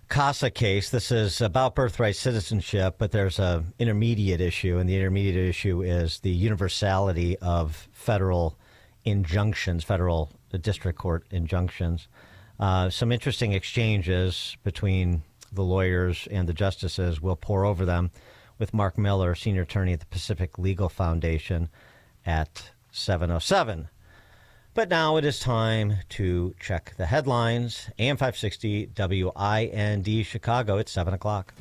CASA case. This is about birthright citizenship, but there's an intermediate issue, and the intermediate issue is the universality of federal injunctions, federal district court injunctions. Some interesting exchanges between the lawyers and the justices. We'll pour over them with Mark Miller, senior attorney at the Pacific Legal Foundation, at 7:07. But now it is time to check the headlines. AM 560 WIND Chicago. It's 7 o'clock.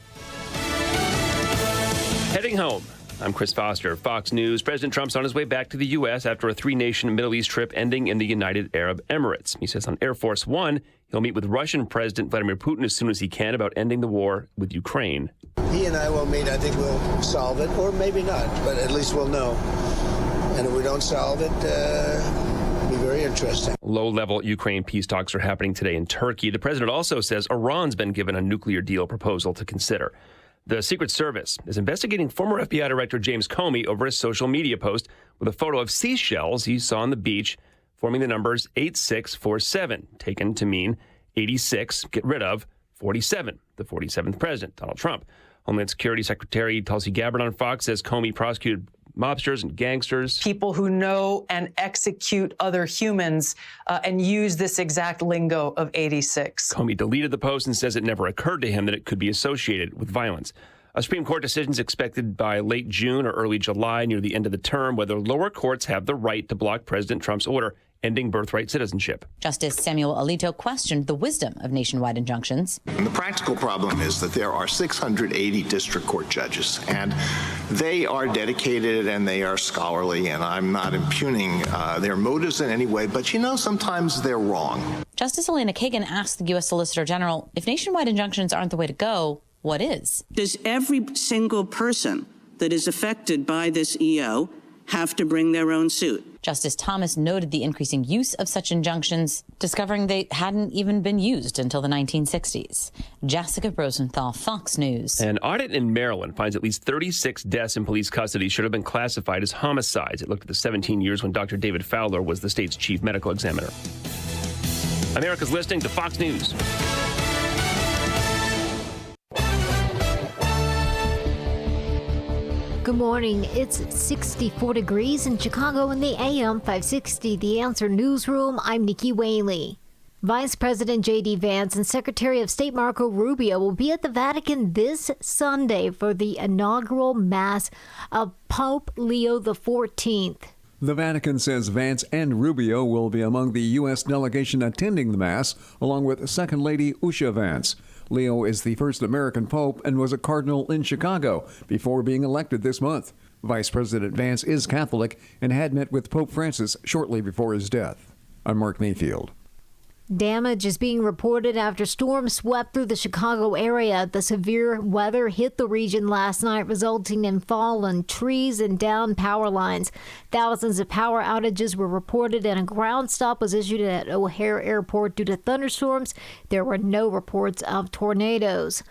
Heading home. I'm Chris Foster, Fox News. President Trump's on his way back to the U.S. after a 3-nation Middle East trip ending in the United Arab Emirates. He says on Air Force One, he'll meet with Russian President Vladimir Putin as soon as he can about ending the war with Ukraine. He and I will meet. I think we'll solve it, or maybe not, but at least we'll know And if we don't solve it, it'll be very interesting. Low-level Ukraine peace talks are happening today in Turkey. The president also says Iran's been given a nuclear deal proposal to consider. The Secret Service is investigating former FBI Director James Comey over a social media post with a photo of seashells he saw on the beach, forming the numbers 8647, taken to mean 86, get rid of, 47, the 47th president, Donald Trump. Homeland Security Secretary Tulsi Gabbard on Fox says Comey prosecuted mobsters and gangsters. People who know and execute other humans and use this exact lingo of 86. Comey deleted the post and says it never occurred to him that it could be associated with violence. A Supreme Court decision is expected by late June or early July, near the end of the term, whether lower courts have the right to block President Trump's order ending birthright citizenship. Justice Samuel Alito questioned the wisdom of nationwide injunctions. And the practical problem is that there are 680 district court judges, and they are dedicated and they are scholarly, and I'm not impugning their motives in any way, but sometimes they're wrong. Justice Elena Kagan asked the U.S. Solicitor General, if nationwide injunctions aren't the way to go, what is? Does every single person that is affected by this EO have to bring their own suit? Justice Thomas noted the increasing use of such injunctions, discovering they hadn't even been used until the 1960s. Jessica Rosenthal, Fox News. An audit in Maryland finds at least 36 deaths in police custody should have been classified as homicides. It looked at the 17 years when Dr. David Fowler was the state's chief medical examiner. America's listening to Fox News. Good morning. It's 64 degrees in Chicago in the AM 560. The Answer Newsroom. I'm Nikki Whaley. Vice President J.D. Vance and Secretary of State Marco Rubio will be at the Vatican this Sunday for the inaugural Mass of Pope Leo XIV. The Vatican says Vance and Rubio will be among the U.S. delegation attending the Mass, along with Second Lady Usha Vance. Leo is the first American pope and was a cardinal in Chicago before being elected this month. Vice President Vance is Catholic and had met with Pope Francis shortly before his death. I'm Mark Mayfield. Damage is being reported after storms swept through the Chicago area. The severe weather hit the region last night, resulting in fallen trees and downed power lines. Thousands of power outages were reported, and a ground stop was issued at O'Hare Airport due to thunderstorms. There were no reports of tornadoes.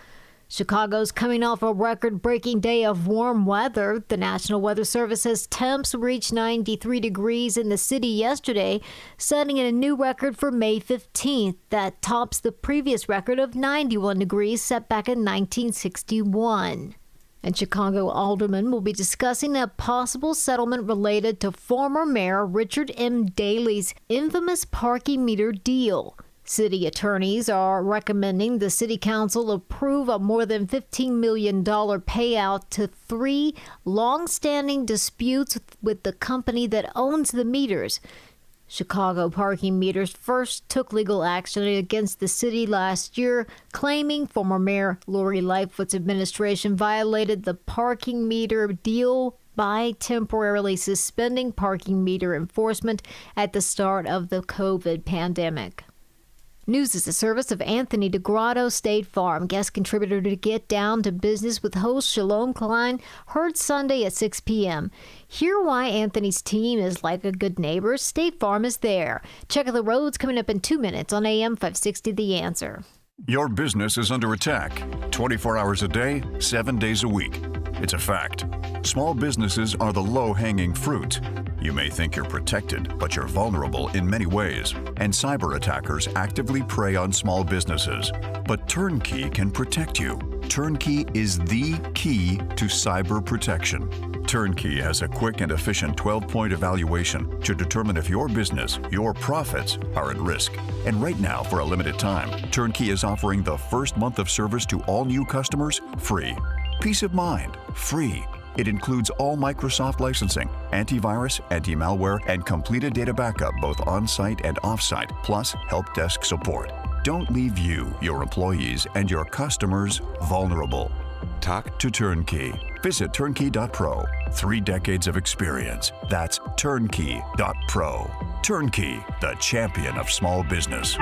Chicago's coming off a record-breaking day of warm weather. The National Weather Service says temps reached 93 degrees in the city yesterday, setting a new record for May 15th. That tops the previous record of 91 degrees set back in 1961. And Chicago aldermen will be discussing a possible settlement related to former Mayor Richard M. Daley's infamous parking meter deal. City attorneys are recommending the city council approve a more than $15 million payout to 3 long-standing disputes with the company that owns the meters. Chicago Parking Meters first took legal action against the city last year, claiming former Mayor Lori Lightfoot's administration violated the parking meter deal by temporarily suspending parking meter enforcement at the start of the COVID pandemic. News is a service of Anthony DeGrotto State Farm. Guest contributor to Get Down to Business with host Shalom Klein, heard Sunday at 6 p.m. Hear why Anthony's team is like a good neighbor. State Farm is there. Check out the roads coming up in 2 minutes on AM 560 The Answer. Your business is under attack 24 hours a day, 7 days a week. It's a fact. Small businesses are the low-hanging fruit. You may think you're protected, but you're vulnerable in many ways, and cyber attackers actively prey on small businesses. But Turnkey can protect you. Turnkey is the key to cyber protection. Turnkey has a quick and efficient 12-point evaluation to determine if your business, your profits, are at risk. And right now, for a limited time, Turnkey is offering the first month of service to all new customers free. Peace of mind, free. It includes all Microsoft licensing, antivirus, anti-malware, and completed data backup both on-site and off-site, plus help desk support. Don't leave you, your employees, and your customers vulnerable. Talk to Turnkey. Visit turnkey.pro. 3 decades of experience. That's turnkey.pro. Turnkey, the champion of small business.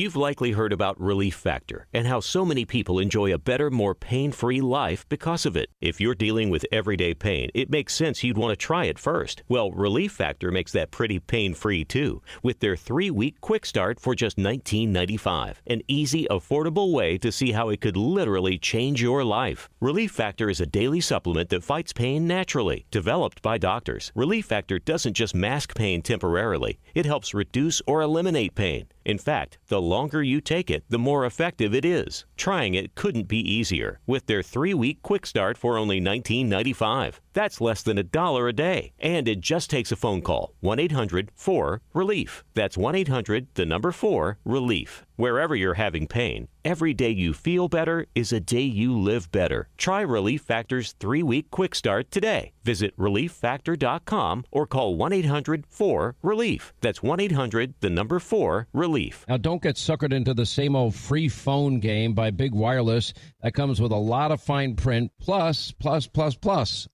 You've likely heard about Relief Factor and how so many people enjoy a better, more pain-free life because of it. If you're dealing with everyday pain, it makes sense you'd want to try it first. Well, Relief Factor makes that pretty pain-free too, with their 3-week quick start for just $19.95. An easy, affordable way to see how it could literally change your life. Relief Factor is a daily supplement that fights pain naturally. Developed by doctors, Relief Factor doesn't just mask pain temporarily. It helps reduce or eliminate pain. In fact, the longer you take it, the more effective it is. Trying it couldn't be easier with their 3-week quick start for only $19.95. That's less than $1 a day. And it just takes a phone call. 1-800-4-RELIEF. That's 1-800-4-RELIEF. Wherever you're having pain, every day you feel better is a day you live better. Try Relief Factor's 3-week quick start today. Visit ReliefFactor.com or call 1-800-4-RELIEF. That's 1-800-4-RELIEF. Now, don't get suckered into the same old free phone game by Big Wireless. That comes with a lot of fine print, plus.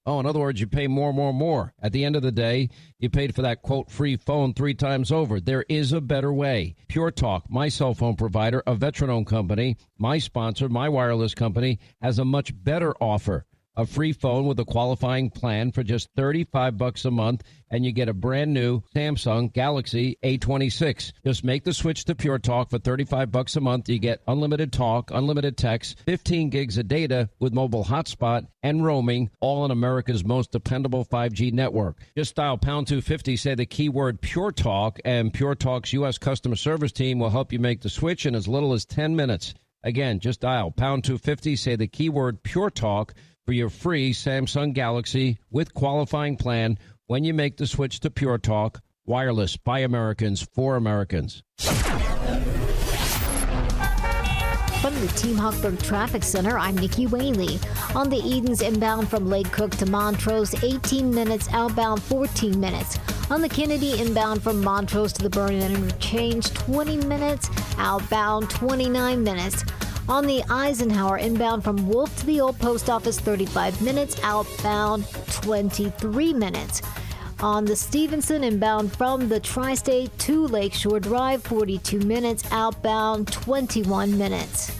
Oh, in other words, you pay more. At the end of the day, you paid for that, quote, free phone 3 times over. There is a better way. Pure Talk, my cell phone provider, a veteran-owned company, my sponsor, my wireless company, has a much better offer. A free phone with a qualifying plan for just $35 a month, and you get a brand new Samsung Galaxy A26. Just make the switch to Pure Talk for $35 a month. You get unlimited talk, unlimited text, 15 gigs of data with mobile hotspot and roaming, all on America's most dependable 5G network. Just dial pound 250, say the keyword Pure Talk, and Pure Talk's U.S. customer service team will help you make the switch in as little as 10 minutes. Again, just dial pound 250, say the keyword Pure Talk for your free Samsung Galaxy with qualifying plan when you make the switch to Pure Talk. Wireless by Americans for Americans. From the Team Hochberg Traffic Center, I'm Nikki Whaley. On the Edens inbound from Lake Cook to Montrose, 18 minutes, outbound 14 minutes. On the Kennedy inbound from Montrose to the Vernon Interchange, 20 minutes, outbound 29 minutes. On the Eisenhower inbound from Wolf to the Old Post Office, 35 minutes, outbound 23 minutes. On the Stevenson inbound from the Tri-State to Lakeshore Drive, 42 minutes, outbound 21 minutes.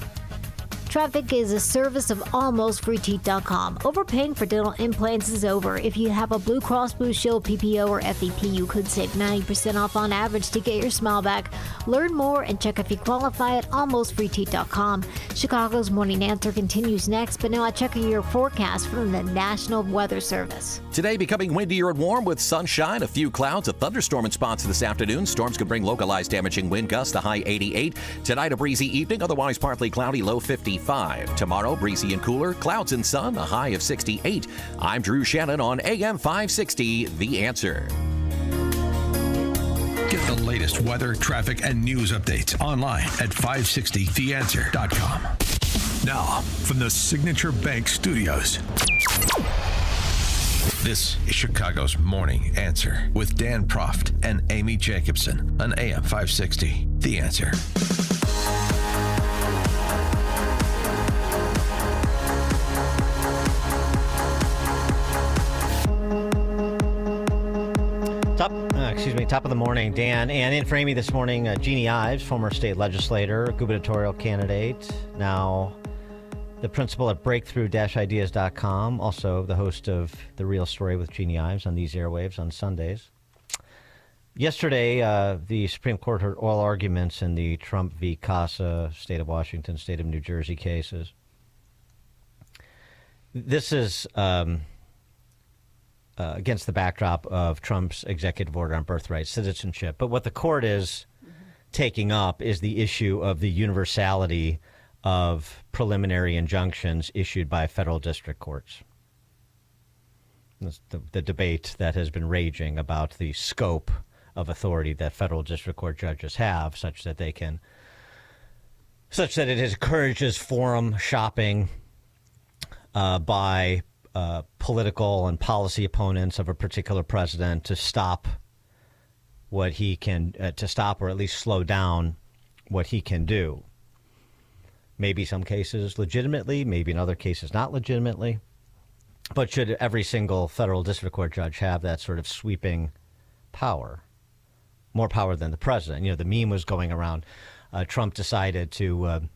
Traffic is a service of AlmostFreeTeeth.com. Overpaying for dental implants is over. If you have a Blue Cross Blue Shield PPO or FEP, you could save 90% off on average to get your smile back. Learn more and check if you qualify at AlmostFreeTeeth.com. Chicago's Morning Answer continues next, but now I check your forecast from the National Weather Service. Today becoming windier and warm with sunshine, a few clouds, a thunderstorm in spots this afternoon. Storms could bring localized damaging wind gusts, the high 88. Tonight a breezy evening, otherwise partly cloudy, low 55. Tomorrow, breezy and cooler, clouds and sun, a high of 68. I'm Drew Shannon on AM 560, The Answer. Get the latest weather, traffic, and news updates online at 560theanswer.com. Now, from the Signature Bank Studios, this is Chicago's Morning Answer with Dan Proft and Amy Jacobson on AM 560, The Answer. Top of the morning, Dan. And in for Amy this morning, Jeannie Ives, former state legislator, gubernatorial candidate, now the principal at breakthrough-ideas.com, also the host of The Real Story with Jeannie Ives on these airwaves on Sundays. Yesterday, the Supreme Court heard oral arguments in the Trump v. Casa, state of Washington, state of New Jersey cases. This is against the backdrop of Trump's executive order on birthright citizenship. But what the court is taking up is the issue of the universality of preliminary injunctions issued by federal district courts. That's the debate that has been raging about the scope of authority that federal district court judges have, such that it encourages forum shopping by political and policy opponents of a particular president to stop what he can, to stop or at least slow down what he can do. Maybe some cases legitimately, maybe in other cases not legitimately. But should every single federal district court judge have that sort of sweeping power, more power than the president? You know, the meme was going around Trump decided to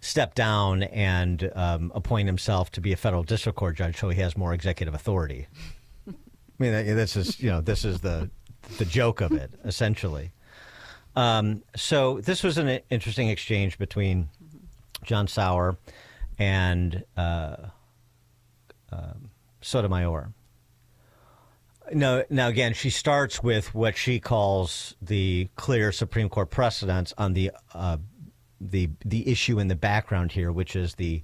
step down and appoint himself to be a federal district court judge, so he has more executive authority. I mean, this is the joke of it, essentially. So this was an interesting exchange between John Sauer and Sotomayor. Now, again, she starts with what she calls the clear Supreme Court precedents on the issue in the background here, which is the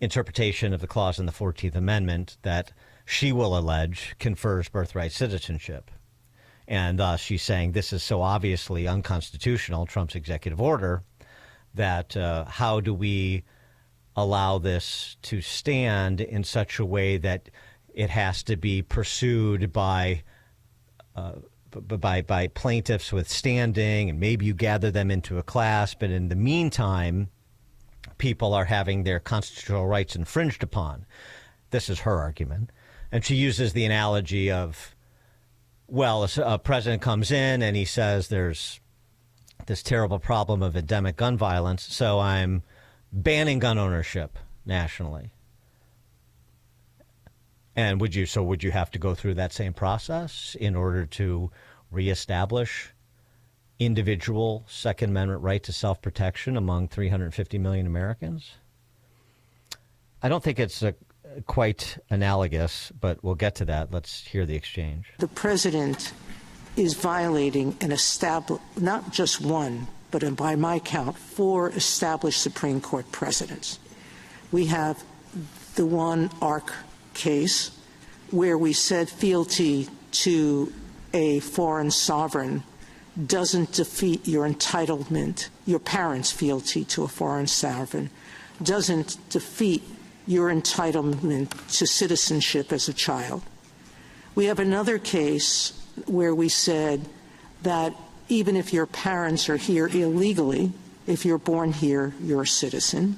interpretation of the clause in the 14th Amendment that she will allege confers birthright citizenship. And thus she's saying this is so obviously unconstitutional, Trump's executive order, that how do we allow this to stand in such a way that it has to be pursued by plaintiffs with standing, and maybe you gather them into a class, but in the meantime, people are having their constitutional rights infringed upon. This is her argument. And she uses the analogy of, well, a president comes in and he says there's this terrible problem of endemic gun violence, so I'm banning gun ownership nationally. And would you have to go through that same process in order to reestablish individual Second Amendment right to self-protection among 350 million Americans? I don't think it's quite analogous, but we'll get to that. Let's hear the exchange. The president is violating not just one, but by my count, 4 established Supreme Court precedents. We have the one ARC case where we said fealty to a foreign sovereign doesn't defeat your entitlement, your parents' fealty to a foreign sovereign doesn't defeat your entitlement to citizenship as a child. We have another case where we said that even if your parents are here illegally, if you're born here, you're a citizen.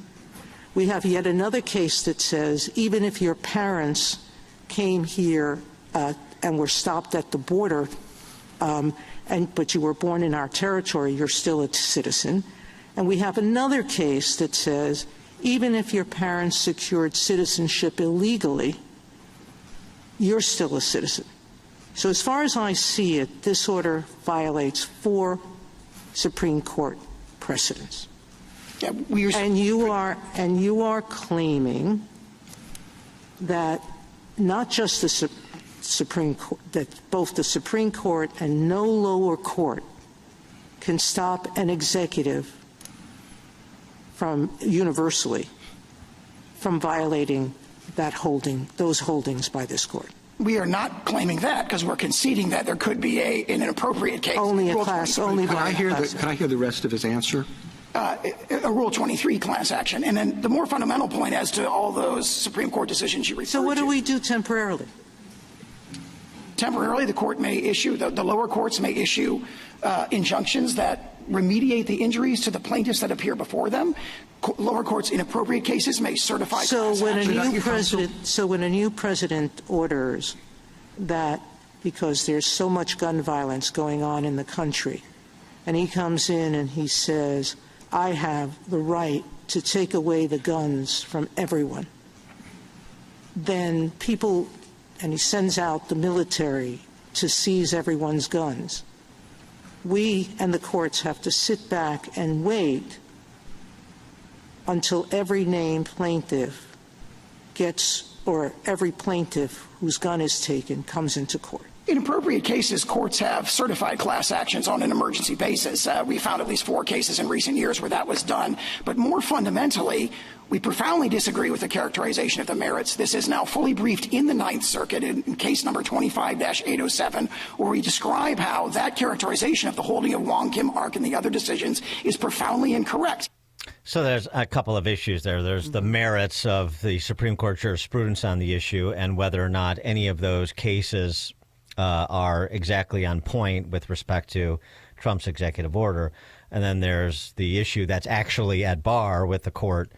We have yet another case that says even if your parents came here and were stopped at the border, but you were born in our territory, you're still a citizen. And we have another case that says even if your parents secured citizenship illegally, you're still a citizen. So as far as I see it, this order violates 4 Supreme Court precedents. Yeah, and you are claiming that not just the Supreme Court, that both the Supreme Court and no lower court can stop an executive from universally from violating those holdings by this court. We are not claiming that because we're conceding that there could be an inappropriate case. Only a class. Only Can I hear the rest of his answer? A Rule 23 class action. And then the more fundamental point as to all those Supreme Court decisions you referred to. So what do we do temporarily? Temporarily, the court may issue, the lower courts may issue injunctions that remediate the injuries to the plaintiffs that appear before them. Lower courts, in appropriate cases, may certify class action. So when a new president orders that because there's so much gun violence going on in the country, and he comes in and he says, I have the right to take away the guns from everyone, then people, and he sends out the military to seize everyone's guns. We and the courts have to sit back and wait until every named plaintiff or every plaintiff whose gun is taken comes into court. In appropriate cases, courts have certified class actions on an emergency basis. We found at least 4 cases in recent years where that was done. But more fundamentally, we profoundly disagree with the characterization of the merits. This is now fully briefed in the Ninth Circuit in case number 25-807, where we describe how that characterization of the holding of Wong Kim Ark and the other decisions is profoundly incorrect. So there's a couple of issues there. There's the merits of the Supreme Court jurisprudence on the issue and whether or not any of those cases are exactly on point with respect to Trump's executive order. And then there's the issue that's actually at bar with the court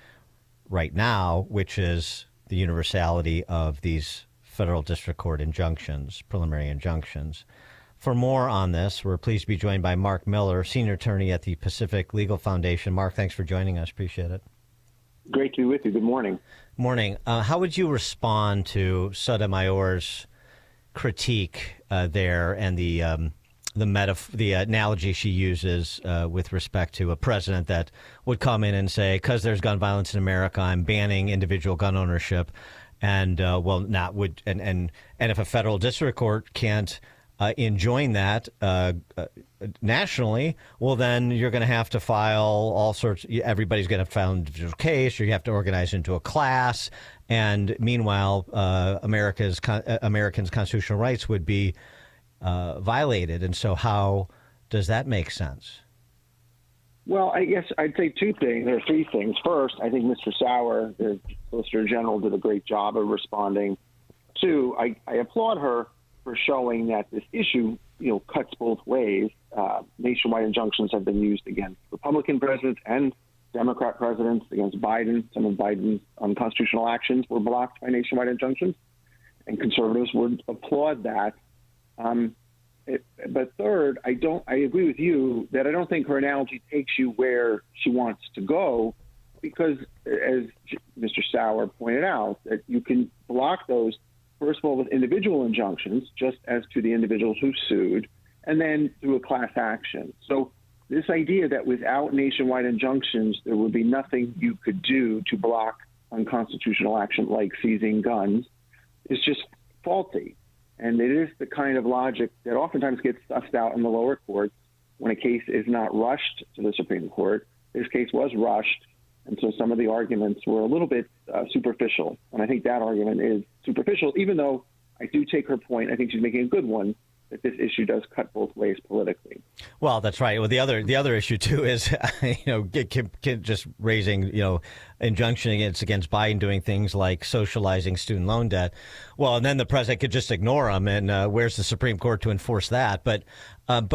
right now, which is the universality of these federal district court injunctions, preliminary injunctions, For more on this, we're pleased to be joined by Mark Miller, senior attorney at the Pacific Legal Foundation. Mark, thanks for joining us. Appreciate it. Great to be with you. Good morning. Morning. How would you respond to Sotomayor's critique there and the analogy she uses with respect to a president that would come in and say, because there's gun violence in America, I'm banning individual gun ownership, and and if a federal district court can't enjoin that nationally, well, then you're going to have to file all sorts. Everybody's going to file an individual case, or you have to organize into a class. And meanwhile, Americans' constitutional rights would be violated. And so, how does that make sense? Well, I guess I'd say two things. There are three things. First, I think Mr. Sauer, the Solicitor General, did a great job of responding. Two, I applaud her for showing that this issue, cuts both ways. Nationwide injunctions have been used against Republican presidents and Democrat presidents, against Biden. Some of Biden's unconstitutional actions were blocked by nationwide injunctions, and conservatives would applaud that. But third, I agree with you that I don't think her analogy takes you where she wants to go, because as Mr. Sauer pointed out, that you can block those, first of all, with individual injunctions, just as to the individuals who sued, and then through a class action. So this idea that without nationwide injunctions, there would be nothing you could do to block unconstitutional action like seizing guns is just faulty. And it is the kind of logic that oftentimes gets sussed out in the lower courts when a case is not rushed to the Supreme Court. This case was rushed, and so some of the arguments were a little bit superficial. And I think that argument is superficial, even though I do take her point. I think she's making a good one, that this issue does cut both ways politically. Well, that's right. Well, the other issue too is, just raising, injunction against Biden doing things like socializing student loan debt. Well, and then the president could just ignore them, and where's the Supreme Court to enforce that? But on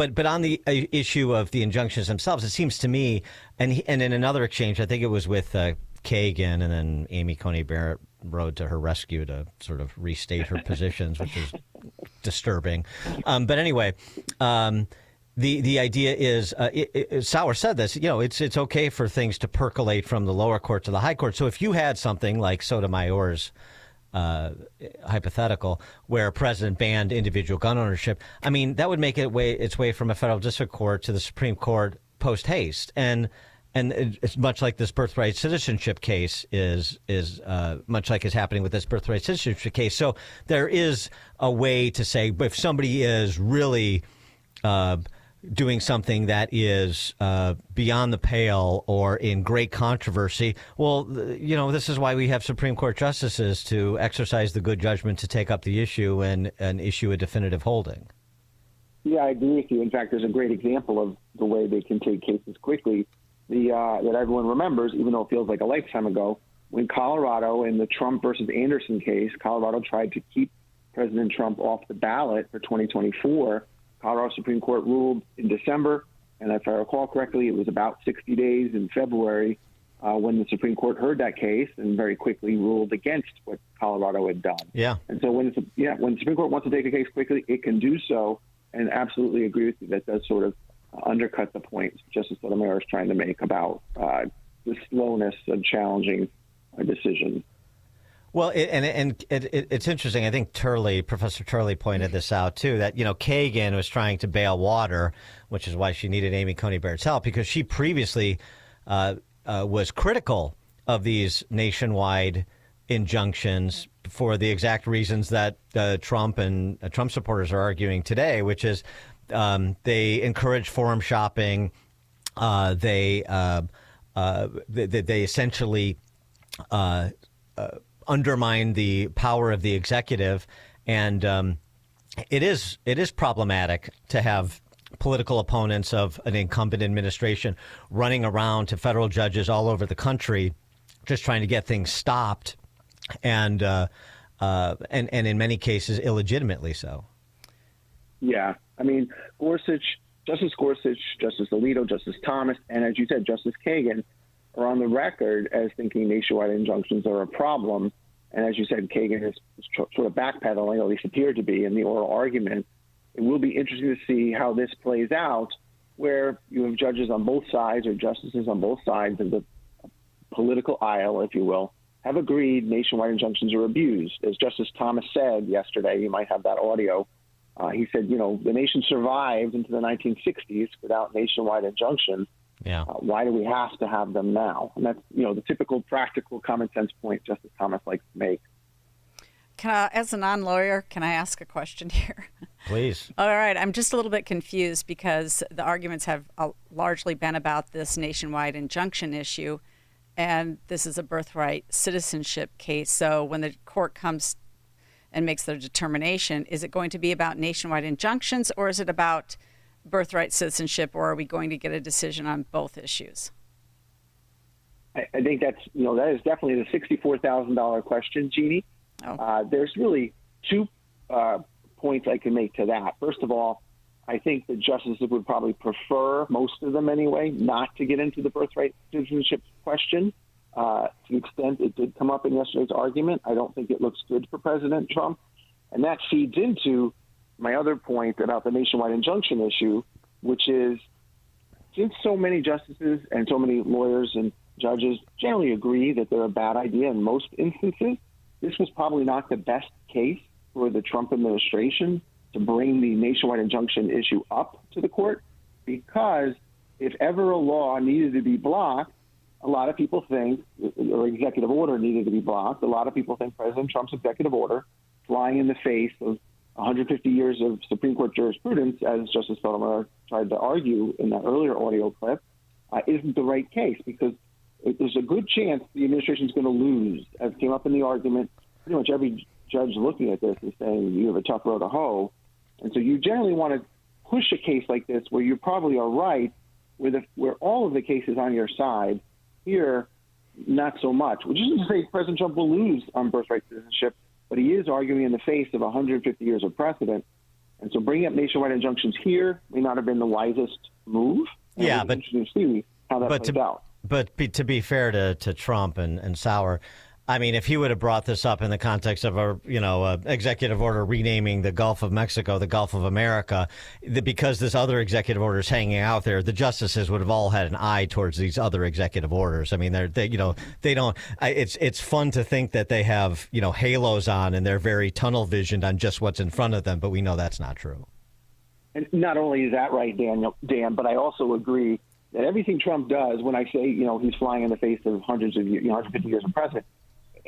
the issue of the injunctions themselves, it seems to me, and in another exchange, I think it was with Kagan, and then Amy Coney Barrett rode to her rescue to sort of restate her positions, which is disturbing. But anyway, the idea is, Sauer said this, it's okay for things to percolate from the lower court to the high court. So if you had something like Sotomayor's hypothetical, where a president banned individual gun ownership, I mean, that would make its way from a federal district court to the Supreme Court post haste. And it's much like this birthright citizenship case is much like is happening with this birthright citizenship case. So there is a way to say, if somebody is really doing something that is beyond the pale or in great controversy, well, this is why we have Supreme Court justices to exercise the good judgment to take up the issue and issue a definitive holding. Yeah, I agree with you. In fact, there's a great example of the way they can take cases quickly. That everyone remembers, even though it feels like a lifetime ago, when Colorado, in the Trump versus Anderson case, Colorado tried to keep President Trump off the ballot for 2024. Colorado Supreme Court ruled in December, and if I recall correctly, it was about 60 days in February when the Supreme Court heard that case and very quickly ruled against what Colorado had done. Yeah. And so when the Supreme Court wants to take a case quickly, it can do so, and absolutely agree with you. That does sort of undercut the point Justice Sotomayor is trying to make about the slowness of challenging a decision. Well, it's interesting. I think Professor Turley pointed this out too, that Kagan was trying to bail water, which is why she needed Amy Coney Barrett's help, because she previously was critical of these nationwide injunctions for the exact reasons that Trump and Trump supporters are arguing today, which is they encourage forum shopping. They essentially undermine the power of the executive, and it is problematic to have political opponents of an incumbent administration running around to federal judges all over the country, just trying to get things stopped, and in many cases illegitimately so. Yeah. I mean, Justice Gorsuch, Justice Alito, Justice Thomas, and as you said, Justice Kagan are on the record as thinking nationwide injunctions are a problem. And as you said, Kagan is sort of backpedaling, or at least appeared to be in the oral argument. it will be interesting to see how this plays out, where you have judges on both sides or justices on both sides of the political aisle, if you will, have agreed nationwide injunctions are abused. As Justice Thomas said yesterday, you might have that audio, he said, the nation survived into the 1960s without nationwide injunctions. Yeah. Why do we have to have them now? And that's, the typical practical common sense point Justice Thomas likes to make. As a non-lawyer, can I ask a question here? Please. All right. I'm just a little bit confused because the arguments have largely been about this nationwide injunction issue, and this is a birthright citizenship case. So when the court comes and makes their determination, is it going to be about nationwide injunctions, or is it about birthright citizenship, or are we going to get a decision on both issues? I think that is definitely the $64,000 question, Jeannie. There's really two points I can make to that. First of all, I think the justices would probably prefer, most of them anyway, not to get into the birthright citizenship question. To the extent it did come up in yesterday's argument, I don't think it looks good for President Trump. And that feeds into my other point about the nationwide injunction issue, which is, since so many justices and so many lawyers and judges generally agree that they're a bad idea in most instances, this was probably not the best case for the Trump administration to bring the nationwide injunction issue up to the court, because if ever a law needed to be blocked, a lot of people think, or executive order needed to be blocked, a lot of people think President Trump's executive order, flying in the face of 150 years of Supreme Court jurisprudence, as Justice Sotomayor tried to argue in that earlier audio clip, isn't the right case, because there's a good chance the administration is going to lose. As came up in the argument, pretty much every judge looking at this is saying you have a tough road to hoe. And so you generally want to push a case like this where you probably are right, where all of the cases on your side. Here, not so much, which isn't to say President Trump will lose on birthright citizenship, but he is arguing in the face of 150 years of precedent. And so bringing up nationwide injunctions here may not have been the wisest move. Yeah, but interesting to see how that plays out. But to be fair to Trump and Sauer, I mean, if he would have brought this up in the context of a executive order renaming the Gulf of Mexico the Gulf of America, because this other executive order is hanging out there, the justices would have all had an eye towards these other executive orders. I mean, they don't. It's fun to think that they have halos on and they're very tunnel visioned on just what's in front of them, but we know that's not true. And not only is that right, Dan, but I also agree that everything Trump does, when I say he's flying in the face of 150 years of precedent,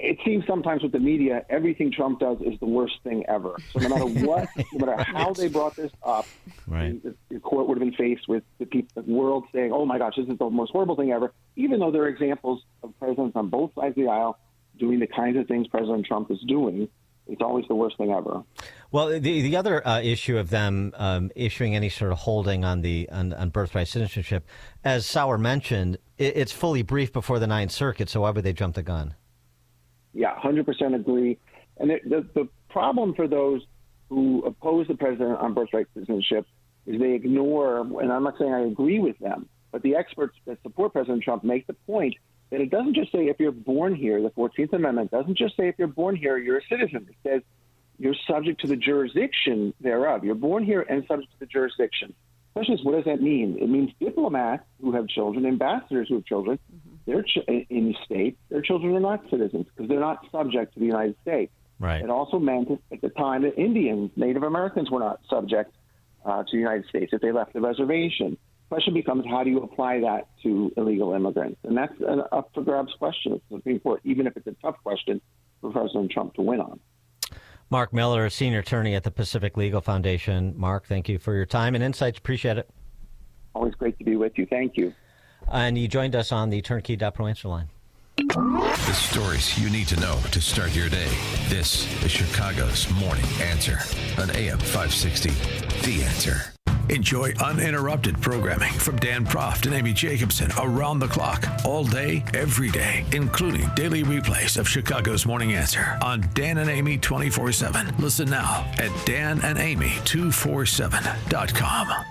it seems sometimes with the media, everything Trump does is the worst thing ever. So no matter what, no matter how they brought this up, right, the court would have been faced with the world saying, oh my gosh, this is the most horrible thing ever, even though there are examples of presidents on both sides of the aisle doing the kinds of things President Trump is doing. It's always the worst thing ever. Well, the other issue of them issuing any sort of holding on birthright citizenship, as Sauer mentioned, it's fully briefed before the Ninth Circuit, so why would they jump the gun? Yeah, 100% agree. And the problem for those who oppose the president on birthright citizenship is they ignore, and I'm not saying I agree with them, but the experts that support President Trump make the point that it doesn't just say if you're born here, the 14th Amendment doesn't just say if you're born here, you're a citizen. It says you're subject to the jurisdiction thereof. You're born here and subject to the jurisdiction. The question is, what does that mean? It means diplomats who have children, ambassadors who have children, they're in the state, their children are not citizens because they're not subject to the United States. Right. It also meant at the time that Indians, Native Americans were not subject to the United States if they left the reservation. The question becomes, how do you apply that to illegal immigrants? And that's an up-for-grabs question at the Supreme Court, even if it's a tough question for President Trump to win on. Mark Miller, senior attorney at the Pacific Legal Foundation. Mark, thank you for your time and insights. Appreciate it. Always great to be with you. Thank you. And you joined us on the Turnkey.Pro answer line. The stories you need to know to start your day. This is Chicago's Morning Answer on AM 560. The Answer. Enjoy uninterrupted programming from Dan Proft and Amy Jacobson around the clock, all day, every day, including daily replays of Chicago's Morning Answer on Dan and Amy 24/7. Listen now at danandamy247.com.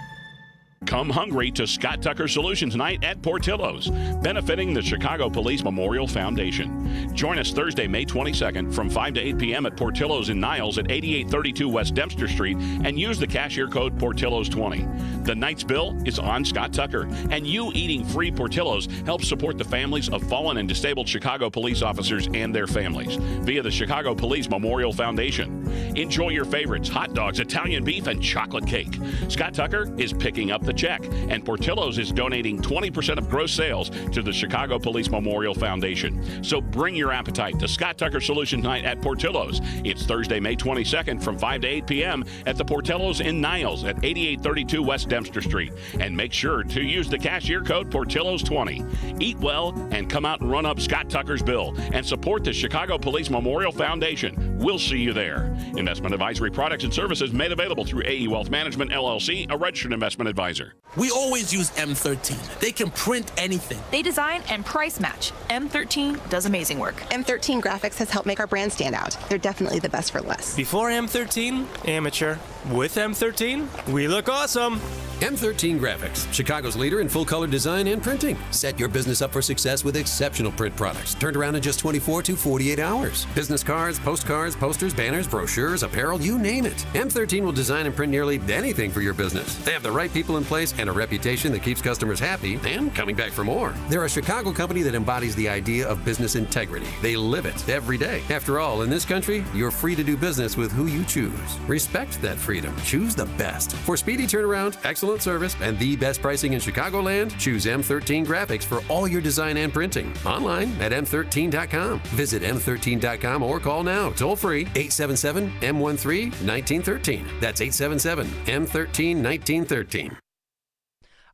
Come hungry to Scott Tucker Solutions Night at Portillo's, benefiting the Chicago Police Memorial Foundation. Join us Thursday, May 22nd from 5 to 8 p.m. at Portillo's in Niles at 8832 West Dempster Street and use the cashier code Portillo's20. The night's bill is on Scott Tucker, and you eating free Portillo's helps support the families of fallen and disabled Chicago police officers and their families via the Chicago Police Memorial Foundation. Enjoy your favorites, hot dogs, Italian beef, and chocolate cake. Scott Tucker is picking up the check, and Portillo's is donating 20% of gross sales to the Chicago Police Memorial Foundation. So bring your appetite to Scott Tucker Solutions Night at Portillo's. It's Thursday, May 22nd from 5 to 8 p.m. at the Portillo's in Niles at 8832 West Dempster Street. And make sure to use the cashier code Portillo's20. Eat well and come out and run up Scott Tucker's bill and support the Chicago Police Memorial Foundation. We'll see you there. Investment advisory products and services made available through AE Wealth Management, LLC, a registered investment advisor. We always use M13. They can print anything. They design and price match. M13 does amazing work. M13 Graphics has helped make our brand stand out. They're definitely the best for less. Before M13, amateur. With M13, we look awesome. M13 Graphics, Chicago's leader in full-color design and printing. Set your business up for success with exceptional print products, turned around in just 24 to 48 hours. Business cards, postcards, posters, banners, brochures, apparel, you name it. M13 will design and print nearly anything for your business. They have the right people in place and a reputation that keeps customers happy and coming back for more. They're a Chicago company that embodies the idea of business integrity. They live it every day. After all, in this country, you're free to do business with who you choose. Respect that freedom. Choose the best. For speedy turnaround, excellent service, and the best pricing in Chicagoland, choose M13 Graphics for all your design and printing. Online at M13.com. Visit M13.com or call now, toll free, 877-M13-1913. That's 877-M13-1913.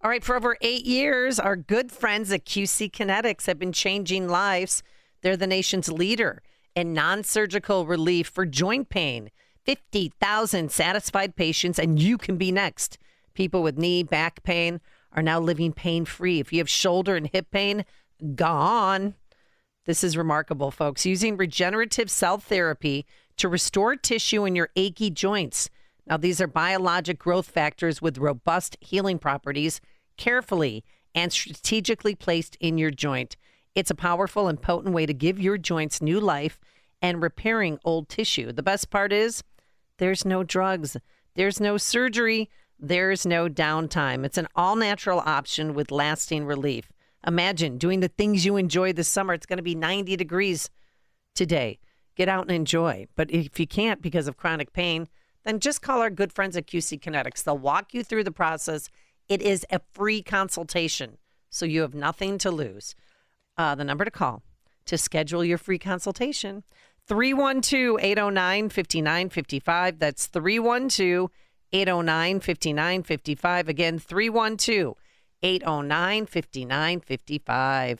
All right, for over 8 years, our good friends at QC Kinetics have been changing lives. They're the nation's leader in non-surgical relief for joint pain. 50,000 satisfied patients, and you can be next. People with knee, back pain are now living pain-free. If you have shoulder and hip pain, gone. This is remarkable, folks. Using regenerative cell therapy to restore tissue in your achy joints. Now, these are biologic growth factors with robust healing properties, carefully and strategically placed in your joint. It's a powerful and potent way to give your joints new life and repairing old tissue. The best part is there's no drugs, there's no surgery, there's no downtime. It's an all-natural option with lasting relief. Imagine doing the things you enjoy this summer. It's going to be 90 degrees today. Get out and enjoy. But if you can't because of chronic pain, then just call our good friends at QC Kinetics. They'll walk you through the process. It is a free consultation, so you have nothing to lose. The number to call to schedule your free consultation, 312-809-5955. That's 312-809-5955. Again, 312-809-5955.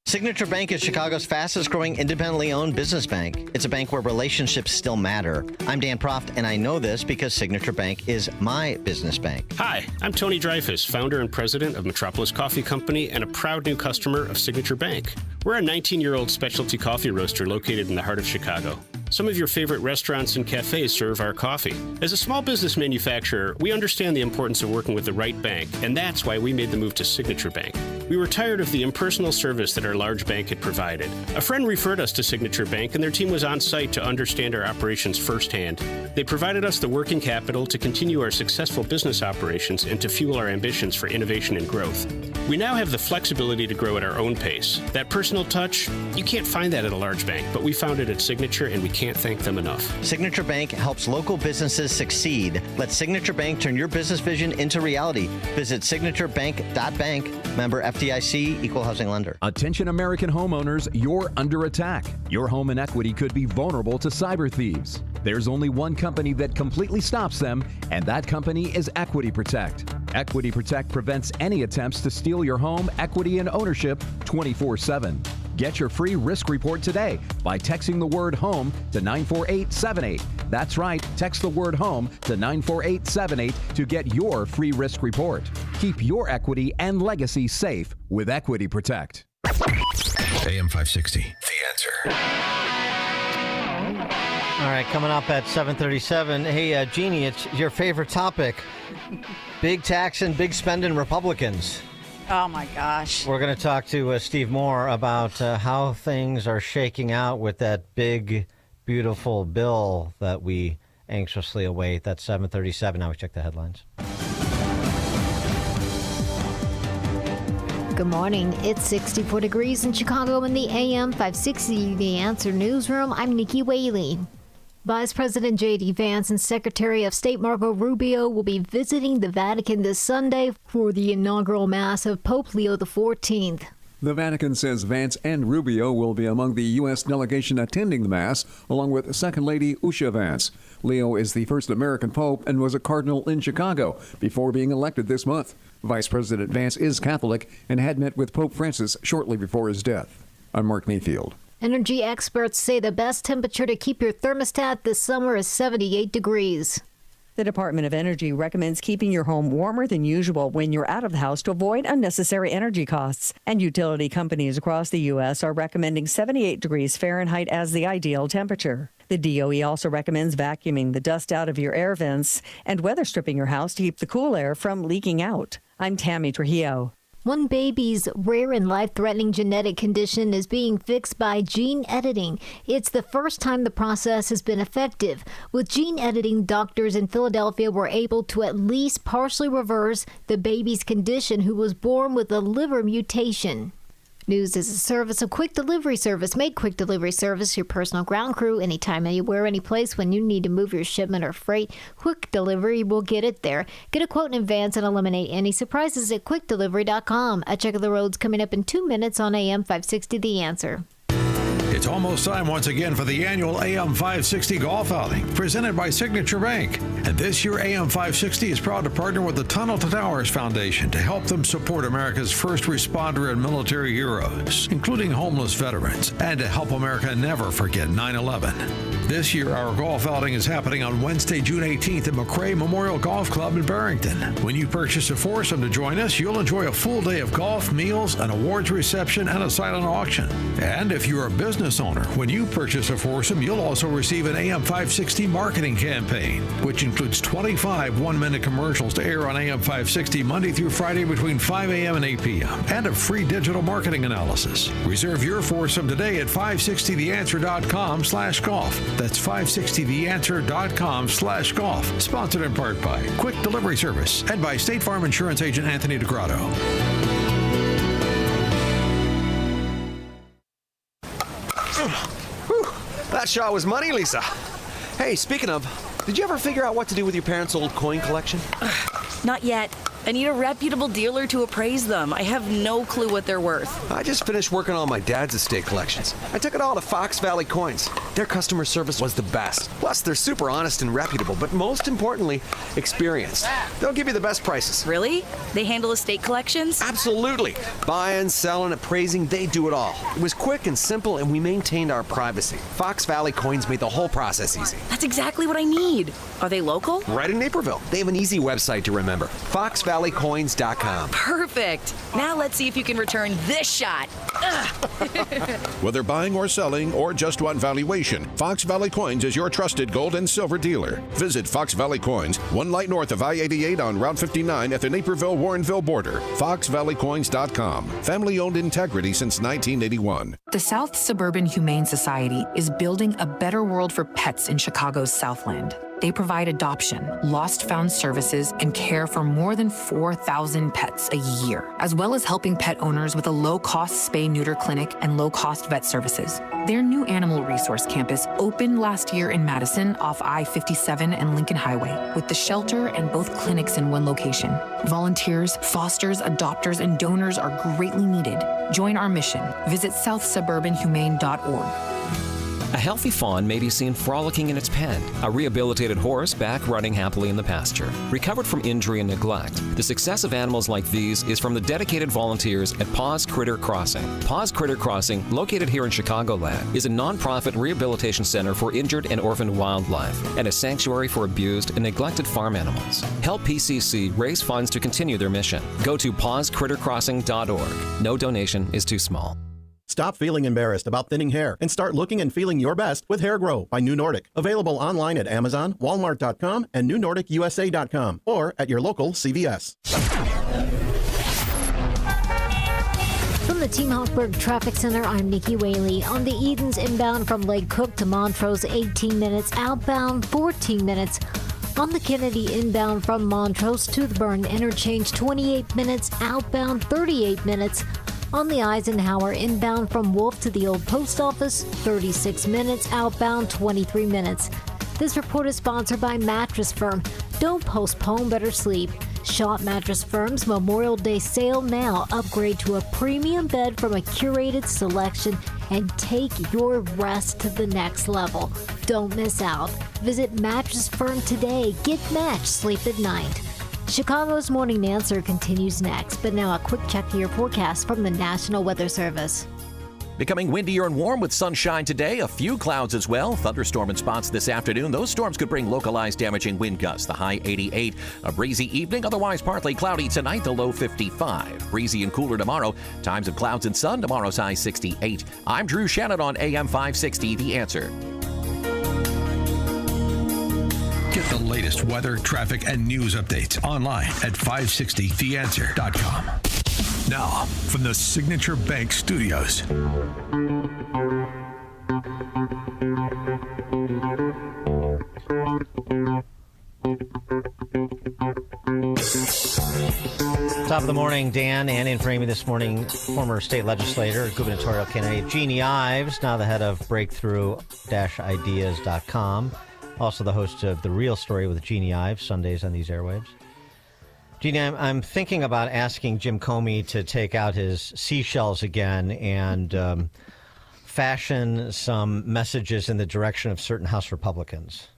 Signature Bank is Chicago's fastest growing independently owned business bank. It's a bank where relationships still matter. I'm Dan Proft, and I know this because Signature Bank is my business bank. Hi, I'm Tony Dreyfus, founder and president of Metropolis Coffee Company and a proud new customer of Signature Bank. We're a 19-year-old specialty coffee roaster located in the heart of Chicago. Some of your favorite restaurants and cafes serve our coffee. As a small business manufacturer, we understand the importance of working with the right bank, and that's why we made the move to Signature Bank. We were tired of the impersonal service that our large bank had provided. A friend referred us to Signature Bank, and their team was on site to understand our operations firsthand. They provided us the working capital to continue our successful business operations and to fuel our ambitions for innovation and growth. We now have the flexibility to grow at our own pace. That personal touch, you can't find that at a large bank, but we found it at Signature, and we can't thank them enough. Signature Bank helps local businesses succeed. Let Signature Bank turn your business vision into reality. Visit signaturebank.bank. Member FDIC, equal housing lender. Attention American homeowners, you're under attack. Your home and equity could be vulnerable to cyber thieves. There's only one company that completely stops them, and that company is Equity Protect. Equity Protect prevents any attempts to steal your home, equity, and ownership 24/7. Get your free risk report today by texting the word HOME to 94878. That's right, text the word HOME to 94878 to get your free risk report. Keep your equity and legacy safe with Equity Protect. AM 560, The Answer. All right, coming up at 7:37. Hey, Jeannie, it's your favorite topic. Big tax and big spending Republicans. Oh, my gosh. We're going to talk to Steve Moore about how things are shaking out with that big, beautiful bill that we anxiously await. That's 7:37. Now we check the headlines. Good morning. It's 64 degrees in Chicago in the AM 560 The Answer Newsroom. I'm Nikki Whaley. Vice President J.D. Vance and Secretary of State Marco Rubio will be visiting the Vatican this Sunday for the inaugural Mass of Pope Leo XIV. The Vatican says Vance and Rubio will be among the U.S. delegation attending the Mass, along with Second Lady Usha Vance. Leo is the first American pope and was a cardinal in Chicago before being elected this month. Vice President Vance is Catholic and had met with Pope Francis shortly before his death. I'm Mark Mayfield. Energy experts say the best temperature to keep your thermostat this summer is 78 degrees. The Department of Energy recommends keeping your home warmer than usual when you're out of the house to avoid unnecessary energy costs. And utility companies across the U.S. are recommending 78 degrees Fahrenheit as the ideal temperature. The DOE also recommends vacuuming the dust out of your air vents and weather stripping your house to keep the cool air from leaking out. I'm Tammy Trujillo. One baby's rare and life-threatening genetic condition is being fixed by gene editing. It's the first time the process has been effective. With gene editing, doctors in Philadelphia were able to at least partially reverse the baby's condition, who was born with a liver mutation. News is a service of Quick Delivery Service. Make Quick Delivery Service your personal ground crew anytime, anywhere, any place. When you need to move your shipment or freight, Quick Delivery will get it there. Get a quote in advance and eliminate any surprises at quickdelivery.com. A check of the roads coming up in 2 minutes on AM 560 The Answer. It's almost time once again for the annual AM 560 Golf Outing, presented by Signature Bank. And this year, AM 560 is proud to partner with the Tunnel to Towers Foundation to help them support America's first responder and military heroes, including homeless veterans, and to help America never forget 9/11. This year, our golf outing is happening on Wednesday, June 18th at McRae Memorial Golf Club in Barrington. When you purchase a foursome to join us, you'll enjoy a full day of golf, meals, an awards reception, and a silent auction. And if you're a business owner, when you purchase a foursome, you'll also receive an AM 560 marketing campaign, which includes 25 one-minute commercials to air on AM 560 Monday through Friday between 5 a.m. and 8 p.m., and a free digital marketing analysis. Reserve your foursome today at 560theanswer.com/golf. That's 560theanswer.com/golf. Sponsored in part by Quick Delivery Service and by State Farm Insurance Agent Anthony DeGrotto. That shot was money, Lisa. Hey, speaking of, did you ever figure out what to do with your parents' old coin collection? Not yet. I need a reputable dealer to appraise them. I have no clue what they're worth. I just finished working on my dad's estate collections. I took it all to Fox Valley Coins. Their customer service was the best. Plus, they're super honest and reputable, but most importantly, experienced. They'll give you the best prices. Really? They handle estate collections? Absolutely. Buying, selling, appraising, they do it all. It was quick and simple, and we maintained our privacy. Fox Valley Coins made the whole process easy. That's exactly what I need. Are they local? Right in Naperville. They have an easy website to remember. FoxValleyCoins.com. Perfect. Now let's see if you can return this shot. Whether buying or selling or just want valuation, Fox Valley Coins is your trusted gold and silver dealer. Visit Fox Valley Coins, 1 light north of I-88 on Route 59 at the Naperville-Warrenville border. FoxValleyCoins.com. Family-owned integrity since 1981. The South Suburban Humane Society is building a better world for pets in Chicago's Southland. They provide adoption, lost-found services, and care for more than 4,000 pets a year, as well as helping pet owners with a low-cost spay-neuter clinic and low-cost vet services. Their new animal resource campus opened last year in Madison off I-57 and Lincoln Highway, with the shelter and both clinics in one location. Volunteers, fosters, adopters, and donors are greatly needed. Join our mission. Visit southsuburbanhumane.org. A healthy fawn may be seen frolicking in its pen, a rehabilitated horse back running happily in the pasture, recovered from injury and neglect. The success of animals like these is from the dedicated volunteers at Paws Critter Crossing. Paws Critter Crossing, located here in Chicagoland, is a nonprofit rehabilitation center for injured and orphaned wildlife and a sanctuary for abused and neglected farm animals. Help PCC raise funds to continue their mission. Go to pawscrittercrossing.org. No donation is too small. Stop feeling embarrassed about thinning hair and start looking and feeling your best with Hair Grow by New Nordic. Available online at Amazon, Walmart.com, and NewNordicUSA.com, or at your local CVS. From the Team Hochberg Traffic Center, I'm Nikki Whaley. On the Edens inbound from Lake Cook to Montrose, 18 minutes. Outbound, 14 minutes. On the Kennedy inbound from Montrose to the Burn Interchange, 28 minutes. Outbound, 38 minutes. On the Eisenhower inbound from Wolf to the Old Post Office, 36 minutes. Outbound, 23 minutes. This report is sponsored by Mattress Firm. Don't postpone better sleep. Shop Mattress Firm's Memorial Day sale now. Upgrade to a premium bed from a curated selection and take your rest to the next level. Don't miss out. Visit Mattress Firm today. Get matched. Sleep at night. Chicago's Morning Answer continues next, but now a quick check of your forecast from the National Weather Service. Becoming windier and warm with sunshine today, a few clouds as well. Thunderstorm in spots this afternoon. Those storms could bring localized damaging wind gusts. The high 88. A breezy evening, otherwise partly cloudy tonight, the low 55. Breezy and cooler tomorrow. Times of clouds and sun, tomorrow's high 68. I'm Drew Shannon on AM 560, The Answer. Get the latest weather, traffic, and news updates online at 560theanswer.com. Now, from the Signature Bank Studios. Top of the morning, Dan. And in framing this morning, former state legislator, gubernatorial candidate Jeannie Ives, now the head of breakthrough-ideas.com. Also the host of The Real Story with Jeannie Ives, Sundays on these airwaves. Jeannie, I'm thinking about asking Jim Comey to take out his seashells again and fashion some messages in the direction of certain House Republicans.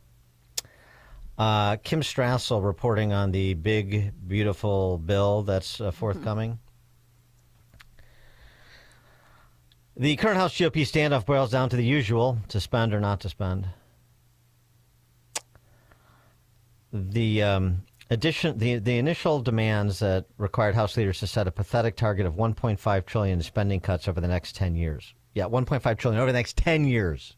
Kim Strassel reporting on the big, beautiful bill that's forthcoming. The current House GOP standoff boils down to the usual, to spend or not to spend. The initial demands that required House leaders to set a pathetic target of $1.5 trillion in spending cuts over the next 10 years. Yeah, $1.5 trillion over the next 10 years.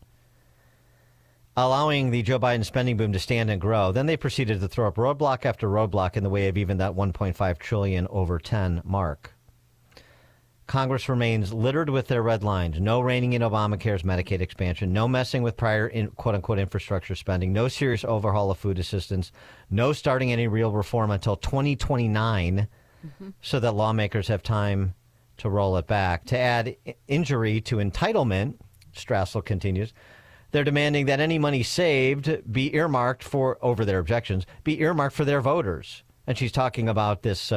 Allowing the Joe Biden spending boom to stand and grow. Then they proceeded to throw up roadblock after roadblock in the way of even that $1.5 trillion over 10 mark. Congress remains littered with their red lines. No reining in Obamacare's Medicaid expansion. No messing with prior quote-unquote infrastructure spending. No serious overhaul of food assistance. No starting any real reform until 2029 so that lawmakers have time to roll it back. To add injury to entitlement, Strassel continues, they're demanding that any money saved be earmarked for, over their objections, be earmarked for their voters. And she's talking about this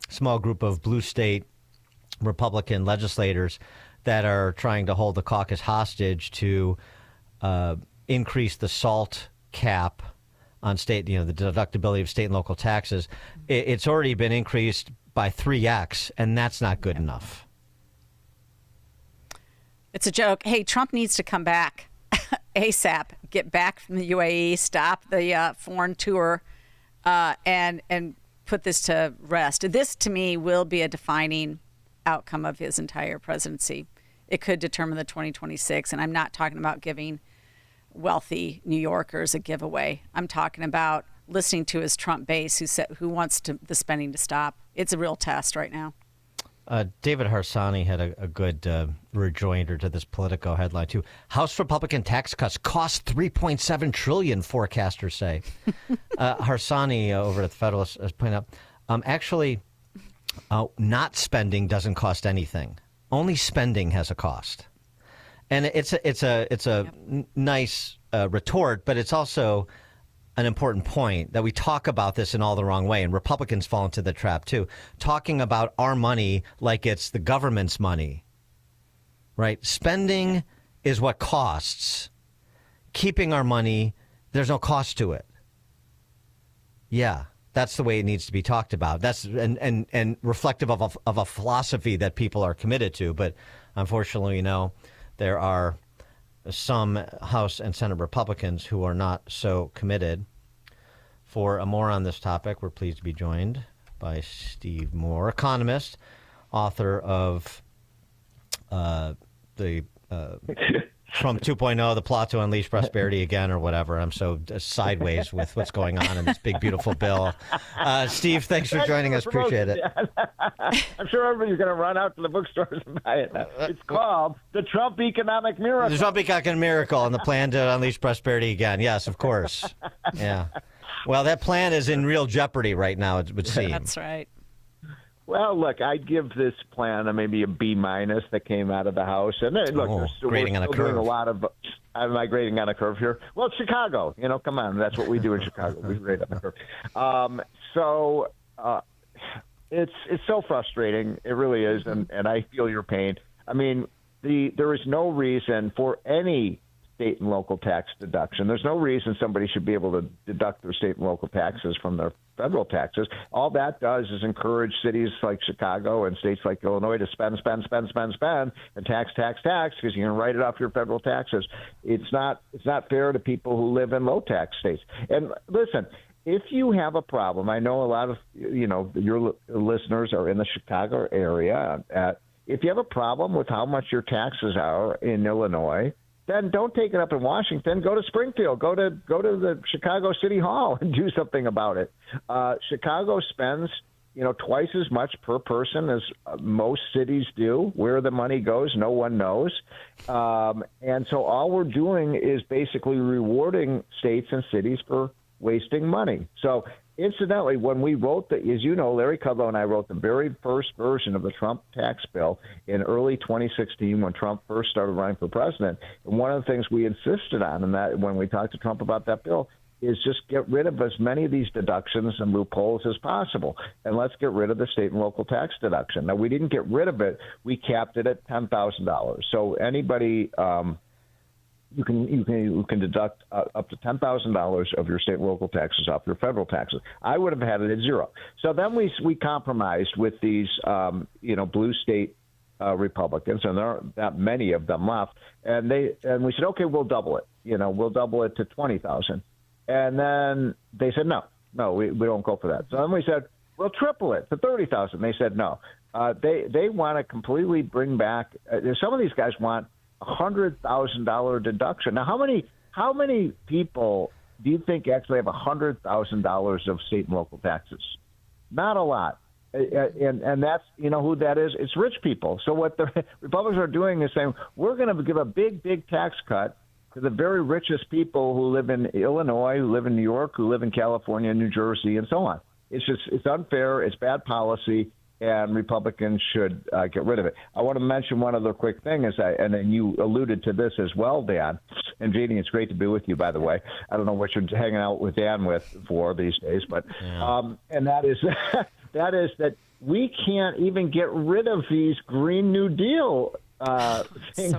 small group of blue state Republican legislators that are trying to hold the caucus hostage to increase the SALT cap on state, the deductibility of state and local taxes. It's already been increased by 3x, and that's not good enough. It's a joke. Hey, Trump needs to come back ASAP, get back from the UAE, stop the foreign tour, and put this to rest. This, to me, will be a defining outcome of his entire presidency. It could determine the 2026, and I'm not talking about giving wealthy New Yorkers a giveaway. I'm talking about listening to his Trump base who wants the spending to stop. It's a real test right now. David Harsanyi had a good rejoinder to this Politico headline, too. House Republican tax cuts cost $3.7 trillion, forecasters say. Harsanyi over at the Federalist has pointed out, actually, not spending doesn't cost anything. Only spending has a cost. And it's a nice retort, but it's also an important point that we talk about this in all the wrong way, and Republicans fall into the trap too, talking about our money like it's the government's money, right? Spending is what costs. Keeping our money, there's no cost to it. Yeah, that's the way it needs to be talked about. That's and reflective of a philosophy that people are committed to. But unfortunately, there are some House and Senate Republicans who are not so committed. For more on this topic, we're pleased to be joined by Steve Moore, economist, author of Trump 2.0, the plot to unleash prosperity again, or whatever. I'm so sideways with what's going on in this big, beautiful bill. Steve, thanks for joining us. Appreciate it. I'm sure everybody's going to run out to the bookstores and buy it. It's called The Trump Economic Miracle. The Trump Economic Miracle and the plan to unleash prosperity again. Yes, of course. Yeah. Well, that plan is in real jeopardy right now, it would seem. That's right. Well, look, I'd give this plan maybe a B- that came out of the House. And look, grading on a curve. Doing a lot of. Am I grading on a curve here? Well, it's Chicago. Come on, that's what we do in Chicago. We grade on the curve. It's so frustrating. It really is, and I feel your pain. I mean, there is no reason for any state and local tax deduction. There's no reason somebody should be able to deduct their state and local taxes from their federal taxes. All that does is encourage cities like Chicago and states like Illinois to spend, and tax, because you can write it off your federal taxes. It's not fair to people who live in low tax states. And listen, if you have a problem, I know a lot of your listeners are in the Chicago area. If you have a problem with how much your taxes are in Illinois, then don't take it up in Washington. Go to Springfield. Go to the Chicago City Hall and do something about it. Chicago spends, twice as much per person as most cities do. Where the money goes, no one knows. And so all we're doing is basically rewarding states and cities for wasting money. So incidentally, when we wrote as you know, Larry Kudlow and I wrote the very first version of the Trump tax bill in early 2016 when Trump first started running for president. And one of the things we insisted on, and that when we talked to Trump about that bill, is just get rid of as many of these deductions and loopholes as possible. And let's get rid of the state and local tax deduction. Now, we didn't get rid of it. We capped it at $10,000. So anybody... You can deduct up to $10,000 of your state and local taxes off your federal taxes. I would have had it at zero. So then we compromised with these blue state Republicans, and there aren't that many of them left. And we said, okay, we'll double it. We'll double it to 20,000. And then they said no, we don't go for that. So then we said, we'll triple it to 30,000. They said no. They want to completely bring back. Some of these guys want $100,000 deduction. Now, how many people do you think actually have $100,000 of state and local taxes? Not a lot. And that's, who that is? It's rich people. So what the Republicans are doing is saying, we're going to give a big, big tax cut to the very richest people who live in Illinois, who live in New York, who live in California, New Jersey, and so on. It's unfair. It's bad policy. And Republicans should get rid of it. I want to mention one other quick thing, and then you alluded to this as well, Dan. And Jeannie, it's great to be with you, by the way. I don't know what you're hanging out with Dan for these days, but and that is that we can't even get rid of these Green New Deal things.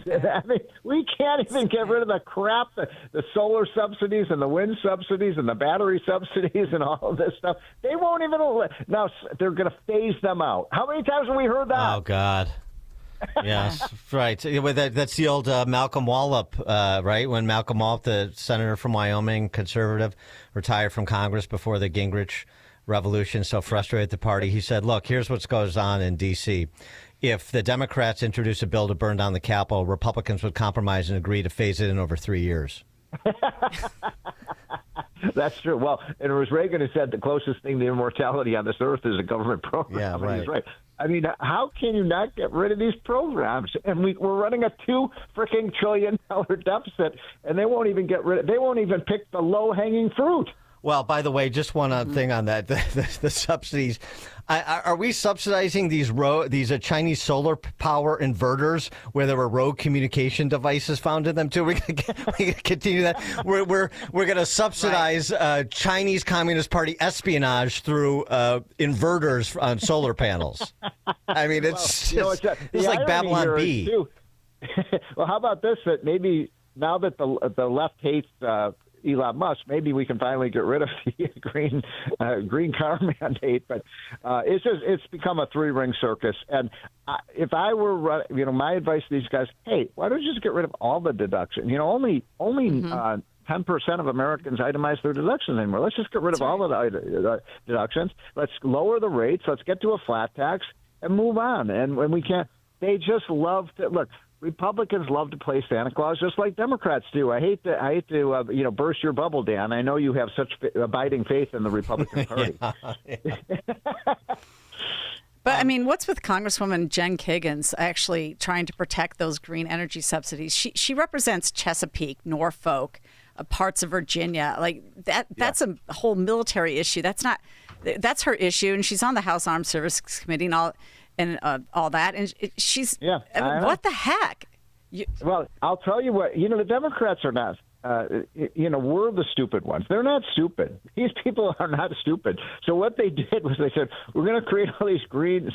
We can't even get rid of the crap, the solar subsidies and the wind subsidies and the battery subsidies and all of this stuff. They won't even now. They're going to phase them out. How many times have we heard that? Oh God. Yes, right. That's the old Malcolm Wallop, right? When Malcolm Wallop, the senator from Wyoming, conservative, retired from Congress before the Gingrich revolution, so frustrated the party, he said, look, here's what goes on in D.C. If the Democrats introduce a bill to burn down the Capitol, Republicans would compromise and agree to phase it in over 3 years. That's true. Well, and it was Reagan who said the closest thing to immortality on this earth is a government program. Yeah, right. He's right. I mean, how can you not get rid of these programs? And we're running a $2 trillion deficit, and they won't even get rid of. They won't even pick the low-hanging fruit. Well, by the way, just one thing on that, the subsidies. Are we subsidizing these Chinese solar power inverters where there were rogue communication devices found in them too? We're going to continue that. We're going to subsidize Chinese Communist Party espionage through inverters on solar panels. I mean, it's like Babylon Bee. Well, how about this? That maybe now that the left hates Elon Musk, maybe we can finally get rid of the green car mandate. But it's become a three-ring circus. And if I were, my advice to these guys, hey, why don't you just get rid of all the deduction? Only 10% of Americans itemize their deductions anymore. Let's just get rid of all of the deductions. Let's lower the rates. Let's get to a flat tax and move on. And when we can't, they just love to look. Republicans love to play Santa Claus just like Democrats do. I hate to burst your bubble, Dan. I know you have such abiding faith in the Republican Party. But, I mean, what's with Congresswoman Jen Kiggins actually trying to protect those green energy subsidies? She represents Chesapeake, Norfolk, parts of Virginia. Like, that's a whole military issue. That's her issue, and she's on the House Armed Services Committee and all that. And she's what the heck? Well, I'll tell you what. The Democrats are not. We're the stupid ones. They're not stupid. These people are not stupid. So what they did was they said, we're going to create all these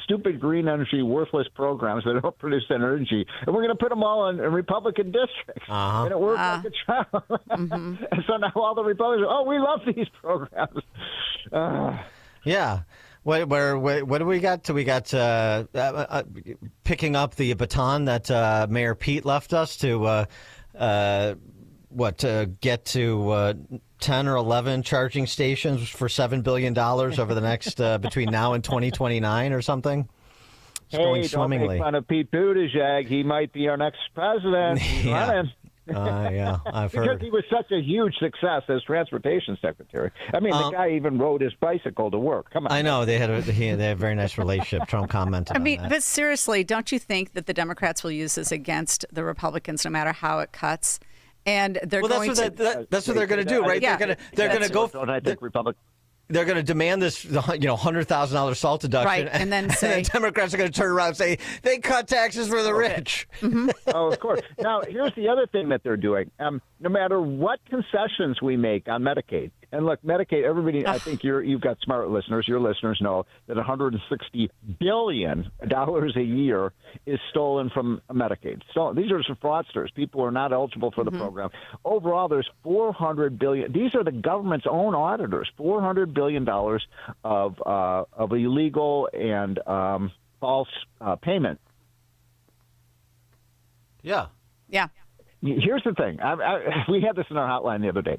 stupid green energy, worthless programs that don't produce energy, and we're going to put them all in Republican districts. And it worked like a charm. And so now all the Republicans are, we love these programs. Yeah. What do we got? We got picking up the baton that Mayor Pete left us to get to 10 or 11 charging stations for $7 billion over the next between now and 2029 or something? It's going swimmingly. Don't make fun of Pete Buttigieg. He might be our next president. He's running. I've heard. Because he was such a huge success as transportation secretary. I mean, the guy even rode his bicycle to work. Come on. I know. They had a very nice relationship. Trump commented on that. But seriously, don't you think that the Democrats will use this against the Republicans no matter how it cuts? And they're going to. That's what they're going to do, right? Yeah, they're going to go. Don't I think Republicans? They're going to demand this, $100,000 SALT deduction, right? And then say, the Democrats are going to turn around and say they cut taxes for the rich. Oh, of course. Now, here's the other thing that they're doing. No matter what concessions we make on Medicaid, and look, Medicaid, everybody, I think you've got smart listeners. Your listeners know that $160 billion a year is stolen from Medicaid. So these are some fraudsters. People are not eligible for the program. Overall, there's $400 billion. These are the government's own auditors. $400 billion of illegal and false payment. Yeah. Yeah. Here's the thing. We had this in our hotline the other day.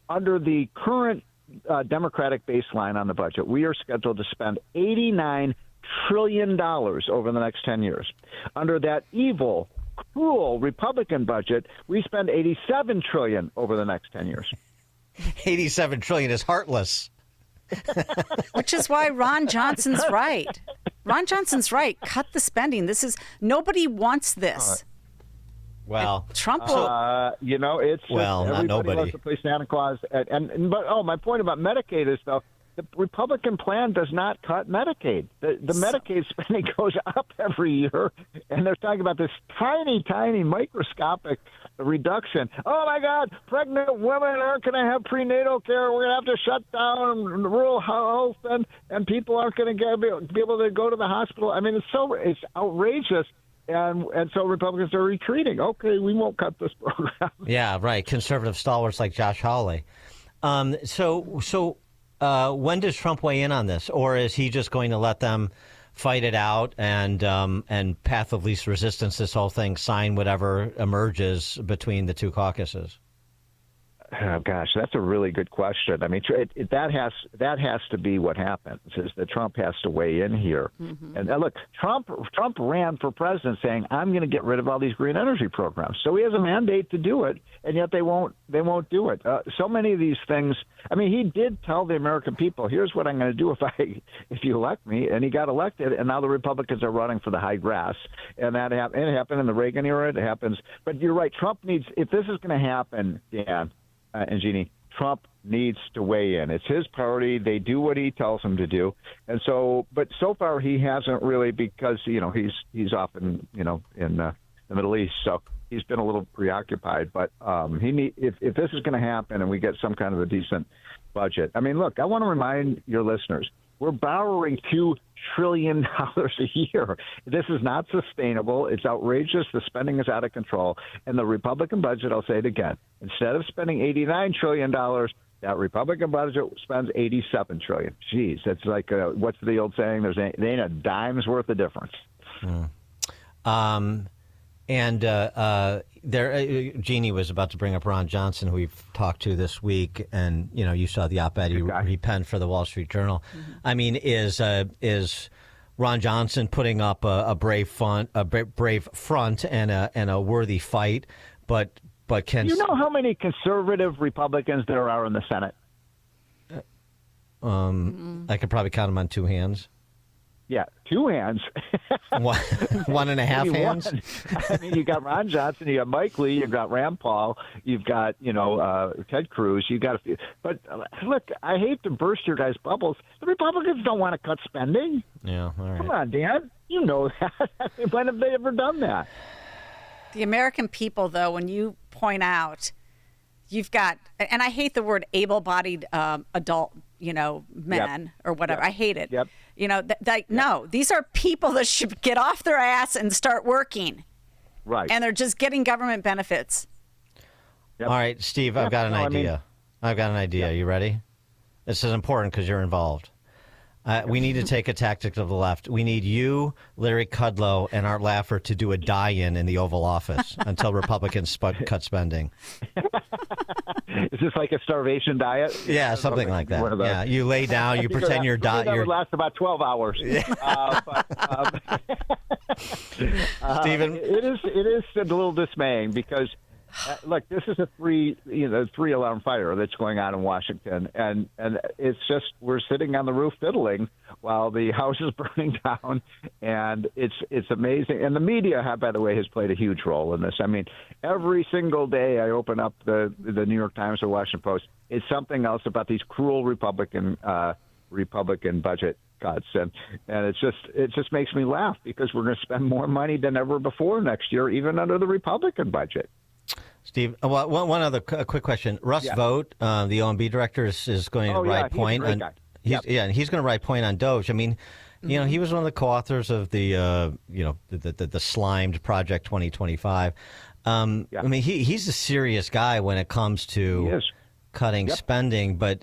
Under the current Democratic baseline on the budget, we are scheduled to spend $89 trillion over the next 10 years. Under that evil, cruel Republican budget, we spend $87 trillion over the next 10 years. $87 trillion is heartless. Which is why Ron Johnson's right. Ron Johnson's right. Cut the spending. Nobody wants this. Well, Trump. it's not nobody wants to play Santa Claus. But my point about Medicaid is though the Republican plan does not cut Medicaid. The Medicaid spending goes up every year, and they're talking about this tiny microscopic reduction. Oh my God, pregnant women aren't going to have prenatal care. We're going to have to shut down rural health, and people aren't going to be able to go to the hospital. I mean, it's outrageous. And so Republicans are retreating. Okay, we won't cut this program. Yeah, right. Conservative stalwarts like Josh Hawley. So when does Trump weigh in on this, or is he just going to let them fight it out and path of least resistance, this whole thing, sign whatever emerges between the two caucuses? Oh, gosh, that's a really good question. I mean, that has to be what happens, is that Trump has to weigh in here. And look, Trump ran for president saying, I'm going to get rid of all these green energy programs. So he has a mandate to do it, and yet they won't do it. So many of these things, I mean, he did tell the American people, here's what I'm going to do if you elect me, and he got elected, and now the Republicans are running for the high grass. And it happened in the Reagan era, it happens. But you're right, Trump needs, if this is going to happen, Dan, and Jeannie, Trump needs to weigh in. It's his party. They do what he tells them to do. And so, but so far he hasn't really, because, he's often, in the Middle East. So he's been a little preoccupied, but if this is going to happen and we get some kind of a decent budget. I mean, look, I want to remind your listeners, we're borrowing $2 trillion a year. This is not sustainable. It's outrageous. The spending is out of control. And the Republican budget, I'll say it again, instead of spending $89 trillion, that Republican budget spends $87 trillion. Jeez, that's like, what's the old saying? There ain't a dime's worth of difference. Jeannie was about to bring up Ron Johnson, who we've talked to this week, and you saw the op-ed he penned for the Wall Street Journal. I mean, is Ron Johnson putting up a brave front, and a worthy fight, but can you know how many conservative Republicans there are in the Senate? I could probably count them on two hands. Yeah, two hands. one and a half hands. I mean, you got Ron Johnson, you got Mike Lee, you've got Rand Paul, you've got Ted Cruz, you got a few. But look, I hate to burst your guys' bubbles. The Republicans don't want to cut spending. Yeah, all right. Come on, Dan, you know that. I mean, when have they ever done that? The American people, though, when you point out, you've got, and I hate the word able-bodied adult, men or whatever. Yep. I hate it. Yep. No, these are people that should get off their ass and start working. Right. And they're just getting government benefits. Yep. All right, Steve, I've got an idea. I've got an idea. You ready? This is important because you're involved. We need to take a tactic of the left. We need you, Larry Kudlow, and Art Laffer to do a die-in in the Oval Office until Republicans cut spending. Is this like a starvation diet? Yeah, something like that. Yeah, you lay down, you pretend you're dying. That would last about 12 hours. Stephen, it is a little dismaying because. Look, this is a three-alarm fire that's going on in Washington, and it's just we're sitting on the roof fiddling while the house is burning down, and it's amazing. And the media, by the way, has played a huge role in this. I mean, every single day I open up the New York Times or Washington Post, it's something else about these cruel Republican budget cuts, and it just makes me laugh because we're going to spend more money than ever before next year, even under the Republican budget. Steve, one other quick question. Russ Vought, the OMB director, is going to write point on. And he's going to write point on Doge. I mean, he was one of the co-authors of the the slimed Project 2025. I mean, he's a serious guy when it comes to cutting spending. But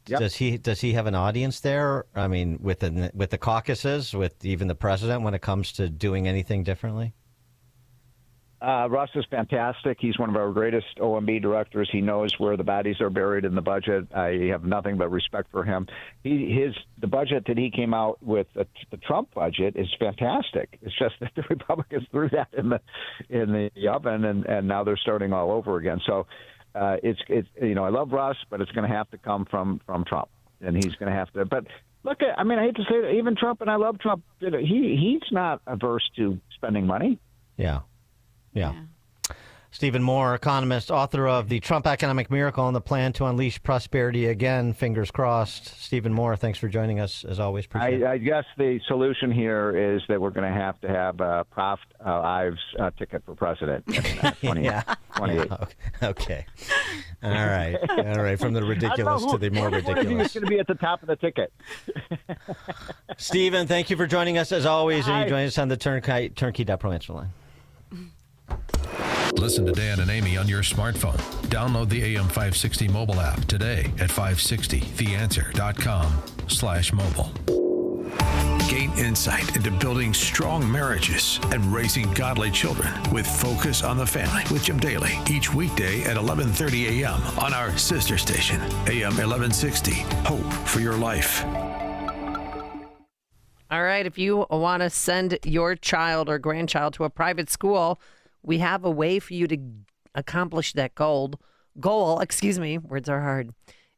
does he have an audience there? I mean, with the caucuses, with even the president, when it comes to doing anything differently. Russ is fantastic. He's one of our greatest OMB directors. He knows where the bodies are buried in the budget. I have nothing but respect for him. The budget that he came out with, the Trump budget, is fantastic. It's just that the Republicans threw that in the oven, and now they're starting all over again. So it's I love Russ, but it's going to have to come from Trump, and he's going to have to. But look, I mean, I hate to say that, even Trump, and I love Trump. He's not averse to spending money. Yeah. Stephen Moore, economist, author of The Trump Economic Miracle and the Plan to Unleash Prosperity Again. Fingers crossed. Stephen Moore, thanks for joining us, as always. Appreciate it. I guess the solution here is that we're going to have a Prof. Ives ticket for president in 2028. Okay. All right. From the ridiculous to the more ridiculous. It's going to be at the top of the ticket. Stephen, thank you for joining us, as always. And you join us on the Turnkey.pro answer line. Listen to Dan and Amy on your smartphone. Download the AM 560 mobile app today at 560theanswer.com/mobile. Gain insight into building strong marriages and raising godly children with Focus on the Family with Jim Daly each weekday at 11:30 a.m. on our sister station, AM 1160. Hope for your life. All right, if you want to send your child or grandchild to a private school, we have a way for you to accomplish that goal. Words are hard.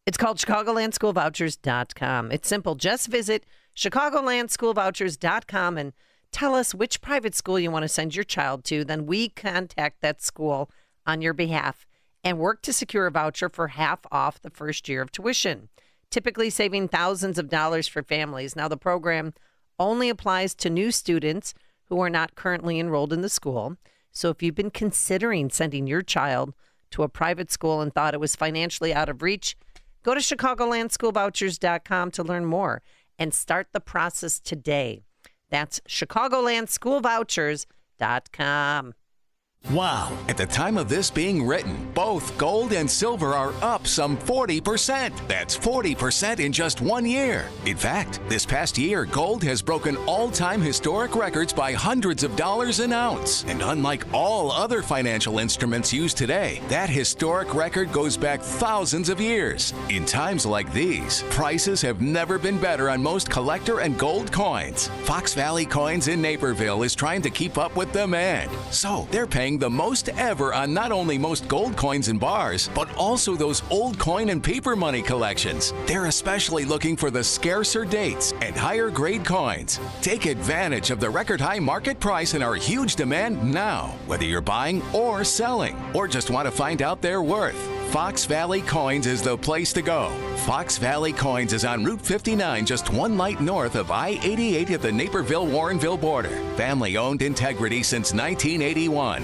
It's called ChicagolandSchoolVouchers.com. It's simple. Just visit ChicagolandSchoolVouchers.com and tell us which private school you want to send your child to. Then we contact that school on your behalf and work to secure a voucher for half off the first year of tuition, typically saving thousands of dollars for families. Now, the program only applies to new students who are not currently enrolled in the school. So if you've been considering sending your child to a private school and thought it was financially out of reach, go to ChicagolandSchoolVouchers.com to learn more and start the process today. That's ChicagolandSchoolVouchers.com. Wow. At the time of this being written, both gold and silver are up some 40%. That's 40% in just 1 year. In fact, this past year, gold has broken all-time historic records by hundreds of dollars an ounce. And unlike all other financial instruments used today, that historic record goes back thousands of years. In times like these, prices have never been better on most collector and gold coins. Fox Valley Coins in Naperville is trying to keep up with demand. So they're paying the most ever on not only most gold coins and bars, but also those old coin and paper money collections. They're especially looking for the scarcer dates and higher grade coins. Take advantage of the record high market price and our huge demand now, whether you're buying or selling, or just want to find out their worth. Fox Valley Coins is the place to go. Fox Valley Coins is on Route 59, just 1 light north of I-88 at the Naperville-Warrenville border. Family-owned integrity since 1981.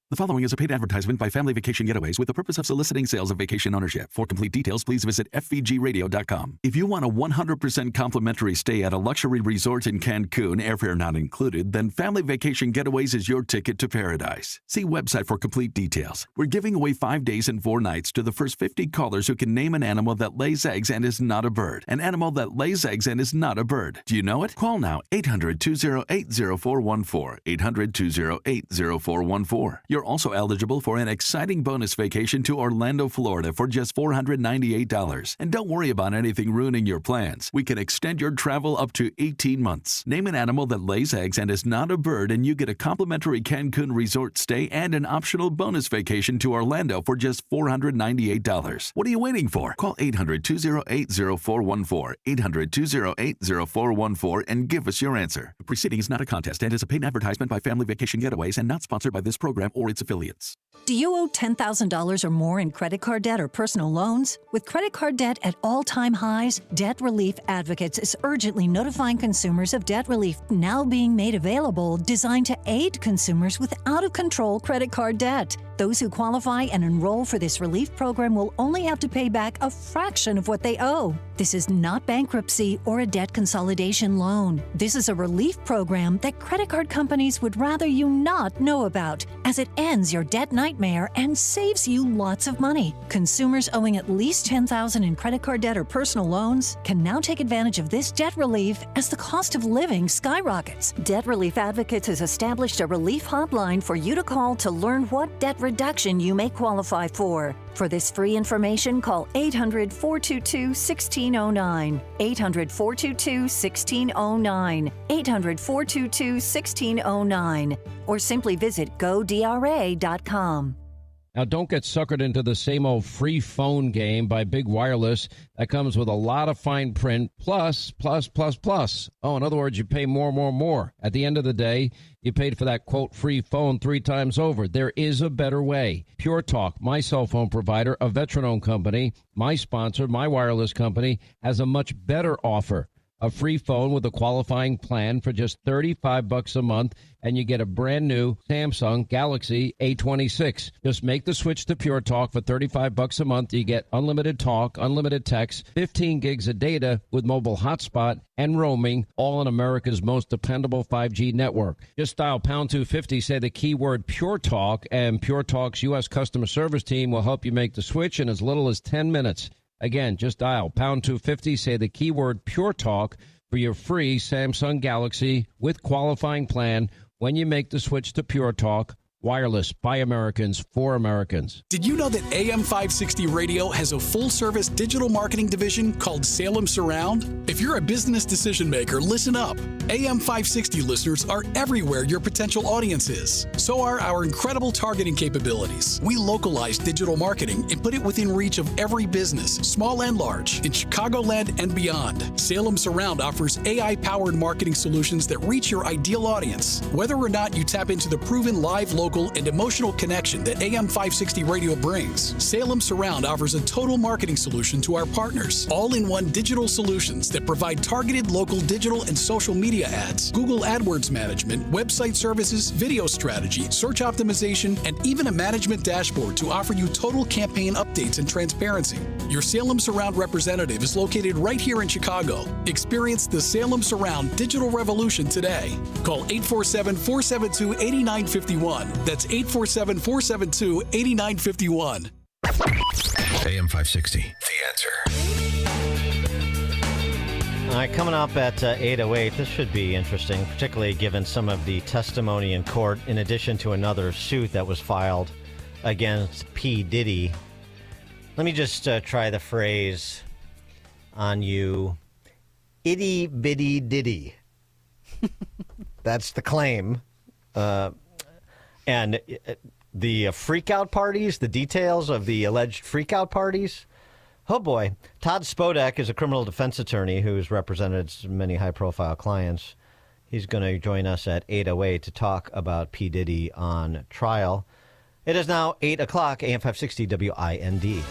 The following is a paid advertisement by Family Vacation Getaways with the purpose of soliciting sales of vacation ownership. For complete details, please visit FVGradio.com. If you want a 100% complimentary stay at a luxury resort in Cancun, airfare not included, then Family Vacation Getaways is your ticket to paradise. See website for complete details. We're giving away 5 days and 4 nights to the first 50 callers who can name an animal that lays eggs and is not a bird. An animal that lays eggs and is not a bird. Do you know it? Call now, 800-208-0414, 800-208-0414. You're also eligible for an exciting bonus vacation to Orlando, Florida for just $498. And don't worry about anything ruining your plans. We can extend your travel up to 18 months. Name an animal that lays eggs and is not a bird, and you get a complimentary Cancun resort stay and an optional bonus vacation to Orlando for just $498. What are you waiting for? Call 800-208-0414, 800-208-0414, and give us your answer. The proceeding is not a contest and is a paid advertisement by Family Vacation Getaways and not sponsored by this program or its affiliates. Do you owe $10,000 or more in credit card debt or personal loans? With credit card debt at all-time highs, Debt Relief Advocates is urgently notifying consumers of debt relief now being made available, designed to aid consumers with out-of-control credit card debt. Those who qualify and enroll for this relief program will only have to pay back a fraction of what they owe. This is not bankruptcy or a debt consolidation loan. This is a relief program that credit card companies would rather you not know about, as it ends your debt nightmare and saves you lots of money. Consumers owing at least $10,000 in credit card debt or personal loans can now take advantage of this debt relief as the cost of living skyrockets. Debt Relief Advocates has established a relief hotline for you to call to learn what debt reduction you may qualify for. For this free information, call 800-422-1609, 800-422-1609, 800-422-1609, or simply visit godra.com. Now, don't get suckered into the same old free phone game by Big Wireless. That comes with a lot of fine print, plus. Oh, in other words, you pay more. At the end of the day, you paid for that, quote, free phone 3 times over. There is a better way. Pure Talk, my cell phone provider, a veteran-owned company, my sponsor, my wireless company, has a much better offer. A free phone with a qualifying plan for just $35 a month, and you get a brand new Samsung Galaxy A26. Just make the switch to Pure Talk for $35 a month. You get unlimited talk, unlimited text, 15 gigs of data with mobile hotspot and roaming, all on America's most dependable 5G network. Just dial pound 250, say the keyword Pure Talk, and Pure Talk's U.S. customer service team will help you make the switch in as little as 10 minutes. Again, just dial pound 250, say the keyword Pure Talk for your free Samsung Galaxy with qualifying plan when you make the switch to Pure Talk. Wireless by Americans for Americans. Did you know that AM 560 Radio has a full-service digital marketing division called Salem Surround? If you're a business decision maker, listen up. AM 560 listeners are everywhere your potential audience is. So are our incredible targeting capabilities. We localize digital marketing and put it within reach of every business, small and large, in Chicagoland and beyond. Salem Surround offers AI-powered marketing solutions that reach your ideal audience. Whether or not you tap into the proven live, local, and emotional connection that AM 560 Radio brings, Salem Surround offers a total marketing solution to our partners. All-in-one digital solutions that provide targeted local digital and social media ads, Google AdWords management, website services, video strategy, search optimization, and even a management dashboard to offer you total campaign updates and transparency. Your Salem Surround representative is located right here in Chicago. Experience the Salem Surround digital revolution today. Call 847-472-8951. That's 847-472-8951. AM 560, The Answer. All right, coming up at 8:08, this should be interesting, particularly given some of the testimony in court, in addition to another suit that was filed against P. Diddy. Let me just try the phrase on you. Itty bitty diddy. That's the claim. And the freakout parties, the details of the alleged freakout parties. Oh boy. Todd Spodek is a criminal defense attorney who's represented many high-profile clients. He's going to join us at 8:08 to talk about P. Diddy on trial. It is now 8 o'clock, AM 560 WIND.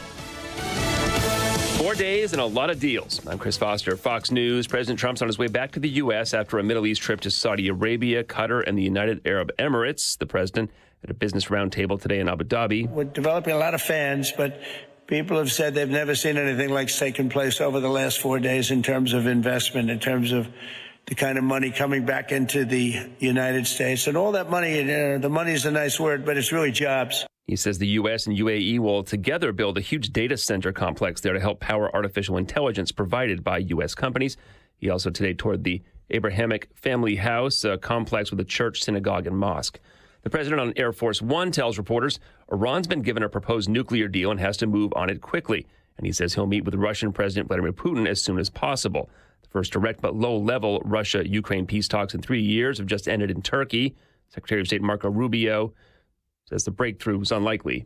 4 days and a lot of deals. I'm Chris Foster, Fox News. President Trump's on his way back to the U.S. after a Middle East trip to Saudi Arabia, Qatar, and the United Arab Emirates. The president at a business roundtable today in Abu Dhabi. We're developing a lot of fans, but people have said they've never seen anything like's taken place over the last 4 days in terms of investment, in terms of the kind of money coming back into the United States. And all that money, the money is a nice word, but it's really jobs. He says the U.S. and UAE will together build a huge data center complex there to help power artificial intelligence provided by U.S. companies. He also today toured the Abrahamic Family House, a complex with a church, synagogue, and mosque. The president on Air Force One tells reporters Iran's been given a proposed nuclear deal and has to move on it quickly. And he says he'll meet with Russian President Vladimir Putin as soon as possible. The first direct but low-level Russia-Ukraine peace talks in 3 years have just ended in Turkey. Secretary of State Marco Rubio says the breakthrough is unlikely.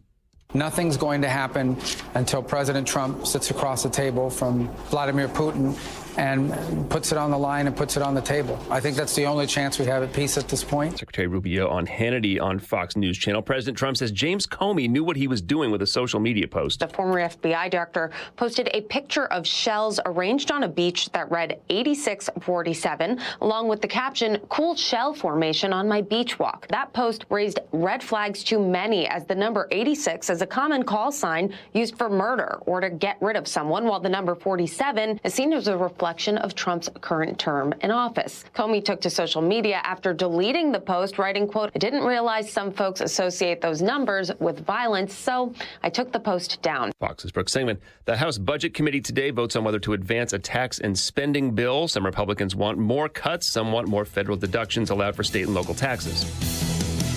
Nothing's going to happen until President Trump sits across the table from Vladimir Putin and puts it on the line and puts it on the table. I think that's the only chance we have at peace at this point. Secretary Rubio on Hannity on Fox News Channel. President Trump says James Comey knew what he was doing with a social media post. The former FBI director posted a picture of shells arranged on a beach that read 8647, along with the caption, "Cool shell formation on my beach walk." That post raised red flags to many, as the number 86 is a common call sign used for murder or to get rid of someone, while the number 47 is seen as a reflection of Trump's current term in office. Comey took to social media after deleting the post, writing, quote, "I didn't realize some folks associate those numbers with violence, so I took the post down." Fox's Brooke Singman. The House Budget Committee today votes on whether to advance a tax and spending bill. Some Republicans want more cuts. Some want more federal deductions allowed for state and local taxes.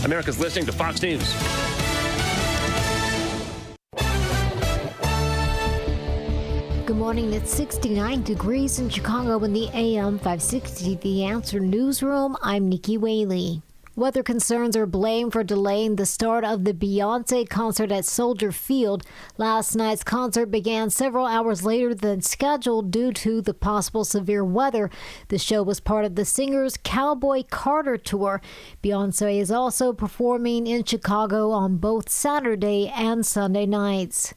America's listening to Fox News. Good morning. It's 69 degrees in Chicago in the AM 560 The Answer newsroom. I'm Nikki Whaley. Weather concerns are blamed for delaying the start of the Beyoncé concert at Soldier Field. Last night's concert began several hours later than scheduled due to the possible severe weather. The show was part of the singer's Cowboy Carter tour. Beyoncé is also performing in Chicago on both Saturday and Sunday nights.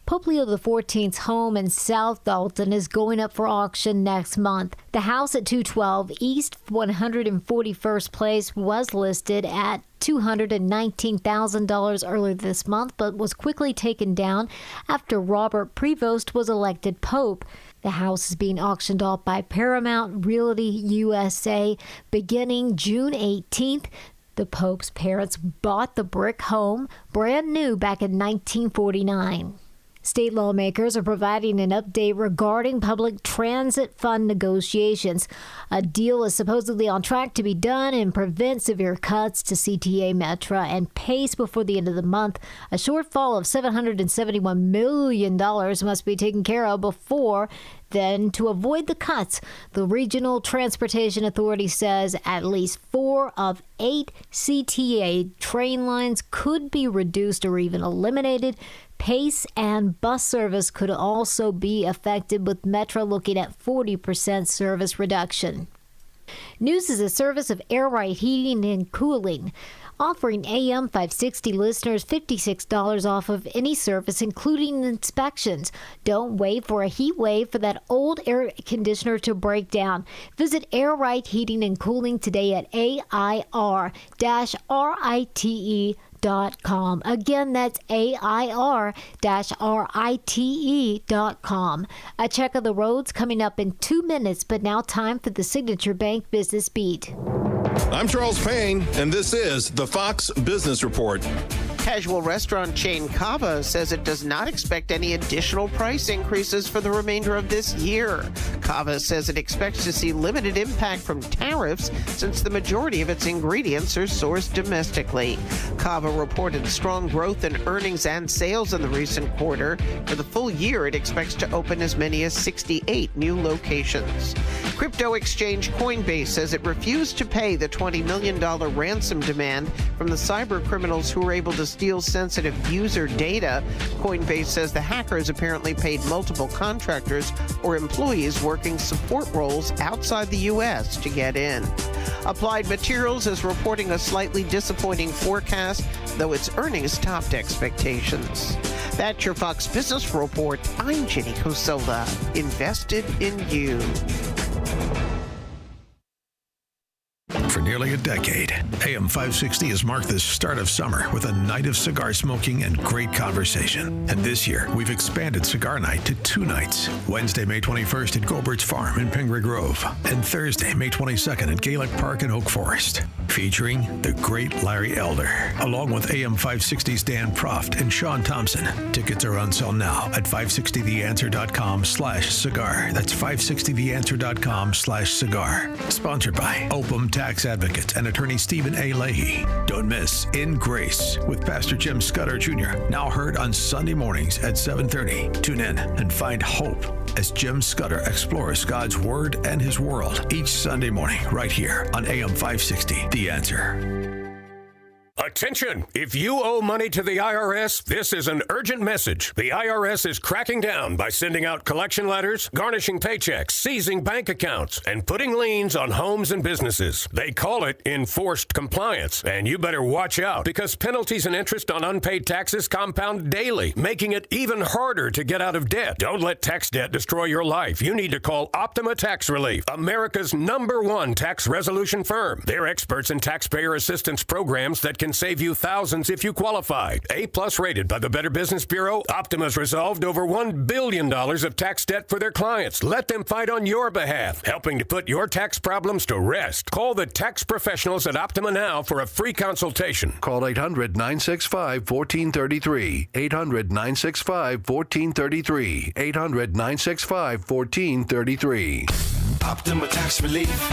Pope Leo XIV's home in South Dalton is going up for auction next month. The house at 212 East 141st Place was listed at $219,000 earlier this month, but was quickly taken down after Robert Prevost was elected Pope. The house is being auctioned off by Paramount Realty USA beginning June 18th. The Pope's parents bought the brick home brand new back in 1949. State lawmakers are providing an update regarding public transit fund negotiations. A deal is supposedly on track to be done and prevent severe cuts to CTA, Metra, and PACE before the end of the month. A shortfall of $771 million must be taken care of before then to avoid the cuts. The Regional Transportation Authority says at least 4 of 8 CTA train lines could be reduced or even eliminated. PACE and bus service could also be affected, with Metra looking at 40% service reduction. News is a service of Air Right Heating and Cooling. offering AM 560 listeners $56 off of any service, including inspections. Don't wait for a heat wave for that old air conditioner to break down. Visit Air Right Heating and Cooling today at AIR-RITE.com. Again, that's AIR-RITE.com. A check of the roads coming up in 2 minutes, but now time for the Signature Bank Business Beat. I'm Charles Payne, and this is the Fox Business Report. Casual restaurant chain Cava says it does not expect any additional price increases for the remainder of this year. Cava says it expects to see limited impact from tariffs since the majority of its ingredients are sourced domestically. Cava reported strong growth in earnings and sales in the recent quarter. For the full year, it expects to open as many as 68 new locations. Crypto exchange Coinbase says it refused to pay the $20 million ransom demand from the cyber criminals who were able to steal sensitive user data. Coinbase says the hackers apparently paid multiple contractors or employees working support roles outside the U.S. to get in. Applied Materials is reporting a slightly disappointing forecast, though its earnings topped expectations. That's your Fox Business Report. I'm Jenny Cosola, invested in you. For nearly a decade, AM 560 has marked the start of summer with a night of cigar smoking and great conversation. And this year, we've expanded Cigar Night to 2 nights. Wednesday, May 21st at Gobert's Farm in Pingree Grove, and Thursday, May 22nd at Gaelic Park in Oak Forest. Featuring the great Larry Elder, along with AM 560's Dan Proft and Sean Thompson. Tickets are on sale now at 560theanswer.com/cigar. That's 560theanswer.com/cigar. Sponsored by Opum Tax Advocates and attorney Stephen A. Leahy. Don't miss In Grace with Pastor Jim Scudder Jr., now heard on Sunday mornings at 7:30. Tune in and find hope as Jim Scudder explores God's Word and His world each Sunday morning right here on AM 560, The Answer. Attention! If you owe money to the IRS, this is an urgent message. The IRS is cracking down by sending out collection letters, garnishing paychecks, seizing bank accounts, and putting liens on homes and businesses. They call it enforced compliance, and you better watch out because penalties and interest on unpaid taxes compound daily, making it even harder to get out of debt. Don't let tax debt destroy your life. You need to call Optima Tax Relief, America's #1 tax resolution firm. They're experts in taxpayer assistance programs that can save you thousands if you qualify. A+ rated by the Better Business Bureau, Optima's resolved over $1 billion of tax debt for their clients. Let them fight on your behalf, helping to put your tax problems to rest. Call the tax professionals at Optima now for a free consultation. Call 800-965-1433. 800-965-1433. 800-965-1433. Optima Tax Relief.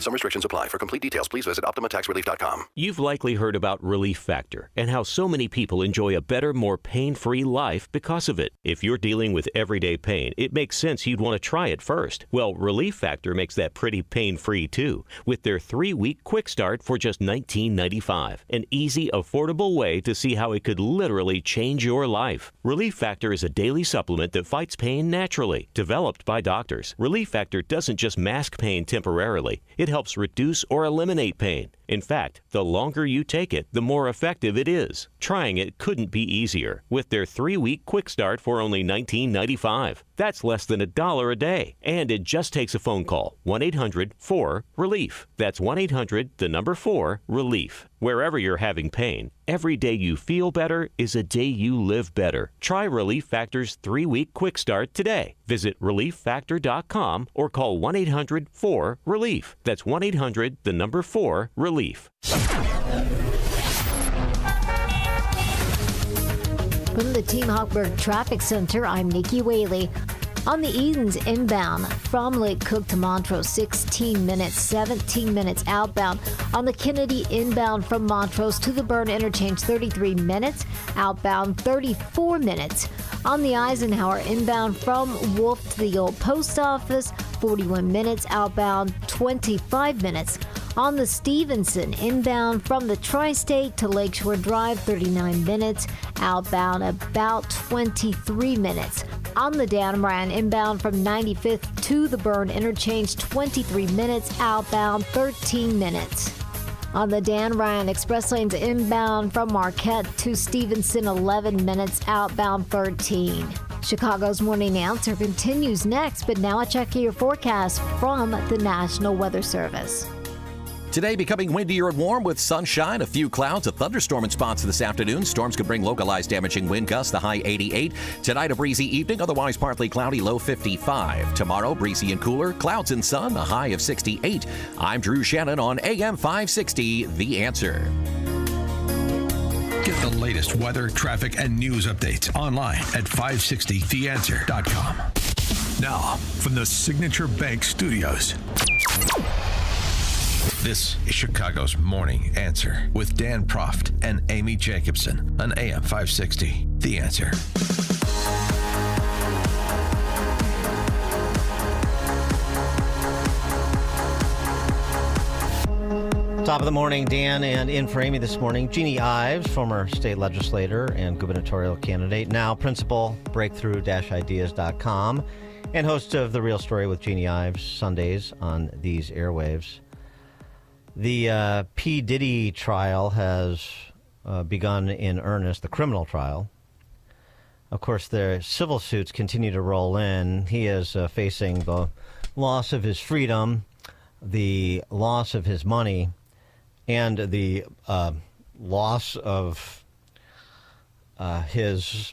Some restrictions apply. For complete details, please visit OptimaTaxRelief.com. You've likely heard about Relief Factor and how so many people enjoy a better, more pain-free life because of it. If you're dealing with everyday pain, it makes sense you'd want to try it first. Well, Relief Factor makes that pretty pain-free too, with their 3-week quick start for just $19.95. An easy, affordable way to see how it could literally change your life. Relief Factor is a daily supplement that fights pain naturally, developed by doctors. Relief Factor doesn't just mask pain temporarily. It helps reduce or eliminate pain. In fact, the longer you take it, the more effective it is. Trying it couldn't be easier with their 3-week quick start for only $19.95. That's less than $1 a day. And it just takes a phone call. 1-800-4-RELIEF. That's 1-800-4-RELIEF. Wherever you're having pain, every day you feel better is a day you live better. Try Relief Factor's 3-week quick start today. Visit ReliefFactor.com or call 1-800-4-RELIEF. That's 1-800-4-RELIEF. From the Team Hochberg Traffic Center, I'm Nikki Whaley. On the Edens inbound from Lake Cook to Montrose, 16 minutes, 17 minutes outbound. On the Kennedy inbound from Montrose to the Byrne Interchange, 33 minutes, outbound 34 minutes. On the Eisenhower inbound from Wolf to the Old Post Office, 41 minutes, outbound 25 minutes. On the Stevenson inbound from the Tri-State to Lakeshore Drive, 39 minutes, outbound about 23 minutes. On the Dannemora inbound from 95th to the Byrne Interchange, 23 minutes, outbound 13 minutes. On the Dan Ryan Express lanes inbound from Marquette to Stevenson, 11 minutes, outbound 13. Chicago's Morning Answer continues next, but now a check of your forecast from the National Weather Service. Today becoming windier and warm with sunshine, a few clouds, a thunderstorm in spots this afternoon. Storms could bring localized damaging wind gusts, the high 88. Tonight a breezy evening, otherwise partly cloudy, low 55. Tomorrow breezy and cooler, clouds and sun, a high of 68. I'm Drew Shannon on AM 560, The Answer. Get the latest weather, traffic, and news updates online at 560theanswer.com. Now, from the Signature Bank Studios. This is Chicago's Morning Answer with Dan Proft and Amy Jacobson on AM 560. The Answer. Top of the morning, Dan, and in for Amy this morning, Jeannie Ives, former state legislator and gubernatorial candidate, now principal, breakthrough-ideas.com, and host of The Real Story with Jeannie Ives, Sundays on these airwaves. The P. Diddy trial has begun in earnest, the criminal trial. Of course, the civil suits continue to roll in. He is facing the loss of his freedom, the loss of his money, and the loss of his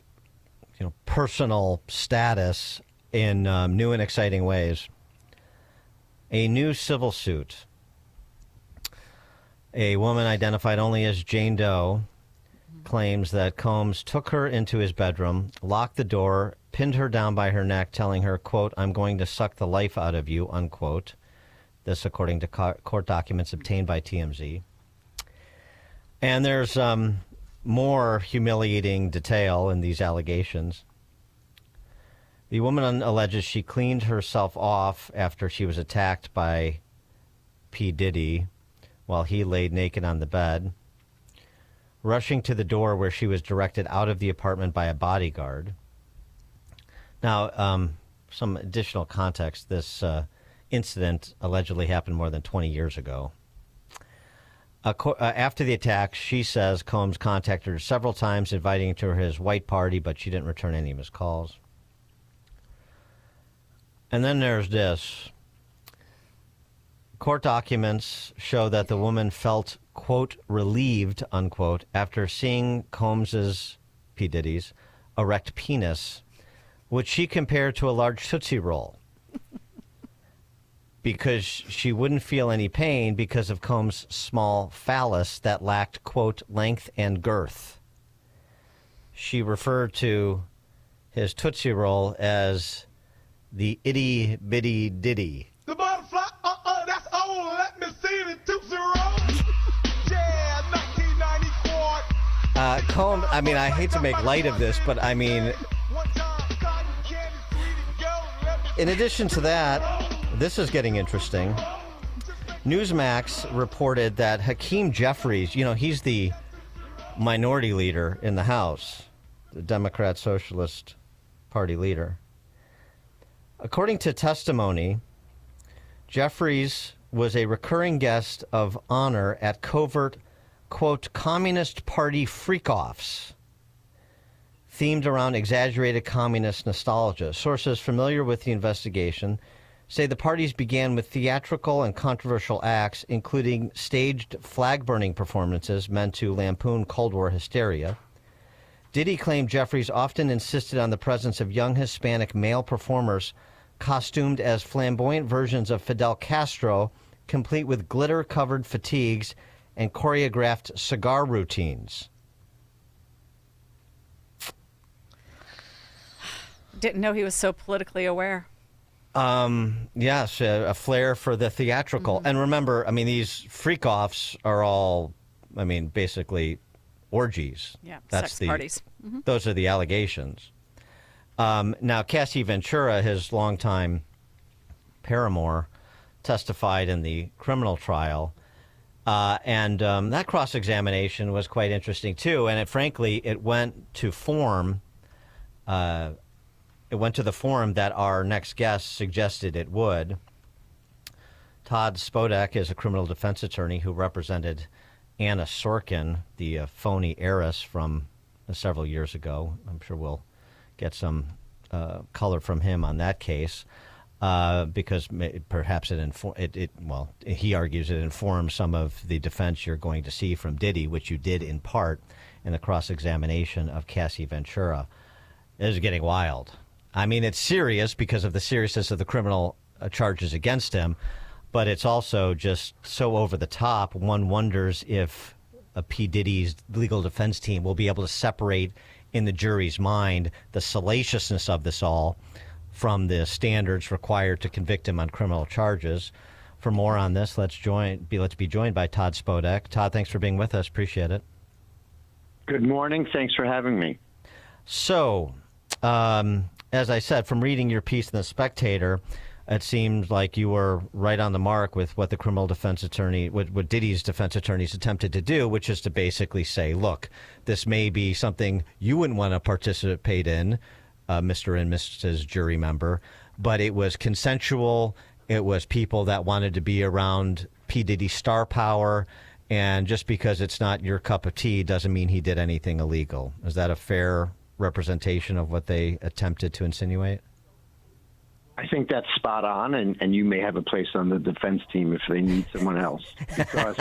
personal status in new and exciting ways. A new civil suit. A woman identified only as Jane Doe claims that Combs took her into his bedroom, locked the door, pinned her down by her neck, telling her, quote, "I'm going to suck the life out of you," unquote. This according to court documents obtained by TMZ. And there's more humiliating detail in these allegations. The woman alleges she cleaned herself off after she was attacked by P. Diddy while he laid naked on the bed, rushing to the door where she was directed out of the apartment by a bodyguard. Now, some additional context. This incident allegedly happened more than 20 years ago. After the attack, she says Combs contacted her several times, inviting her to his white party, but she didn't return any of his calls. And then there's this. Court documents show that the woman felt, quote, relieved, unquote, after seeing Combs's, P. Diddy's, erect penis, which she compared to a large Tootsie Roll, because she wouldn't feel any pain because of Combs' small phallus that lacked, quote, length and girth. She referred to his Tootsie Roll as the itty bitty ditty. The butterfly, that's old. Let me see the Tootsie Roll. Yeah, 1994. Combs, I mean, I hate to make light of this, but I mean, in addition to that, this is getting interesting. Newsmax reported that Hakeem Jeffries, he's the minority leader in the House, the Democrat Socialist Party leader. According to testimony, Jeffries was a recurring guest of honor at covert, quote, Communist Party freak-offs, themed around exaggerated communist nostalgia. Sources familiar with the investigation say the parties began with theatrical and controversial acts, including staged flag-burning performances meant to lampoon Cold War hysteria. Diddy claimed Jeffries often insisted on the presence of young Hispanic male performers costumed as flamboyant versions of Fidel Castro, complete with glitter-covered fatigues and choreographed cigar routines. Didn't know he was so politically aware. Yes, a flair for the theatrical. Mm-hmm. And remember, I mean, these freak-offs are all, basically orgies. Yeah, sex parties. Mm-hmm. Those are the allegations. Now, Cassie Ventura, his longtime paramour, testified in the criminal trial. And that cross-examination was quite interesting, too. And frankly, it went to form. It went to the form that our next guest suggested it would. Todd Spodek is a criminal defense attorney who represented Anna Sorkin, the phony heiress from several years ago. I'm sure we'll get some color from him on that case because perhaps he argues it informs some of the defense you're going to see from Diddy, which you did in part in the cross-examination of Cassie Ventura. It is getting wild. I mean, it's serious because of the seriousness of the criminal charges against him, but it's also just so over the top. One wonders if P. Diddy's legal defense team will be able to separate in the jury's mind the salaciousness of this all from the standards required to convict him on criminal charges. For more on this, let's be joined by Todd Spodek. Todd, thanks for being with us. Appreciate it. Good morning. Thanks for having me. So, as I said, from reading your piece in The Spectator, it seems like you were right on the mark with what the criminal defense attorney, what Diddy's defense attorneys attempted to do, which is to basically say, look, this may be something you wouldn't want to participate in, Mr. and Mrs. jury member, but it was consensual. It was people that wanted to be around P. Diddy's star power. And just because it's not your cup of tea doesn't mean he did anything illegal. Is that a fair representation of what they attempted to insinuate? I think that's spot on, and you may have a place on the defense team if they need someone else. Because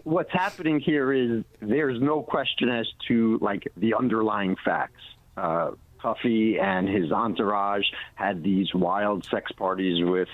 what's happening here is there's no question as to the underlying facts. Puffy and his entourage had these wild sex parties with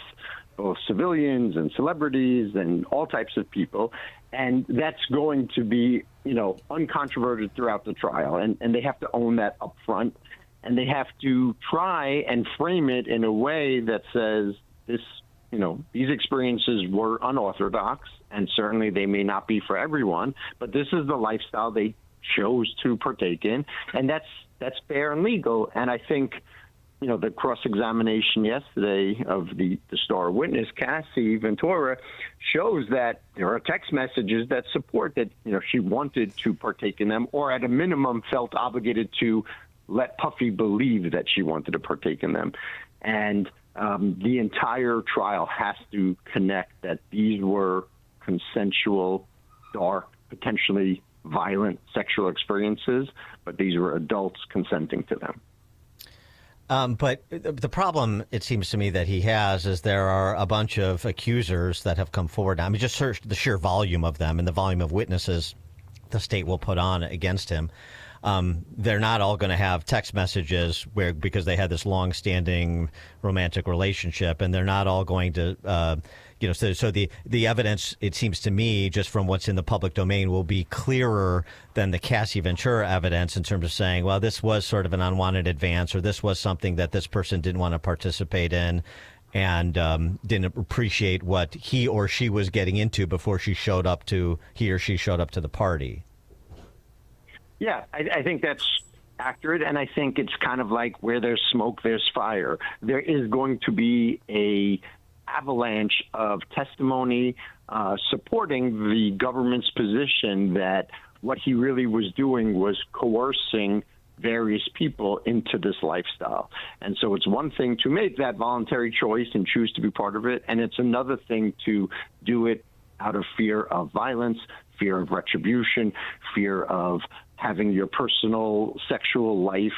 both civilians and celebrities and all types of people, and that's going to be, uncontroverted throughout the trial, and they have to own that up front. And they have to try and frame it in a way that says these experiences were unorthodox, and certainly they may not be for everyone, but this is the lifestyle they chose to partake in, and that's fair and legal. And I think, the cross-examination yesterday of the star witness, Cassie Ventura, shows that there are text messages that support that, she wanted to partake in them, or at a minimum felt obligated to let Puffy believe that she wanted to partake in them. And the entire trial has to connect that these were consensual, dark, potentially violent sexual experiences, but these were adults consenting to them. But the problem, it seems to me, that he has is there are a bunch of accusers that have come forward. I mean, just search the sheer volume of them and the volume of witnesses the state will put on against him. They're not all going to have text messages because they had this long-standing romantic relationship, and they're not all going to, so the evidence, it seems to me, just from what's in the public domain, will be clearer than the Cassie Ventura evidence in terms of saying, well, this was sort of an unwanted advance, or this was something that this person didn't want to participate in and didn't appreciate what he or she was getting into before he or she showed up to the party. Yeah, I think that's accurate, and I think it's kind of like where there's smoke, there's fire. There is going to be a avalanche of testimony supporting the government's position that what he really was doing was coercing various people into this lifestyle. And so it's one thing to make that voluntary choice and choose to be part of it, and it's another thing to do it out of fear of violence, fear of retribution, fear of having your personal sexual life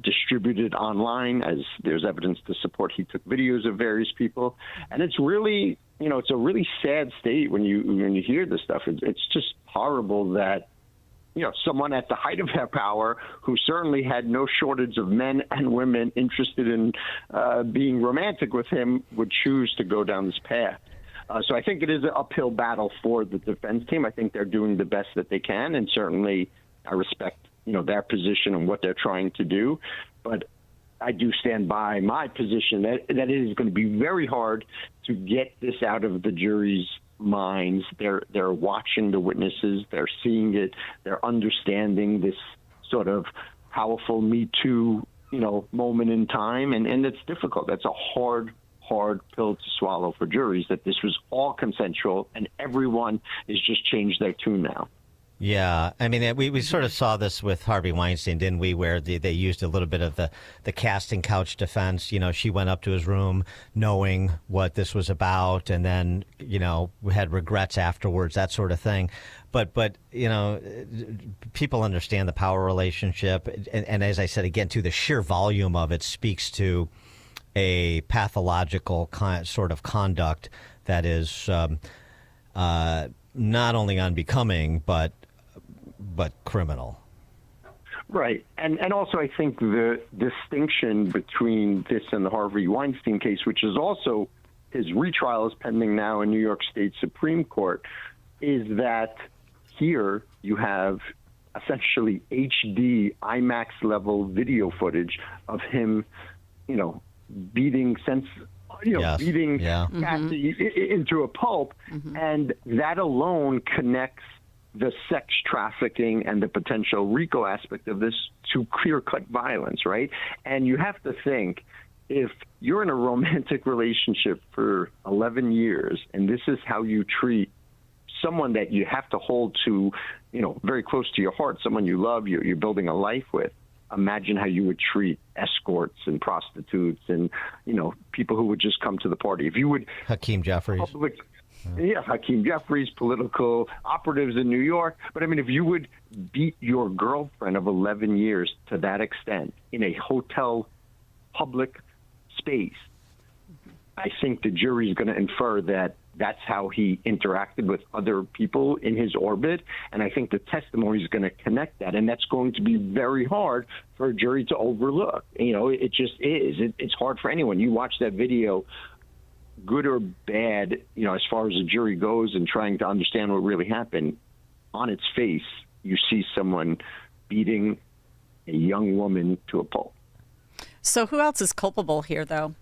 distributed online, as there's evidence to support he took videos of various people. And it's really, it's a really sad state when you hear this stuff. It's just horrible that, someone at the height of their power, who certainly had no shortage of men and women interested in being romantic with him, would choose to go down this path. So I think it is an uphill battle for the defense team. I think they're doing the best that they can, and certainly I respect, their position and what they're trying to do. But I do stand by my position that it is going to be very hard to get this out of the jury's minds. They're watching the witnesses, they're seeing it, they're understanding this sort of powerful Me Too, moment in time, and it's difficult. That's a hard pill to swallow for juries, that this was all consensual and everyone has just changed their tune now. Yeah, I mean, we sort of saw this with Harvey Weinstein, didn't we, where they used a little bit of the casting couch defense. You know, she went up to his room knowing what this was about and then, you know, had regrets afterwards, that sort of thing. But you know, people understand the power relationship. And as I said, again, too, the sheer volume of it speaks to a pathological sort of conduct that is not only unbecoming, but criminal. Right. And also I think the distinction between this and the Harvey Weinstein case, which is also his retrial is pending now in New York State Supreme Court, is that here you have essentially HD IMAX level video footage of him, you know, beating Cassie into a pulp. And that alone connects the sex trafficking and the potential RICO aspect of this to clear-cut violence, right? And you have to think, if you're in a romantic relationship for 11 years and this is how you treat someone that you have to hold to, you know, very close to your heart, someone you love, you're building a life with, imagine how you would treat escorts and prostitutes and, you know, people who would just come to the party. If you would... Hakeem Jeffries. Hakeem Jeffries, political operatives in New York. But I mean, if you would beat your girlfriend of 11 years to that extent in a hotel public space, I think the jury is going to infer that that's how he interacted with other people in his orbit. And I think the testimony is going to connect that. And that's going to be very hard for a jury to overlook. You know, it just is. It's hard for anyone. You watch that video, good or bad, you know, as far as the jury goes and trying to understand what really happened, on its face, you see someone beating a young woman to a pulp. So who else is culpable here, though,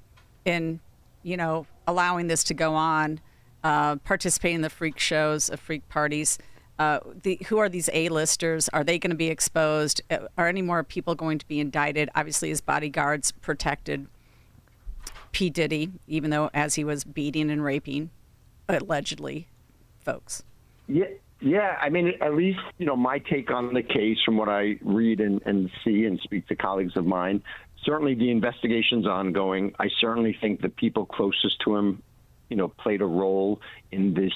in, you know, allowing this to go on, participating in the freak shows, freak parties? Who are these A-listers? Are they going to be exposed? Are any more people going to be indicted? Obviously, his bodyguards protected P. Diddy, even though as he was beating and raping, allegedly, folks. Yeah. I mean, at least, you know, my take on the case from what I read and see and speak to colleagues of mine, certainly the investigation's ongoing. I certainly think the people closest to him, you know, played a role in this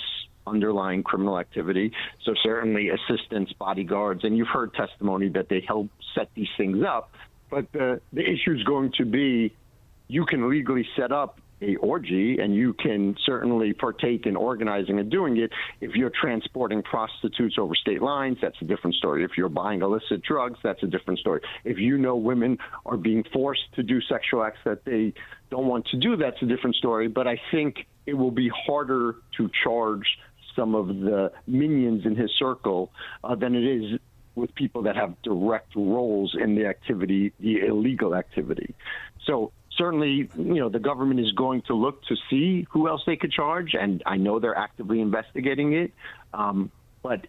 underlying criminal activity. So certainly assistants, bodyguards, and you've heard testimony that they help set these things up. But the issue is going to be, you can legally set up a orgy and you can certainly partake in organizing and doing it. If you're transporting prostitutes over state lines, that's a different story. If you're buying illicit drugs, that's a different story. If you know women are being forced to do sexual acts that they don't want to do, that's a different story. But I think it will be harder to charge some of the minions in his circle than it is with people that have direct roles in the activity, the illegal activity. So certainly, you know, the government is going to look to see who else they could charge, and I know they're actively investigating it. But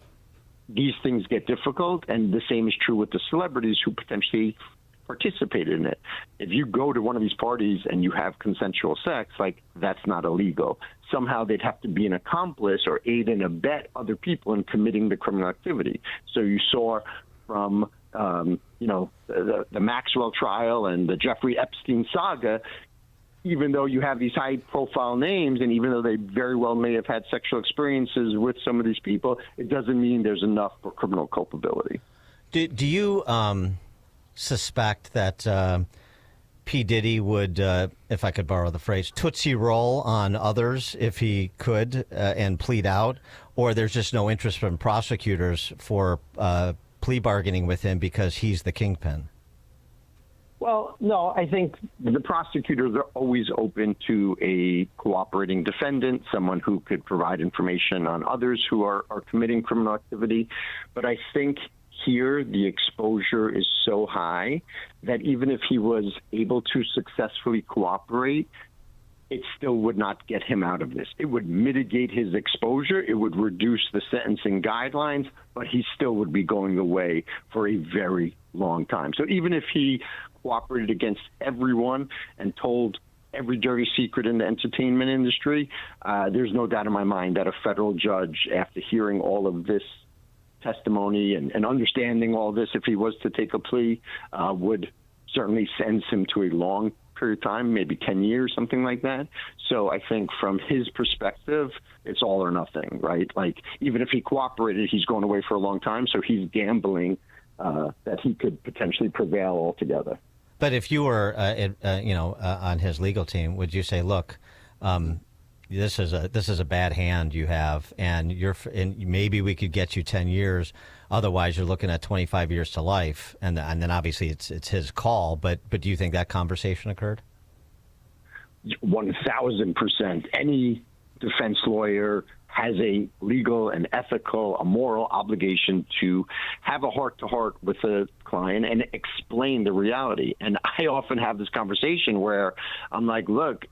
these things get difficult, and the same is true with the celebrities who potentially participated in it. If you go to one of these parties and you have consensual sex, like, that's not illegal. Somehow they'd have to be an accomplice or aid and abet other people in committing the criminal activity. So you saw from you know, the Maxwell trial and the Jeffrey Epstein saga, even though you have these high-profile names and even though they very well may have had sexual experiences with some of these people, it doesn't mean there's enough for criminal culpability. Do you suspect that P. Diddy would, if I could borrow the phrase, tootsie roll on others if he could and plead out, or there's just no interest from prosecutors for plea bargaining with him because he's the kingpin? Well, no, I think the prosecutors are always open to a cooperating defendant, someone who could provide information on others who are committing criminal activity. But I think here the exposure is so high that even if he was able to successfully cooperate, it still would not get him out of this. It would mitigate his exposure. It would reduce the sentencing guidelines, but he still would be going away for a very long time. So even if he cooperated against everyone and told every dirty secret in the entertainment industry, there's no doubt in my mind that a federal judge, after hearing all of this testimony and understanding all this, if he was to take a plea, would certainly send him to a long period of time, maybe 10 years, something like that. So I think from his perspective, it's all or nothing, right? Like, even if he cooperated, he's going away for a long time, so he's gambling that he could potentially prevail altogether. But if you were, on his legal team, would you say, look, this is a bad hand you have, and maybe we could get you 10 years. Otherwise, you're looking at 25 years to life, and then obviously it's his call. But do you think that conversation occurred? 1,000%. Any defense lawyer has a legal and ethical, a moral obligation to have a heart-to-heart with a client and explain the reality. And I often have this conversation where I'm like, look,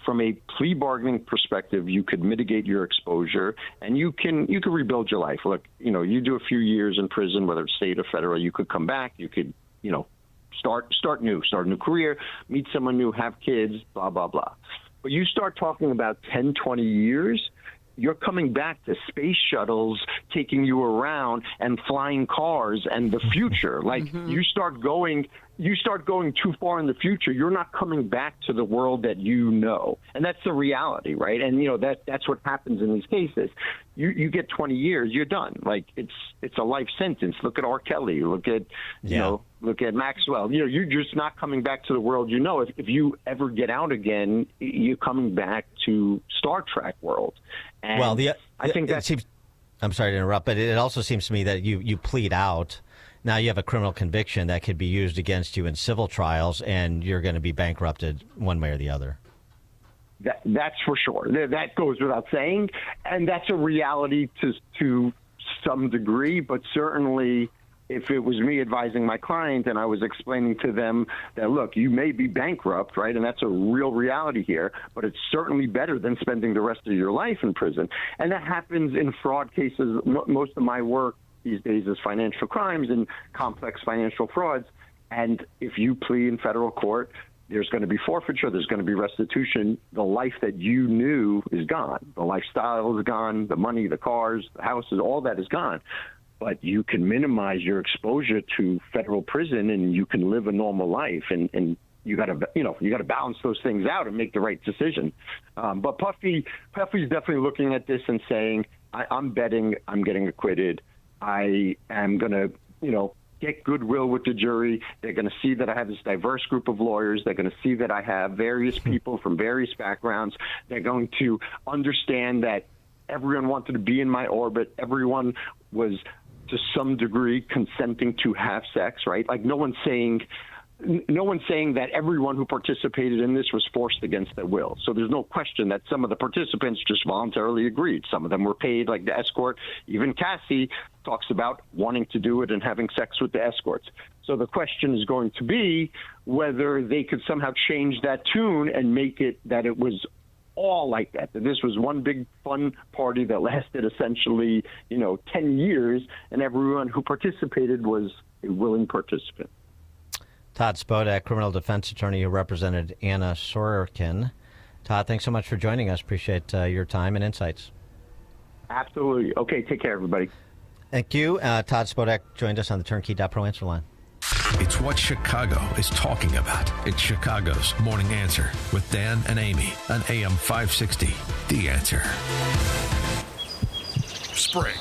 from a plea bargaining perspective, you could mitigate your exposure and you can rebuild your life. Look, you do a few years in prison, whether it's state or federal, you could come back, you could, start a new career, meet someone new, have kids, blah, blah, blah. But you start talking about 10, 20 years, you're coming back to space shuttles taking you around and flying cars and the future. You start going too far in the future, you're not coming back to the world that you know. And that's the reality, right? And that's what happens in these cases. You get 20 years, you're done. Like, it's a life sentence. Look at R. Kelly, look at look at Maxwell. You're just not coming back to the world you know. If you ever get out again, you're coming back to Star Trek world. And I think that seems, I'm sorry to interrupt, but it also seems to me that you plead out. Now you have a criminal conviction that could be used against you in civil trials, and you're going to be bankrupted one way or the other. That's for sure. That goes without saying, and that's a reality to some degree. But certainly, if it was me advising my client and I was explaining to them that, look, you may be bankrupt, right, and that's a real reality here, but it's certainly better than spending the rest of your life in prison. And that happens in fraud cases. Most of my work these days is financial crimes and complex financial frauds. And if you plead in federal court, there's going to be forfeiture, there's going to be restitution. The life that you knew is gone. The lifestyle is gone, the money, the cars, the houses, all that is gone. But you can minimize your exposure to federal prison and you can live a normal life. And you got to balance those things out and make the right decision. But Puffy's definitely looking at this and saying, I'm betting I'm getting acquitted. I am going to, get goodwill with the jury. They're going to see that I have this diverse group of lawyers. They're going to see that I have various people from various backgrounds. They're going to understand that everyone wanted to be in my orbit. Everyone was, to some degree, consenting to have sex, right? Like, no one's saying that everyone who participated in this was forced against their will. So there's no question that some of the participants just voluntarily agreed. Some of them were paid, like the escort. Even Cassie talks about wanting to do it and having sex with the escorts. So the question is going to be whether they could somehow change that tune and make it that it was all like that this was one big fun party that lasted essentially, 10 years, and everyone who participated was a willing participant. Todd Spodek, criminal defense attorney who represented Anna Sorokin. Todd, thanks so much for joining us. Appreciate your time and insights. Absolutely. Okay, take care, everybody. Thank you. Todd Spodek joined us on the Turnkey.Pro Answer line. It's what Chicago is talking about. It's Chicago's Morning Answer with Dan and Amy on AM 560. The Answer. Spring.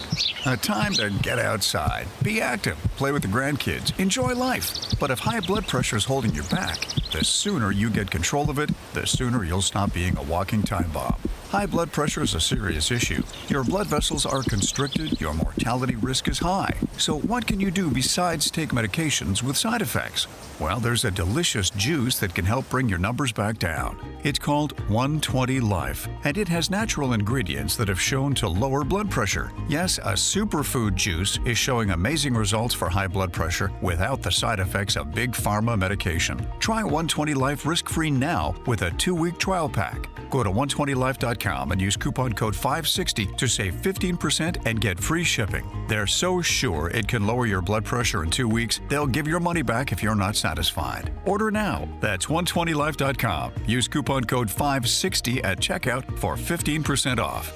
A time to get outside, be active, play with the grandkids, enjoy life. But if high blood pressure is holding you back, the sooner you get control of it, the sooner you'll stop being a walking time bomb. High blood pressure is a serious issue. Your blood vessels are constricted, your mortality risk is high. So what can you do besides take medications with side effects? Well, there's a delicious juice that can help bring your numbers back down. It's called 120 Life, and it has natural ingredients that have shown to lower blood pressure. Yes, a superfood juice is showing amazing results for high blood pressure without the side effects of big pharma medication. Try 120 Life risk-free now with a 2-week trial pack. Go to 120life.com and use coupon code 560 to save 15% and get free shipping. They're so sure it can lower your blood pressure in 2 weeks, they'll give your money back if you're not satisfied. Order now. That's 120life.com. Use coupon code 560 at checkout for 15% off.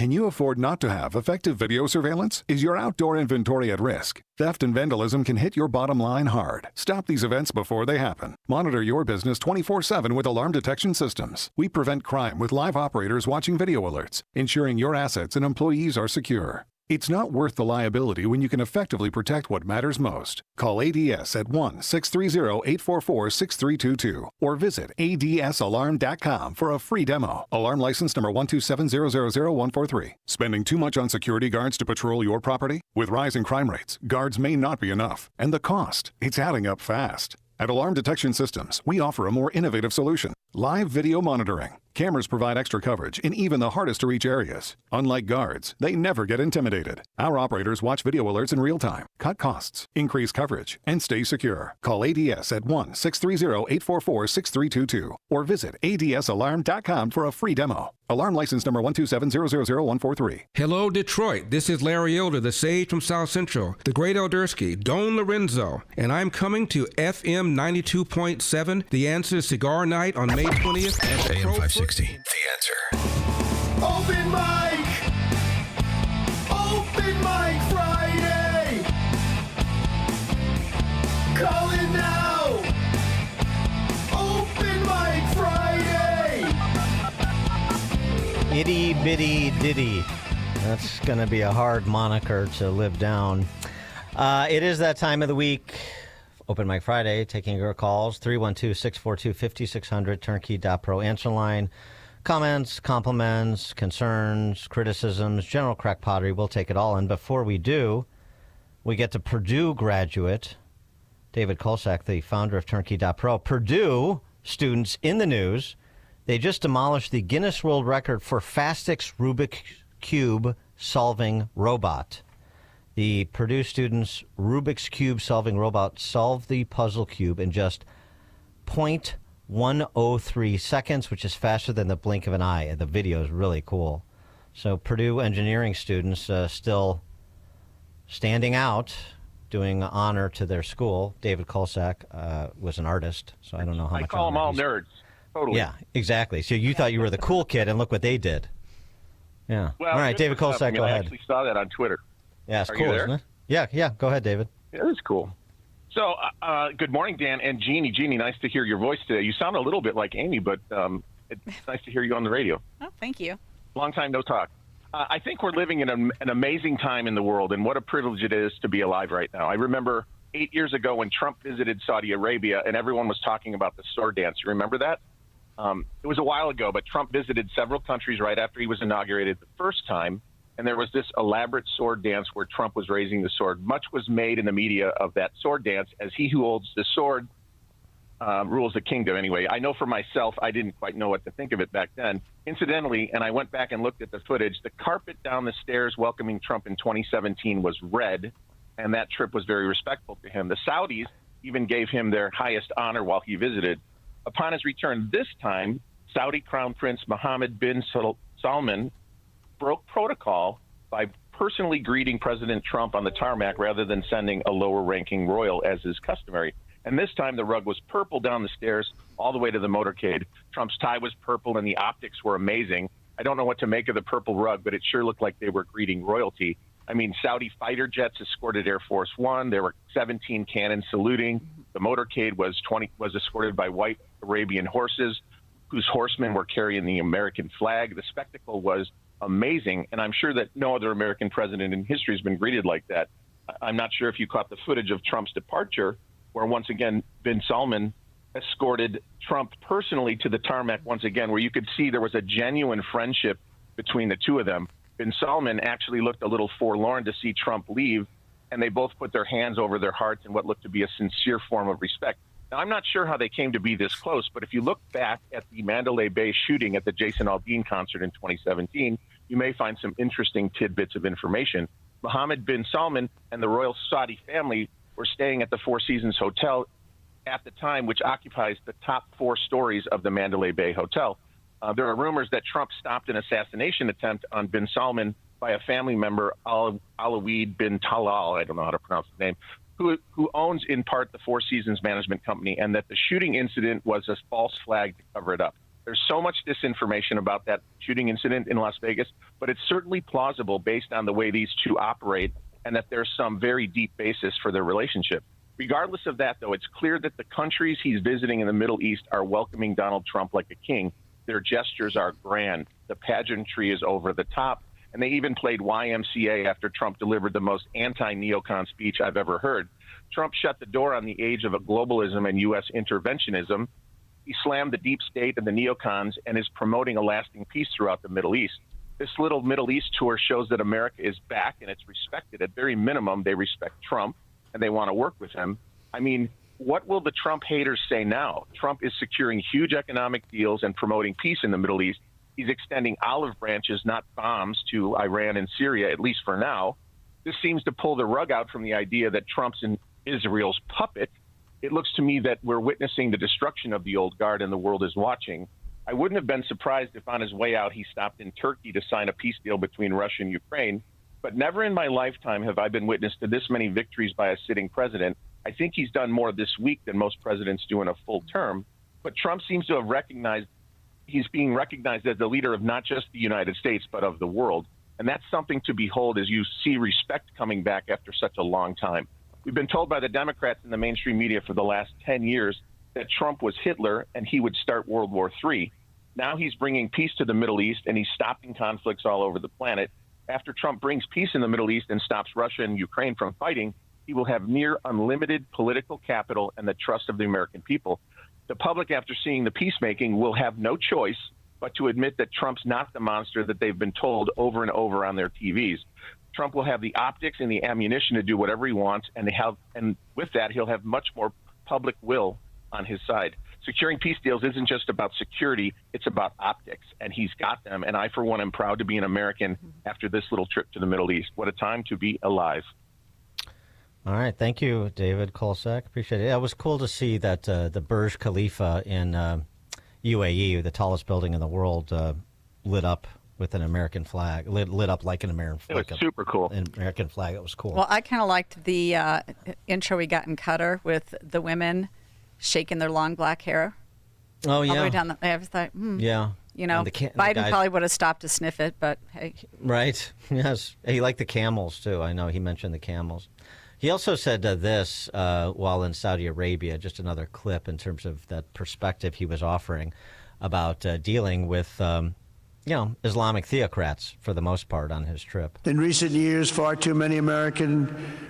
Can you afford not to have effective video surveillance? Is your outdoor inventory at risk? Theft and vandalism can hit your bottom line hard. Stop these events before they happen. Monitor your business 24/7 with alarm detection systems. We prevent crime with live operators watching video alerts, ensuring your assets and employees are secure. It's not worth the liability when you can effectively protect what matters most. Call ADS at 1-630-844-6322 or visit adsalarm.com for a free demo. Alarm license number 127000143. Spending too much on security guards to patrol your property? With rising crime rates, guards may not be enough. And the cost, it's adding up fast. At Alarm Detection Systems, we offer a more innovative solution. Live video monitoring. Cameras provide extra coverage in even the hardest to reach areas. Unlike guards, they never get intimidated. Our operators watch video alerts in real time, cut costs, increase coverage, and stay secure. Call ADS at 1-630-844-6322 or visit adsalarm.com for a free demo. Alarm license number 127000143. Hello, Detroit. This is Larry Elder, the sage from South Central, the great Eldersky, Don Lorenzo, and I'm coming to FM 92.7, The Answer Cigar Night on May 20th at AM 560. The Answer. Open mic! Open mic Friday! Call it now! Open mic Friday! Itty bitty ditty. That's going to be a hard moniker to live down. It is that time of the week. Open Mic Friday, taking your calls, 312-642-5600, turnkey.pro answer line. Comments, compliments, concerns, criticisms, general crack pottery, we'll take it all. And before we do, we get to Purdue graduate David Kolsak, the founder of turnkey.pro. Purdue students in the news. They just demolished the Guinness World Record for fastest Rubik's Cube solving robot. The Purdue students' Rubik's Cube solving robot solved the puzzle cube in just 0.103 seconds, which is faster than the blink of an eye. And the video is really cool. So Purdue engineering students still standing out, doing honor to their school. David Kolsak was an artist, so I don't know how much. I call them all nerds. Totally. Yeah, exactly. So you thought you were the cool kid, and look what they did. Yeah. Well, all right, David Kolsak, go I ahead. actually saw that on Twitter. Yeah, it's Are cool, you there? isn't it? Yeah. Go ahead, David. Yeah, it's cool. So, good morning, Dan and Jeannie. Jeannie, nice to hear your voice today. You sound a little bit like Amy, but it's nice to hear you on the radio. Oh, thank you. Long time no talk. I think we're living in an amazing time in the world, and what a privilege it is to be alive right now. I remember 8 years ago when Trump visited Saudi Arabia, and everyone was talking about the sword dance. You remember that? It was a while ago, but Trump visited several countries right after he was inaugurated the first time, and there was this elaborate sword dance where Trump was raising the sword. Much was made in the media of that sword dance, as he who holds the sword rules the kingdom. Anyway, I know for myself, I didn't quite know what to think of it back then. Incidentally, and I went back and looked at the footage, the carpet down the stairs welcoming Trump in 2017 was red, and that trip was very respectful to him. The Saudis even gave him their highest honor while he visited. Upon his return this time, Saudi Crown Prince Mohammed bin Salman broke protocol by personally greeting President Trump on the tarmac rather than sending a lower-ranking royal, as is customary. And this time, the rug was purple down the stairs all the way to the motorcade. Trump's tie was purple, and the optics were amazing. I don't know what to make of the purple rug, but it sure looked like they were greeting royalty. I mean, Saudi fighter jets escorted Air Force One. There were 17 cannons saluting. The motorcade was escorted by white Arabian horses, whose horsemen were carrying the American flag. The spectacle was amazing, and I'm sure that no other American president in history has been greeted like that. I'm not sure if you caught the footage of Trump's departure, where once again bin Salman escorted Trump personally to the tarmac once again, where you could see there was a genuine friendship between the two of them. Bin Salman actually looked a little forlorn to see Trump leave, and they both put their hands over their hearts in what looked to be a sincere form of respect. Now, I'm not sure how they came to be this close, but if you look back at the Mandalay Bay shooting at the Jason Aldean concert in 2017, you may find some interesting tidbits of information. Mohammed bin Salman and the royal Saudi family were staying at the Four Seasons Hotel at the time, which occupies the top 4 stories of the Mandalay Bay Hotel. There are rumors that Trump stopped an assassination attempt on bin Salman by a family member, Alaweed bin Talal, I don't know how to pronounce his name, who owns in part the Four Seasons Management Company, and that the shooting incident was a false flag to cover it up. There's so much disinformation about that shooting incident in Las Vegas, but it's certainly plausible based on the way these two operate and that there's some very deep basis for their relationship. Regardless of that, though, it's clear that the countries he's visiting in the Middle East are welcoming Donald Trump like a king. Their gestures are grand. The pageantry is over the top. And they even played YMCA after Trump delivered the most anti-neocon speech I've ever heard. Trump shut the door on the age of globalism and U.S. interventionism. He slammed the deep state and the neocons and is promoting a lasting peace throughout the Middle East. This little Middle East tour shows that America is back and it's respected. At very minimum, they respect Trump and they want to work with him. I mean, what will the Trump haters say now? Trump is securing huge economic deals and promoting peace in the Middle East. He's extending olive branches, not bombs, to Iran and Syria, at least for now. This seems to pull the rug out from the idea that Trump's Israel's puppet. It looks to me that we're witnessing the destruction of the old guard and the world is watching. I wouldn't have been surprised if on his way out he stopped in Turkey to sign a peace deal between Russia and Ukraine. But never in my lifetime have I been witness to this many victories by a sitting president. I think he's done more this week than most presidents do in a full term. But Trump seems to have recognized he's being recognized as the leader of not just the United States, but of the world. And that's something to behold as you see respect coming back after such a long time. We've been told by the Democrats in the mainstream media for the last 10 years that Trump was Hitler and he would start World War III. Now he's bringing peace to the Middle East and he's stopping conflicts all over the planet. After Trump brings peace in the Middle East and stops Russia and Ukraine from fighting, he will have near unlimited political capital and the trust of the American people. The public, after seeing the peacemaking, will have no choice but to admit that Trump's not the monster that they've been told over and over on their TVs. Trump will have the optics and the ammunition to do whatever he wants, and with that, he'll have much more public will on his side. Securing peace deals isn't just about security, it's about optics, and he's got them. And I, for one, am proud to be an American after this little trip to the Middle East. What a time to be alive. All right. Thank you, David Kolsak. Appreciate it. It was cool to see that the Burj Khalifa in UAE, the tallest building in the world, lit up with an American flag, lit up like an American flag. It was super cool. An American flag. It was cool. Well, I kind of liked the intro we got in Qatar with the women shaking their long black hair. Oh, yeah. All the way down I was like, yeah. You know, Biden probably would have stopped to sniff it, but hey. Right. Yes. He liked the camels, too. I know he mentioned the camels. He also said this while in Saudi Arabia, just another clip in terms of that perspective he was offering about dealing with, Islamic theocrats for the most part on his trip. In recent years, far too many American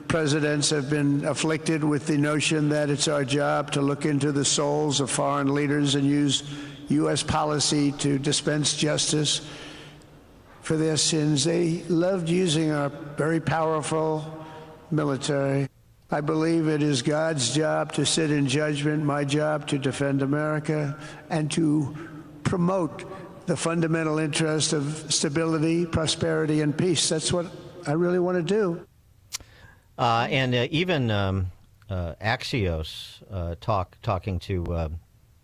presidents have been afflicted with the notion that it's our job to look into the souls of foreign leaders and use U.S. policy to dispense justice for their sins. They loved using our very powerful military. I believe it is God's job to sit in judgment, my job to defend America, and to promote the fundamental interest of stability, prosperity, and peace. That's what I really want to do. Even Axios talking to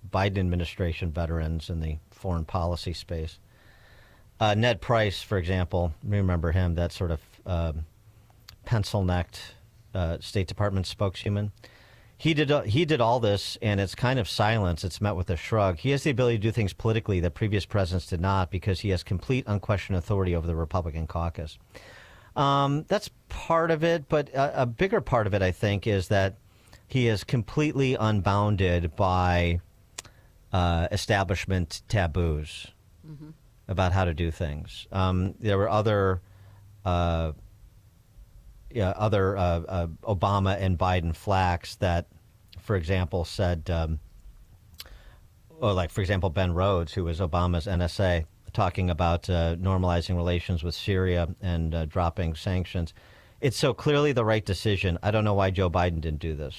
Biden administration veterans in the foreign policy space. Ned Price, for example, remember him, that sort of pencil-necked State Department spokesman. He did all this, and it's kind of silence. It's met with a shrug. He has the ability to do things politically that previous presidents did not because he has complete, unquestioned authority over the Republican caucus. That's part of it, but a bigger part of it, I think, is that he is completely unbounded by establishment taboos about how to do things. There were other Obama and Biden flacks that, for example, said, for example, Ben Rhodes, who was Obama's NSA, talking about normalizing relations with Syria and dropping sanctions. It's so clearly the right decision. I don't know why Joe Biden didn't do this.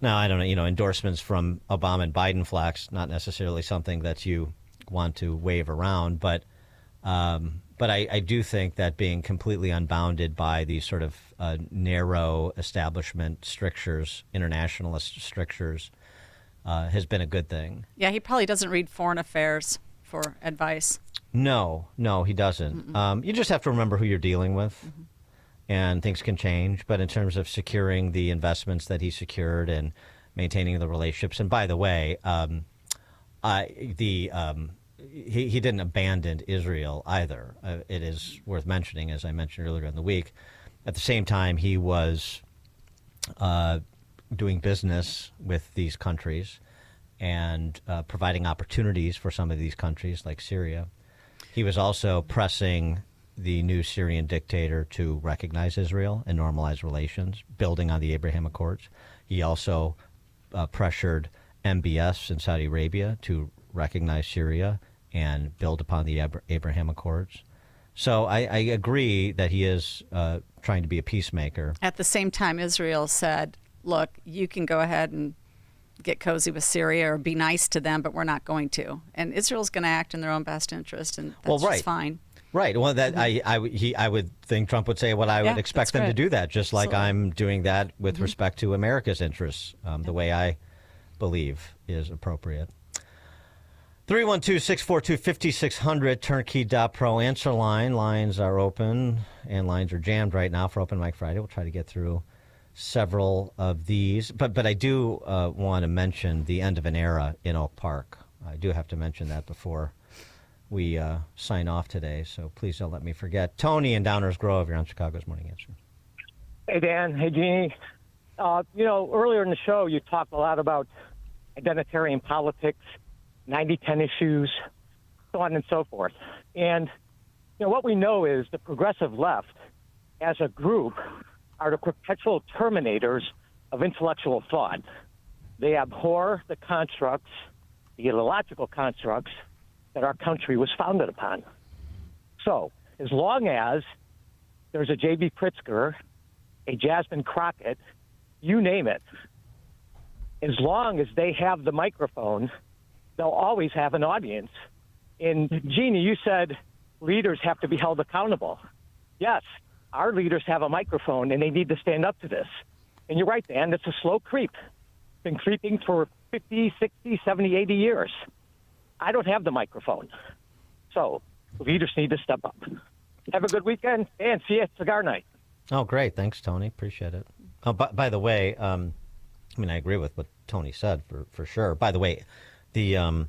Now, I don't know, endorsements from Obama and Biden flacks, not necessarily something that you want to wave around, but I do think that being completely unbounded by these sort of narrow establishment strictures, internationalist strictures, has been a good thing. Yeah, he probably doesn't read foreign affairs for advice. No, he doesn't. You just have to remember who you're dealing with, and things can change. But in terms of securing the investments that he secured and maintaining the relationships, and by the way, He didn't abandon Israel either. It is worth mentioning, as I mentioned earlier in the week. At the same time, he was doing business with these countries and providing opportunities for some of these countries, like Syria. He was also pressing the new Syrian dictator to recognize Israel and normalize relations, building on the Abraham Accords. He also pressured MBS in Saudi Arabia to recognize Syria and build upon the Abraham Accords. So I agree that he is trying to be a peacemaker. At the same time, Israel said, look, you can go ahead and get cozy with Syria or be nice to them, but we're not going to. And Israel's going to act in their own best interest, and that's just fine. Right. Well, that I would think Trump would say what I would expect them to do that, just like I'm doing that with respect to America's interests, the way I believe is appropriate. 312-642-5600, turnkey.pro answer line. Lines are open, and lines are jammed right now for Open Mic Friday. We'll try to get through several of these. But I do want to mention the end of an era in Oak Park. I do have to mention that before we sign off today, so please don't let me forget. Tony in Downers Grove, you're on Chicago's Morning Answer. Hey, Dan. Hey, Jeannie. Earlier in the show, you talked a lot about identitarian politics, 90-10 issues, so on and so forth. And, what we know is the progressive left, as a group, are the perpetual terminators of intellectual thought. They abhor the constructs, the ideological constructs, that our country was founded upon. So, as long as there's a J.B. Pritzker, a Jasmine Crockett, you name it, as long as they have the microphone, they'll always have an audience. And, Jeannie, you said leaders have to be held accountable. Yes, our leaders have a microphone, and they need to stand up to this. And you're right, Dan, it's a slow creep. It's been creeping for 50, 60, 70, 80 years. I don't have the microphone. So leaders need to step up. Have a good weekend, and see you at Cigar Night. Oh, great. Thanks, Tony. Appreciate it. Oh, by the way, I agree with what Tony said for sure. By the way, the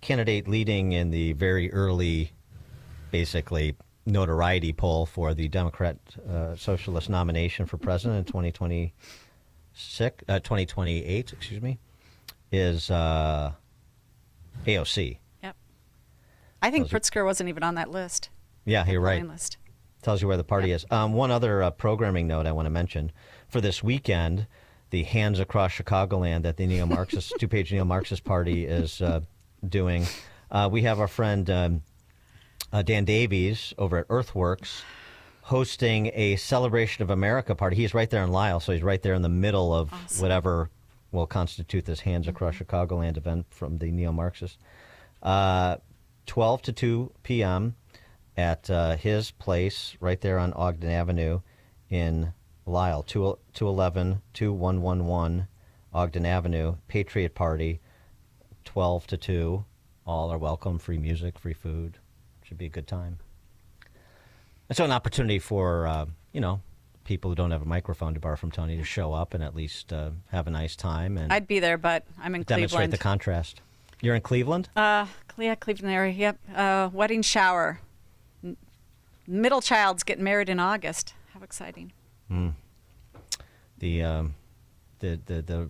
candidate leading in the very early, basically, notoriety poll for the Democrat Socialist nomination for president in 2028, is AOC. Yep. I think Pritzker wasn't even on that list. Yeah, you're right. List. Tells you where the party is. One other programming note I want to mention. For this weekend, the Hands Across Chicagoland that the neo-Marxist, two-page neo-Marxist party is doing. We have our friend Dan Davies over at Earthworks hosting a Celebration of America party. He's right there in Lisle, so he's right there in the middle of whatever will constitute this Hands Across Chicagoland event from the neo-Marxists. 12 to 2 p.m. at his place right there on Ogden Avenue in Lisle, 2111 Ogden Avenue, Patriot Party, 12 to 2. All are welcome, free music, free food. Should be a good time. And so an opportunity for, people who don't have a microphone to borrow from Tony to show up and at least have a nice time. And I'd be there, but I'm in demonstrate Cleveland. The contrast. You're in Cleveland? Cleveland area, yep. Wedding shower. Middle child's getting married in August. How exciting. The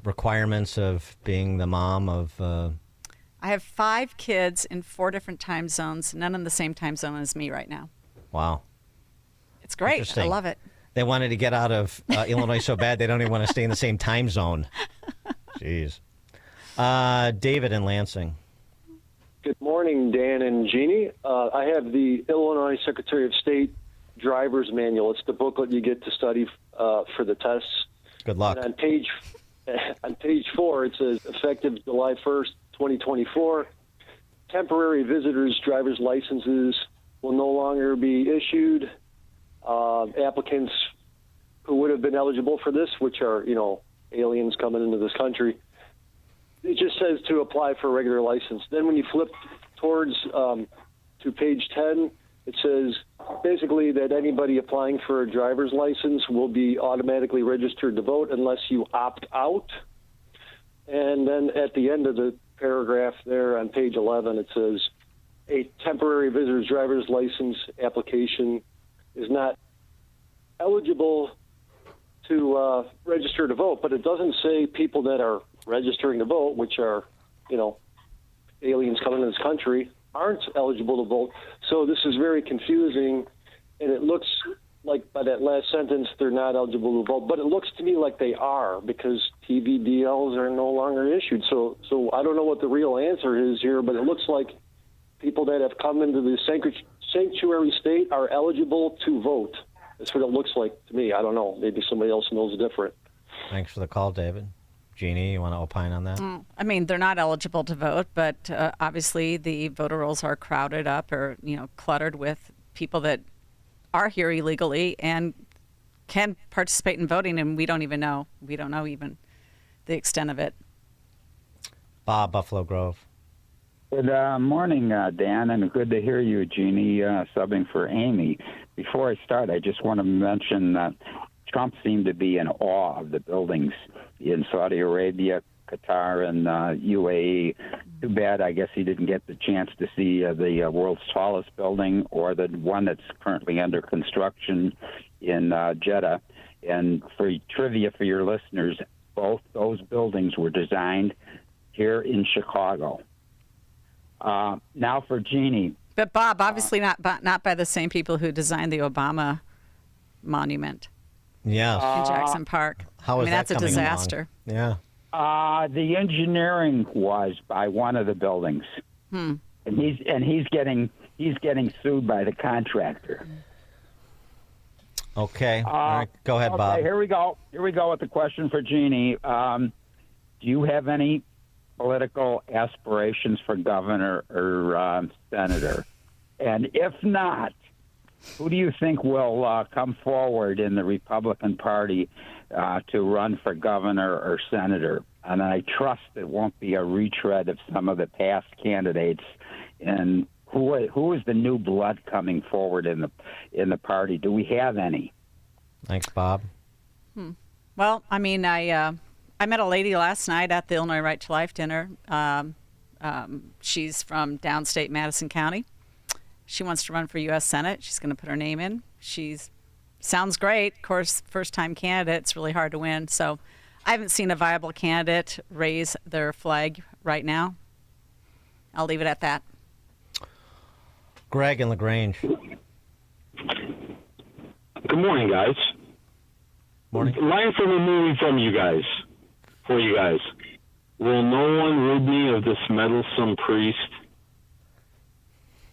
requirements of being the mom of... I have 5 kids in 4 different time zones, none in the same time zone as me right now. Wow. It's great. I love it. They wanted to get out of Illinois so bad they don't even want to stay in the same time zone. Jeez. David in Lansing. Good morning, Dan and Jeannie. I have the Illinois Secretary of State Driver's Manual. It's the booklet you get to study for the tests. Good luck. And on page 4, it says, effective July 1st, 2024, temporary visitors' driver's licenses will no longer be issued. Applicants who would have been eligible for this, which are, aliens coming into this country, it just says to apply for a regular license. Then when you flip towards to page 10, it says basically that anybody applying for a driver's license will be automatically registered to vote unless you opt out. And then at the end of the paragraph there on page 11. It says a temporary visitor's driver's license application is not eligible to register to vote, but it doesn't say people that are registering to vote, which are, aliens coming to this country, aren't eligible to vote. So this is very confusing, and it looks like by that last sentence they're not eligible to vote, but it looks to me like they are because TVDLs are no longer issued. So I don't know what the real answer is here, but it looks like people that have come into the sanctuary state are eligible to vote. That's what it looks like to me. I don't know. Maybe somebody else knows different. Thanks for the call, David. Jeannie, you want to opine on that? I mean, they're not eligible to vote, but obviously the voter rolls are crowded up or, cluttered with people that are here illegally and can participate in voting, and we don't even know. We don't know even the extent of it. Bob, Buffalo Grove. Good morning, Dan, and good to hear you, Jeannie, subbing for Amy. Before I start, I just want to mention that Trump seemed to be in awe of the buildings in Saudi Arabia, Qatar, and UAE. Too bad, I guess he didn't get the chance to see the world's tallest building or the one that's currently under construction in Jeddah. And for trivia for your listeners, both those buildings were designed here in Chicago. Now for Jeannie. But Bob, obviously not by the same people who designed the Obama monument. Yeah. In Jackson Park. How is that's that a coming disaster. along? Yeah. The engineering was by one of the buildings, and he's getting sued by the contractor. Okay. All right. Go ahead, Bob. Here we go with the question for Jeannie. Do you have any political aspirations for governor or senator? And if not, who do you think will come forward in the Republican Party to run for governor or senator? And I trust it won't be a retread of some of the past candidates. And who is the new blood coming forward in the party? Do we have any? Thanks, Bob. Well, I mean, I met a lady last night at the Illinois Right to Life dinner. She's from downstate Madison County. She wants to run for U.S. Senate. She's going to put her name in. Sounds great. Of course, first-time candidate. It's really hard to win. So I haven't seen a viable candidate raise their flag right now. I'll leave it at that. Greg in LaGrange. Good morning, guys. Morning. Line from a movie for you guys. Will no one rid me of this meddlesome priest?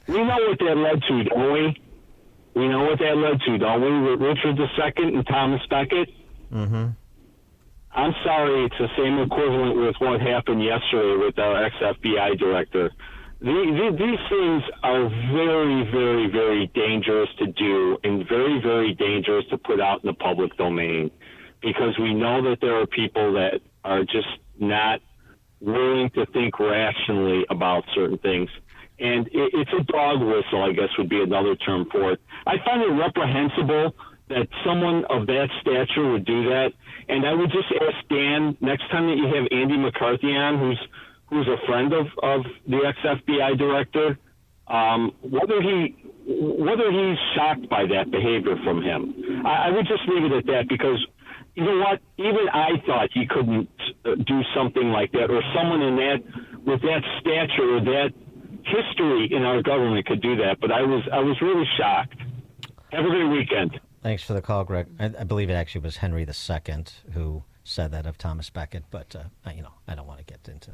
We know what that led to, don't we? We know what that led to, don't we? With Richard II and Thomas Becket? Mm-hmm. I'm sorry, it's the same equivalent with what happened yesterday with our ex-FBI director. These things are very, very, very dangerous to do and very, very dangerous to put out in the public domain because we know that there are people that are just not willing to think rationally about certain things. And it's a dog whistle, I guess, would be another term for it. I find it reprehensible that someone of that stature would do that. And I would just ask Dan, next time that you have Andy McCarthy on, who's a friend of the ex-FBI director, whether he's shocked by that behavior from him. I would just leave it at that because, you know what, even I thought he couldn't do something like that, or someone with that stature or that history in our government could do that, but I was really shocked. Have a great weekend. Thanks for the call, Greg. I believe it actually was Henry II who said that of Thomas Becket, but I don't want to get into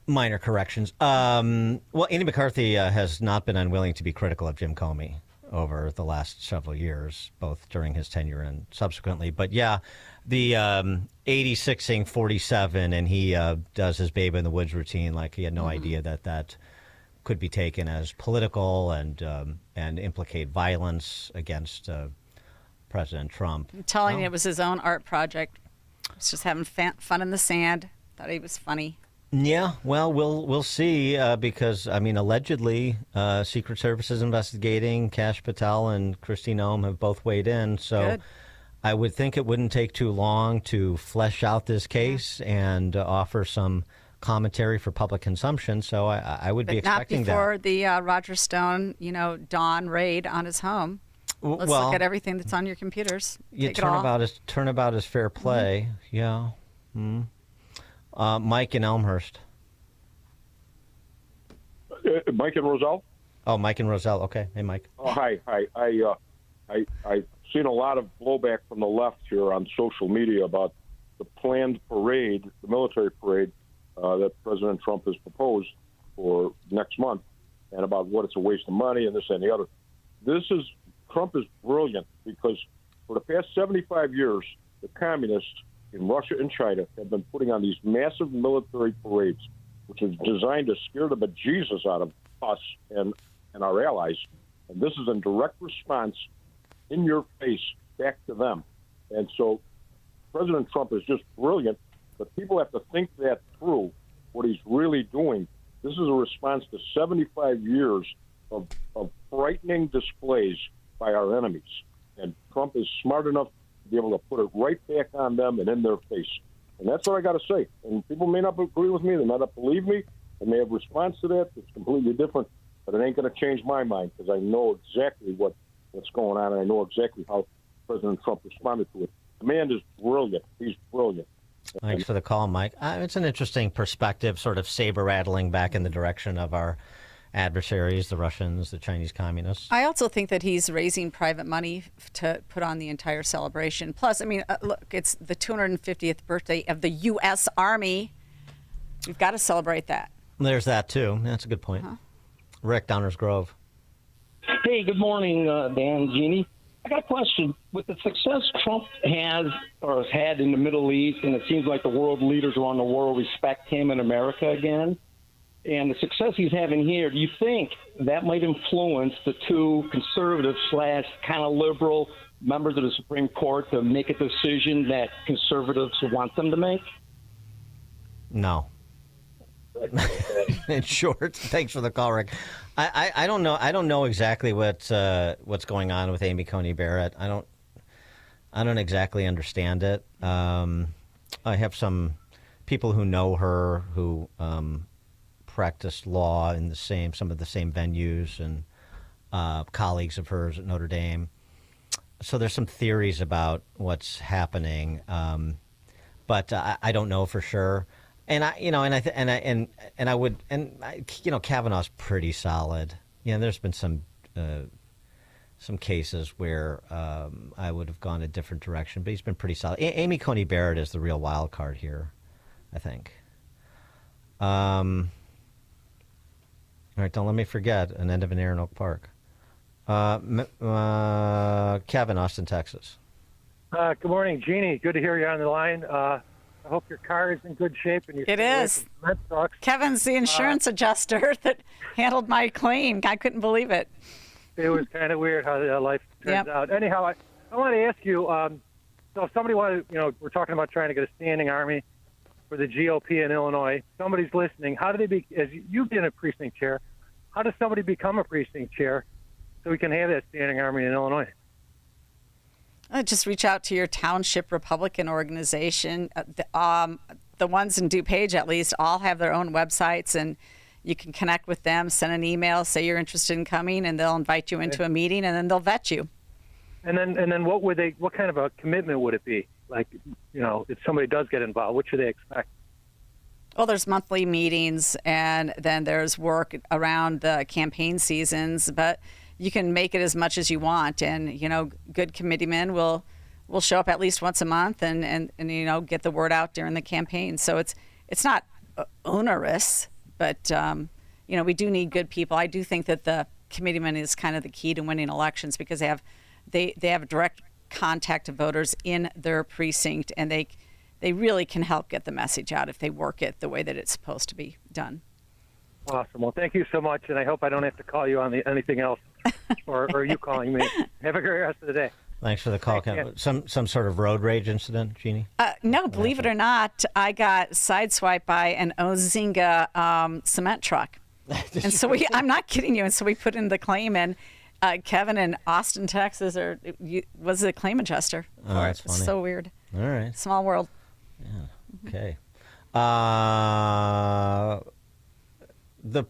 minor corrections. Well, Andy McCarthy has not been unwilling to be critical of Jim Comey over the last several years, both during his tenure and subsequently. But yeah, the 86ing 47, and he does his Babe in the Woods routine like he had no idea that could be taken as political and implicate violence against President Trump. I'm telling you, it was his own art project. He was just having fun in the sand. Thought he was funny. Yeah, well, we'll see because I mean, allegedly, Secret Service is investigating. Kash Patel and Kristi Noem have both weighed in, so Good. I would think it wouldn't take too long to flesh out this case and offer some commentary for public consumption. So I would be But not expecting before that. the Roger Stone, Dawn raid on his home. Let's well, look at everything that's on your computers. Take it all. Turnabout is fair play. Yeah. Mike in Elmhurst. Mike and Roselle? Oh, Mike and Roselle. Okay. Hey, Mike. Oh, hi. I've seen a lot of blowback from the left here on social media about the planned parade, the military parade that President Trump has proposed for next month, and about what it's a waste of money and this and the other. Trump is brilliant because for the past 75 years, the communists in Russia and China have been putting on these massive military parades, which is designed to scare the bejesus out of us and our allies. And this is in direct response, in your face, back to them. And so President Trump is just brilliant, but people have to think that through, what he's really doing. This is a response to 75 years of frightening displays by our enemies. And Trump is smart enough to be able to put it right back on them and in their face. And that's what I got to say. And people may not agree with me, they may not believe me, and they have a response to that that's completely different, but it ain't going to change my mind because I know exactly what's going on, and I know exactly how President Trump responded to it. The man is brilliant. He's brilliant. Thanks for the call, Mike. It's an interesting perspective, sort of saber-rattling back in the direction of our adversaries, the Russians, the Chinese communists. I also think that he's raising private money to put on the entire celebration. Plus, I mean, look, it's the 250th birthday of the U.S. Army. We've got to celebrate that. There's that, too. That's a good point. Rick, Downers Grove. Hey, good morning, Dan, Jeannie. I got a question. With the success Trump has had in the Middle East, and it seems like the world leaders around the world respect him in America again, and the success he's having here, do you think that might influence the two conservative / kind of liberal members of the Supreme Court to make a decision that conservatives want them to make? No. In short, thanks for the call, Rick. I don't know. I don't know exactly what's going on with Amy Coney Barrett. I don't exactly understand it. I have some people who know her who practiced law in some of the same venues, and colleagues of hers at Notre Dame. So there's some theories about what's happening, but I don't know for sure. And Kavanaugh's pretty solid. There's been some cases where I would have gone a different direction, but he's been pretty solid. Amy Coney Barrett is the real wild card here, I think. All right, don't let me forget an end of an air in Oak Park. Kevin, Austin, Texas. Good morning, Jeannie. Good to hear you on the line. I hope your car is in good shape. And it is. Kevin's the insurance adjuster that handled my claim. I couldn't believe it. It was kind of weird how life turns out. Anyhow, I want to ask you, so if somebody wanted, we're talking about trying to get a standing army for the GOP in Illinois. Somebody's listening. How do they as you've been a precinct chair, how does somebody become a precinct chair so we can have that standing army in Illinois? Just reach out to your township Republican organization. The ones in DuPage, at least, all have their own websites, and you can connect with them, send an email, say you're interested in coming, and they'll invite you into a meeting, and then they'll vet you. And then what kind of a commitment would it be? Like, if somebody does get involved, what should they expect? Well, there's monthly meetings, and then there's work around the campaign seasons, but you can make it as much as you want, and good committeemen will show up at least once a month and get the word out during the campaign. So it's not onerous, but we do need good people. I do think that the committeeman is kind of the key to winning elections because they have direct contact to voters in their precinct, and they really can help get the message out if they work it the way that it's supposed to be done. Awesome. Well, thank you so much, and I hope I don't have to call you on anything else, or you calling me. Have a great rest of the day. Thanks for the call. Some sort of road rage incident, Jeannie? No, believe it or not, I got sideswiped by an Ozinga cement truck, and so I'm not kidding you. And so we put in the claim, and Kevin in Austin, Texas, was the claim adjuster. Oh, that's funny. It's so weird. All right. Small world. Yeah. Okay. The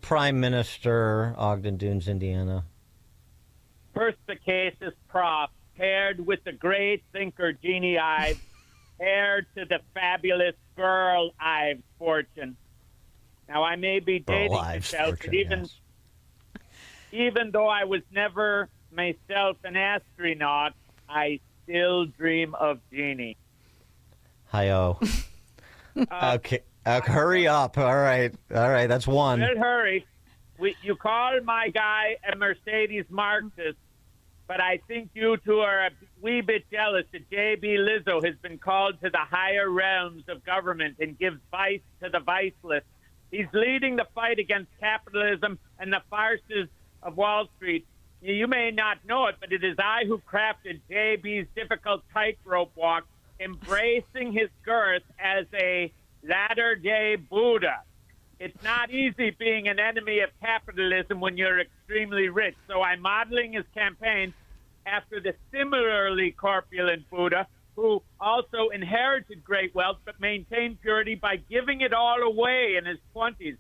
Prime Minister, Ogden Dunes, Indiana. Perspicacious prof, paired with the great thinker Jeannie Ives, heir to the fabulous Burl Ives fortune. Now, I may be dating myself, but even though I was never myself an astronaut, I still dream of Jeannie. Hi-oh. Okay, hurry up. All right, that's one. Well, hurry. You call my guy a Mercedes Marxist, but I think you two are a wee bit jealous that J.B. Lizzo has been called to the higher realms of government and gives vice to the viceless. He's leading the fight against capitalism and the farces of Wall Street. You may not know it, but it is I who crafted J.B.'s difficult tightrope walk, embracing his girth as a latter-day Buddha. It's not easy being an enemy of capitalism when you're extremely rich, so I'm modeling his campaign after the similarly corpulent Buddha, who also inherited great wealth but maintained purity by giving it all away in his 20s.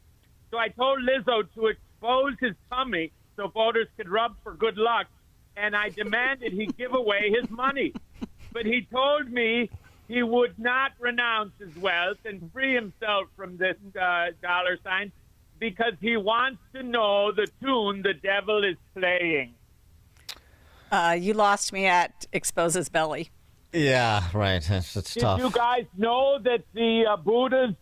So I told Lizzo to expose his tummy so voters could rub for good luck, and I demanded he give away his money. But he told me he would not renounce his wealth and free himself from this dollar sign because he wants to know the tune the devil is playing. You lost me at expose his belly. Yeah, right. It's tough. Did you guys know that the Buddha's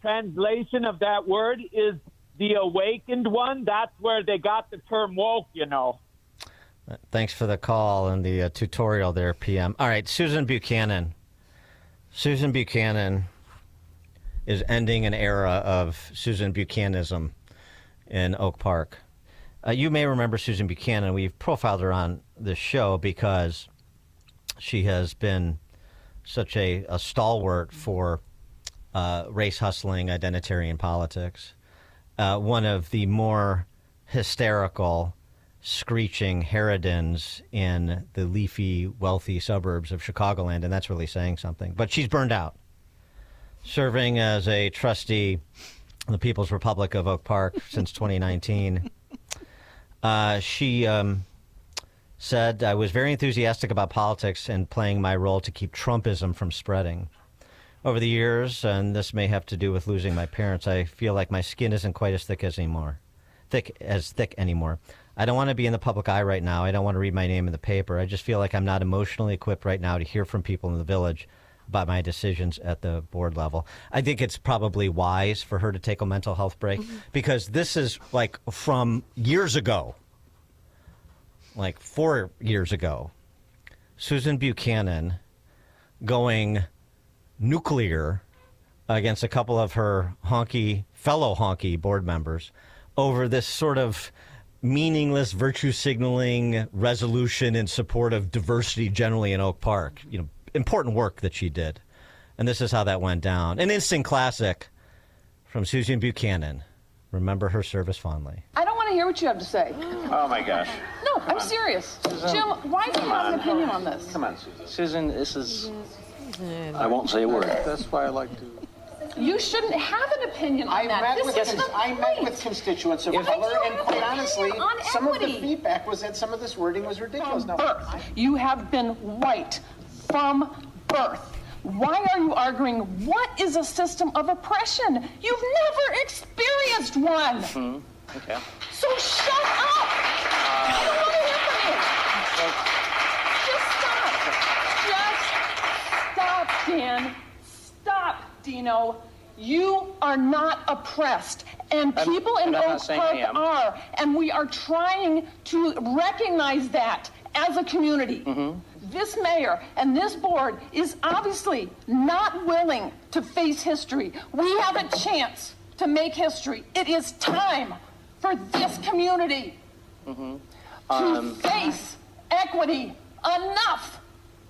translation of that word is the awakened one? That's where they got the term woke, you know. Thanks for the call and the tutorial there, PM. All right, Susan Buchanan. Susan Buchanan is ending an era of Susan Buchanism in Oak Park. You may remember Susan Buchanan. We've profiled her on this show because she has been such a stalwart for race hustling, identitarian politics. One of the more hysterical, screeching harridans in the leafy, wealthy suburbs of Chicagoland, and that's really saying something. But she's burned out, serving as a trustee in the People's Republic of Oak Park since 2019. She said, I was very enthusiastic about politics and playing my role to keep Trumpism from spreading. Over the years, and this may have to do with losing my parents, I feel like my skin isn't quite as thick anymore. I don't want to be in the public eye right now. I don't want to read my name in the paper. I just feel like I'm not emotionally equipped right now to hear from people in the village about my decisions at the board level. I think it's probably wise for her to take a mental health break because this is like from years ago, like 4 years ago. Susan Buchanan going nuclear against a couple of her fellow honky board members over this sort of meaningless virtue signaling resolution in support of diversity generally in Oak Park. You know, important work that she did. And this is how that went down. An instant classic from Susan Buchanan. Remember her service fondly. I don't want to hear what you have to say. Oh, my gosh. No, I'm serious. Susan, Jim, why do you have an opinion on this? Come on, Susan. Susan, this is... I won't say a word. That's why I like to... You shouldn't have an opinion on that. I met with constituents of color, and quite honestly, some of the feedback was that some of this wording was ridiculous. From birth. You have been white from birth. Why are you arguing what is a system of oppression? You've never experienced one. Okay. So shut up. I don't want to hear from you. Just stop. Just stop, Dan. Stop, Dino. You are not oppressed, and people in Oak Park are, and we are trying to recognize that as a community. This mayor and this board is obviously not willing to face history. We have a chance to make history. It is time for this community to face equity. Enough.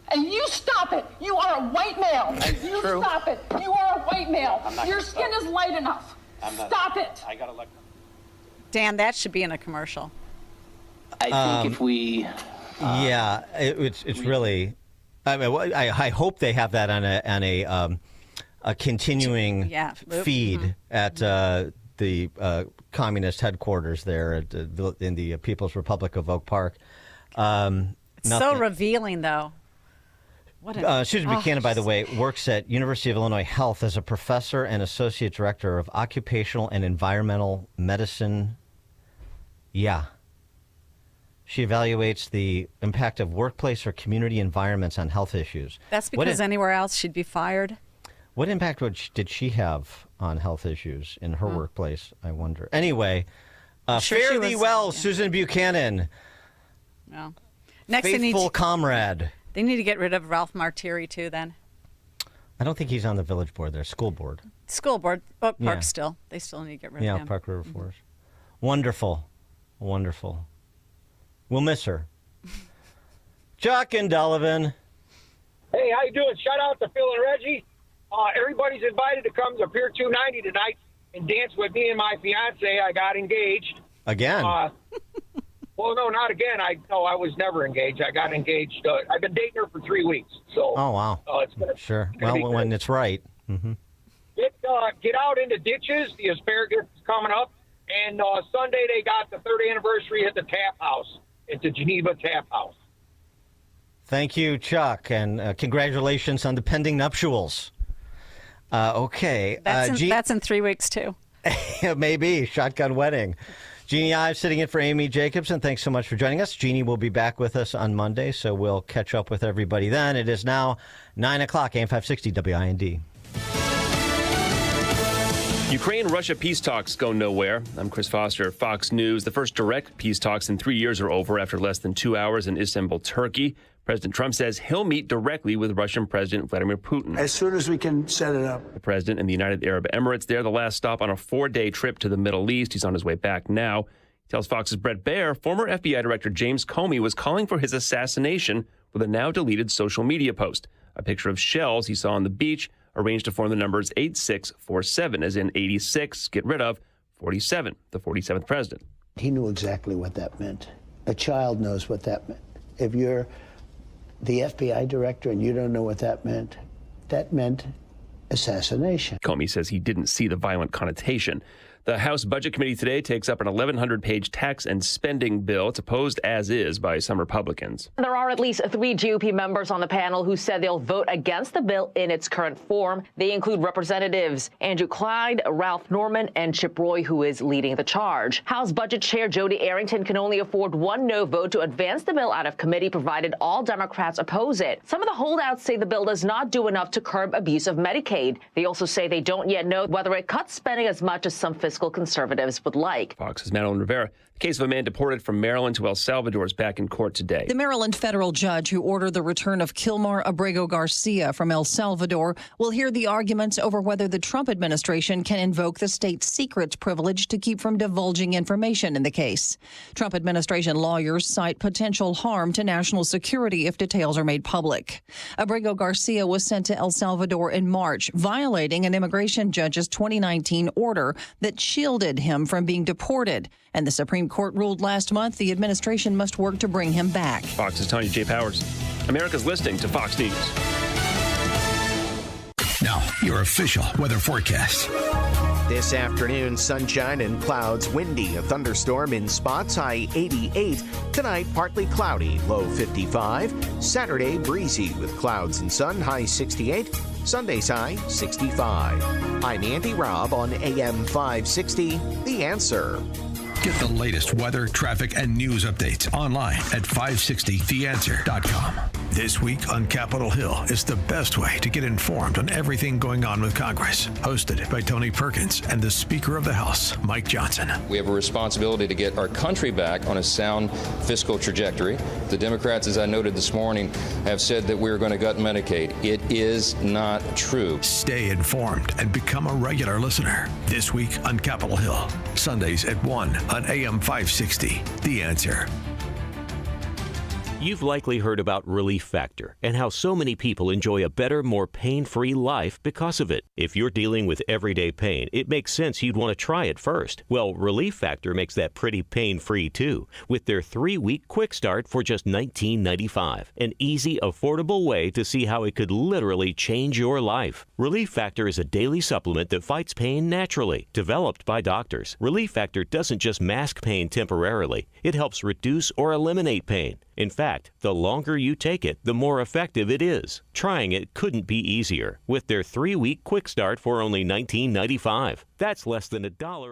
And you stop it. You are a white male. You stop it. You are a white male. Your skin is light enough. Stop it. I gotta let Dan, that should be in a commercial. I think if we... it's really... I mean, I hope they have that on a continuing feed at the communist headquarters there in the People's Republic of Oak Park. So revealing, though. Susan Buchanan, by the way, works at University of Illinois Health as a professor and associate director of occupational and environmental medicine. Yeah. She evaluates the impact of workplace or community environments on health issues. That's because anywhere else she'd be fired. What impact did she have on health issues in her workplace, I wonder? Anyway, fare thee well, Susan Buchanan. Well, next faithful comrade. They need to get rid of Ralph Martiri, too, then. I don't think he's on the village board there. School board. School board. Oak Park still. They still need to get rid of him. Yeah, Park River Forest. Wonderful. Wonderful. We'll miss her. Chuck and Delavan. Hey, how you doing? Shout out to Phil and Reggie. Everybody's invited to come to Pier 290 tonight and dance with me and my fiance. I got engaged. Again? Well, no, not again. I was never engaged. I got engaged. I've been dating her for 3 weeks. So. Oh, wow. It's gonna, sure. It's gonna Well, when it's right. Mm-hmm. Get out into ditches. The asparagus is coming up. And Sunday they got the 3rd anniversary at the Tap House. At the Geneva Tap House. Thank you, Chuck, and congratulations on the pending nuptials. Okay. That's in 3 weeks, too. Maybe. Shotgun wedding. Jeannie Ives sitting in for Amy Jacobson. Thanks so much for joining us. Jeannie will be back with us on Monday, so we'll catch up with everybody then. It is now 9 o'clock, AM 560 WIND. Ukraine-Russia peace talks go nowhere. I'm Chris Foster, Fox News. The first direct peace talks in 3 years are over after less than 2 hours in Istanbul, Turkey. President Trump says he'll meet directly with Russian President Vladimir Putin as soon as we can set it up. The president in the United Arab Emirates there, the last stop on a 4-day trip to the Middle East. He's on his way back now. He tells Fox's Brett Baer former FBI Director James Comey was calling for his assassination with a now-deleted social media post. A picture of shells he saw on the beach arranged to form the numbers 8647, as in 86, get rid of, 47, the 47th president. He knew exactly what that meant. A child knows what that meant. If you're the FBI director and you don't know what that meant assassination. Comey says he didn't see the violent connotation. The House Budget Committee today takes up an 1,100-page tax and spending bill. It's opposed as is by some Republicans. There are at least 3 GOP members on the panel who said they'll vote against the bill in its current form. They include Representatives Andrew Clyde, Ralph Norman, and Chip Roy, who is leading the charge. House Budget Chair Jody Arrington can only afford 1 no vote to advance the bill out of committee, provided all Democrats oppose it. Some of the holdouts say the bill does not do enough to curb abuse of Medicaid. They also say they don't yet know whether it cuts spending as much as some fiscal conservatives would like. Fox's Madeline Rivera. The case of a man deported from Maryland to El Salvador is back in court today. The Maryland federal judge who ordered the return of Kilmar Abrego Garcia from El Salvador will hear the arguments over whether the Trump administration can invoke the state secrets privilege to keep from divulging information in the case. Trump administration lawyers cite potential harm to national security if details are made public. Abrego Garcia was sent to El Salvador in March, violating an immigration judge's 2019 order that shielded him from being deported. And the Supreme Court ruled last month the administration must work to bring him back. Fox's Tanya J. Powers. America's listening to Fox News. Now, your official weather forecast. This afternoon, sunshine and clouds, windy, a thunderstorm in spots, high 88. Tonight, partly cloudy, low 55. Saturday, breezy with clouds and sun, high 68. Sunday's high 65. I'm Andy Robb on AM 560, The Answer. Get the latest weather, traffic, and news updates online at 560theanswer.com. This week on Capitol Hill is the best way to get informed on everything going on with Congress. Hosted by Tony Perkins and the Speaker of the House, Mike Johnson. We have a responsibility to get our country back on a sound fiscal trajectory. The Democrats, as I noted this morning, have said that we're going to gut Medicaid. It is not true. Stay informed and become a regular listener. This week on Capitol Hill, Sundays at 1 on AM 560. The Answer. You've likely heard about Relief Factor and how so many people enjoy a better, more pain-free life because of it. If you're dealing with everyday pain, it makes sense you'd want to try it first. Well, Relief Factor makes that pretty pain-free too, with their 3-week quick start for just $19.95. An easy, affordable way to see how it could literally change your life. Relief Factor is a daily supplement that fights pain naturally, developed by doctors. Relief Factor doesn't just mask pain temporarily, it helps reduce or eliminate pain. In fact, the longer you take it, the more effective it is. Trying it couldn't be easier with their 3-week quick start for only $19.95. That's less than $1.